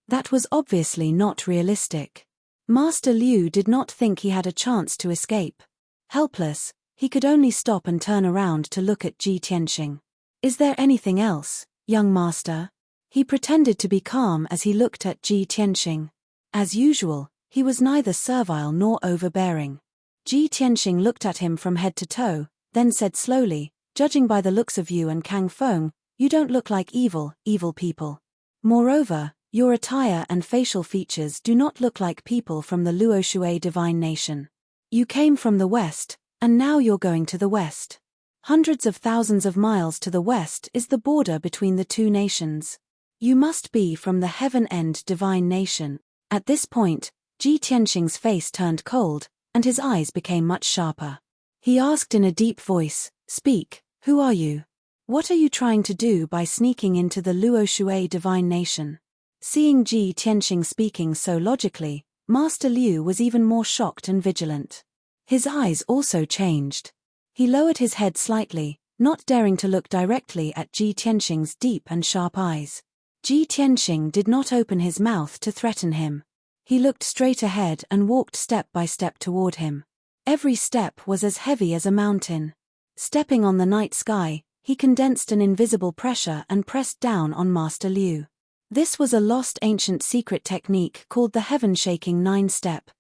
Speaker 1: That was obviously not realistic. Master Liu did not think he had a chance to escape. Helpless, he could only stop and turn around to look at Ji Tianxing. "Is there anything else, young master?" He pretended to be calm as he looked at Ji Tianxing. As usual, he was neither servile nor overbearing. Ji Tianxing looked at him from head to toe, then said slowly, "Judging by the looks of you and Kang Feng, you don't look like evil people. Moreover, your attire and facial features do not look like people from the Luoshui divine nation. You came from the west, and now you're going to the west. Hundreds of thousands of miles to the west is the border between the two nations. You must be from the Heaven End divine nation." At this point, Ji Tianxing's face turned cold, and his eyes became much sharper. He asked in a deep voice, "Speak, who are you? What are you trying to do by sneaking into the Luoshui divine nation?" Seeing Ji Tianxing speaking so logically, Master Liu was even more shocked and vigilant. His eyes also changed. He lowered his head slightly, not daring to look directly at Ji Tianxing's deep and sharp eyes. Ji Tianxing did not open his mouth to threaten him. He looked straight ahead and walked step by step toward him. Every step was as heavy as a mountain. Stepping on the night sky, he condensed an invisible pressure and pressed down on Master Liu. This was a lost ancient secret technique called the heaven-shaking 9-step.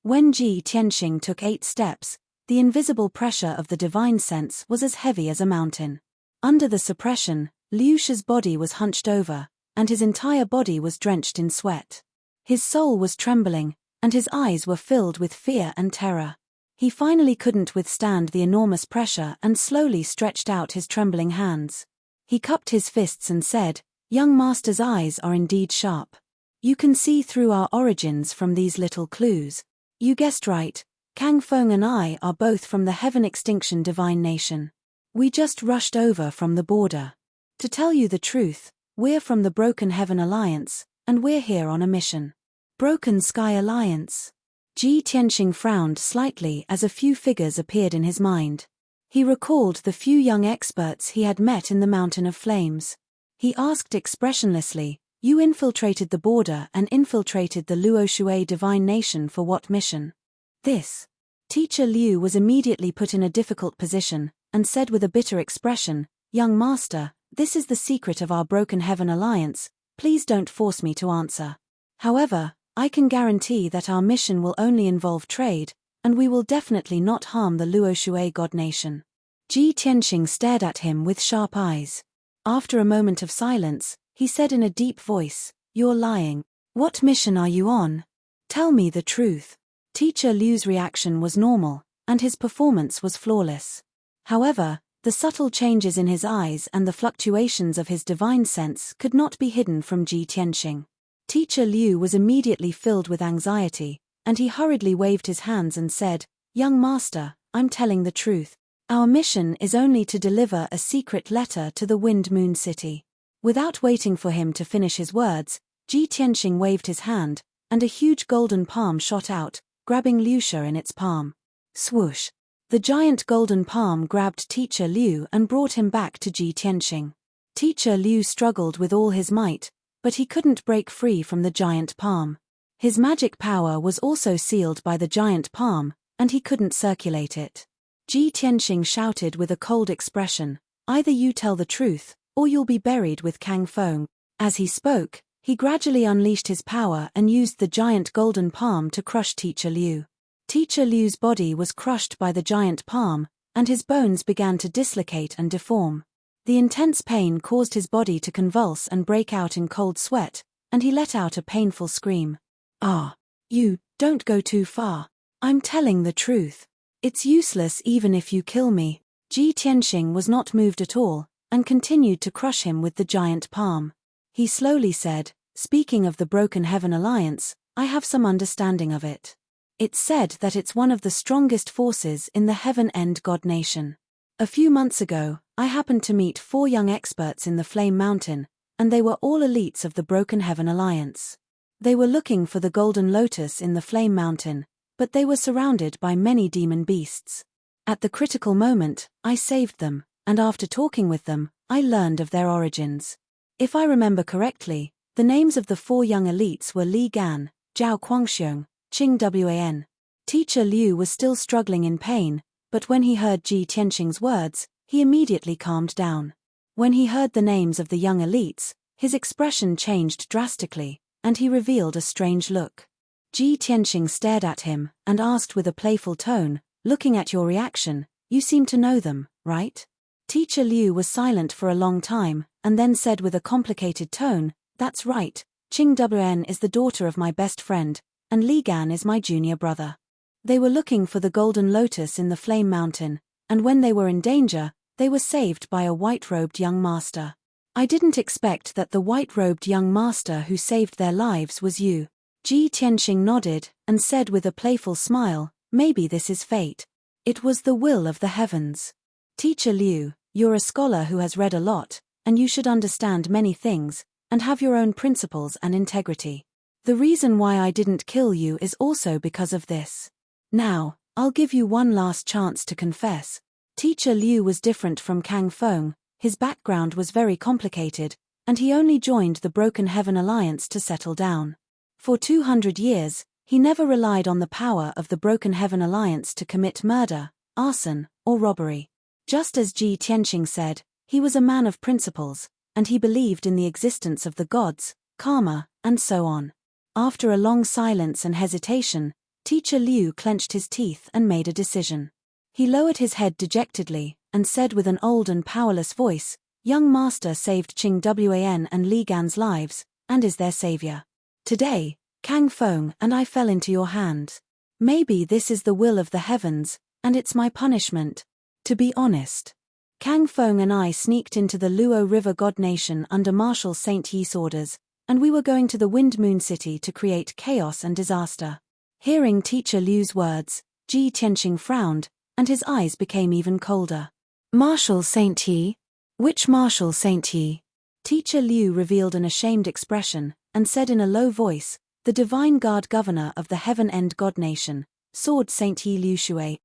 Speaker 1: When Ji Tianxing took 8 steps, the invisible pressure of the divine sense was as heavy as a mountain. Under the suppression, Liu Shi's body was hunched over, and his entire body was drenched in sweat. His soul was trembling, and his eyes were filled with fear and terror. He finally couldn't withstand the enormous pressure and slowly stretched out his trembling hands. He cupped his fists and said, "Young master's eyes are indeed sharp. You can see through our origins from these little clues. You guessed right, Kang Feng and I are both from the Heaven Extinction Divine Nation. We just rushed over from the border. To tell you the truth, we're from the Broken Heaven Alliance, and we're here on a mission." Broken Sky Alliance. Ji Tianxing frowned slightly as a few figures appeared in his mind. He recalled the few young experts he had met in the Mountain of Flames. He asked expressionlessly, "You infiltrated the border and infiltrated the Luo Shui divine nation for what mission?" This. Teacher Liu was immediately put in a difficult position, and said with a bitter expression, "Young master, this is the secret of our Broken Heaven alliance, please don't force me to answer. However, I can guarantee that our mission will only involve trade, and we will definitely not harm the Luo Shui god nation." Ji Tianxing stared at him with sharp eyes. After a moment of silence, he said in a deep voice, "You're lying. What mission are you on? Tell me the truth." Teacher Liu's reaction was normal, and his performance was flawless. However, the subtle changes in his eyes and the fluctuations of his divine sense could not be hidden from Ji Tianxing. Teacher Liu was immediately filled with anxiety, and he hurriedly waved his hands and said, "Young master, I'm telling the truth. Our mission is only to deliver a secret letter to the Wind Moon City." Without waiting for him to finish his words, Ji Tianxing waved his hand, and a huge golden palm shot out, grabbing Liu Sha in its palm. Swoosh! The giant golden palm grabbed Teacher Liu and brought him back to Ji Tianxing. Teacher Liu struggled with all his might, but he couldn't break free from the giant palm. His magic power was also sealed by the giant palm, and he couldn't circulate it. Ji Tianxing shouted with a cold expression, "Either you tell the truth, or you'll be buried with Kang Feng." As he spoke, he gradually unleashed his power and used the giant golden palm to crush Teacher Liu. Teacher Liu's body was crushed by the giant palm, and his bones began to dislocate and deform. The intense pain caused his body to convulse and break out in cold sweat, and he let out a painful scream. "Ah! You, don't go too far. I'm telling the truth. It's useless even if you kill me." Ji Tianxing was not moved at all, and continued to crush him with the giant palm. He slowly said, "Speaking of the Broken Heaven Alliance, I have some understanding of it. It's said that it's one of the strongest forces in the Heaven End God Nation. A few months ago, I happened to meet 4 young experts in the Flame Mountain, and they were all elites of the Broken Heaven Alliance. They were looking for the Golden Lotus in the Flame Mountain, but they were surrounded by many demon beasts. At the critical moment, I saved them, and after talking with them, I learned of their origins. If I remember correctly, the names of the 4 young elites were Li Gan, Zhao Guangxiong, Qing Wan. Teacher Liu was still struggling in pain, but when he heard Ji Tianxing's words, he immediately calmed down. When he heard the names of the young elites, his expression changed drastically, and he revealed a strange look. Ji Tianxing stared at him and asked with a playful tone, "Looking at your reaction, you seem to know them, right?" Teacher Liu was silent for a long time, and then said with a complicated tone, "That's right, Qing Wan is the daughter of my best friend, and Li Gan is my junior brother. They were looking for the Golden Lotus in the Flame Mountain, and when they were in danger, they were saved by a white-robed young master. I didn't expect that the white-robed young master who saved their lives was you." Ji Tianxing nodded, and said with a playful smile, "Maybe this is fate. It was the will of the heavens. Teacher Liu, you're a scholar who has read a lot, and you should understand many things, and have your own principles and integrity. The reason why I didn't kill you is also because of this. Now, I'll give you one last chance to confess." Teacher Liu was different from Kang Feng, his background was very complicated, and he only joined the Broken Heaven Alliance to settle down. For 200 years, he never relied on the power of the Broken Heaven Alliance to commit murder, arson, or robbery. Just as Ji Tianxing said, he was a man of principles, and he believed in the existence of the gods, karma, and so on. After a long silence and hesitation, Teacher Liu clenched his teeth and made a decision. He lowered his head dejectedly, and said with an old and powerless voice, "Young master saved Qing Wan and Li Gan's lives, and is their savior. Today, Kang Feng and I fell into your hands. Maybe this is the will of the heavens, and it's my punishment. To be honest, Kang Feng and I sneaked into the Luo River God Nation under Marshal Saint Yi's orders, and we were going to the Wind Moon City to create chaos and disaster." Hearing Teacher Liu's words, Ji Tianxing frowned, and his eyes became even colder. "Marshal Saint Yi? Which Marshal Saint Yi?" Teacher Liu revealed an ashamed expression, and said in a low voice, The divine guard governor of the heaven-end god nation, sword Saint Yi Liu Shui,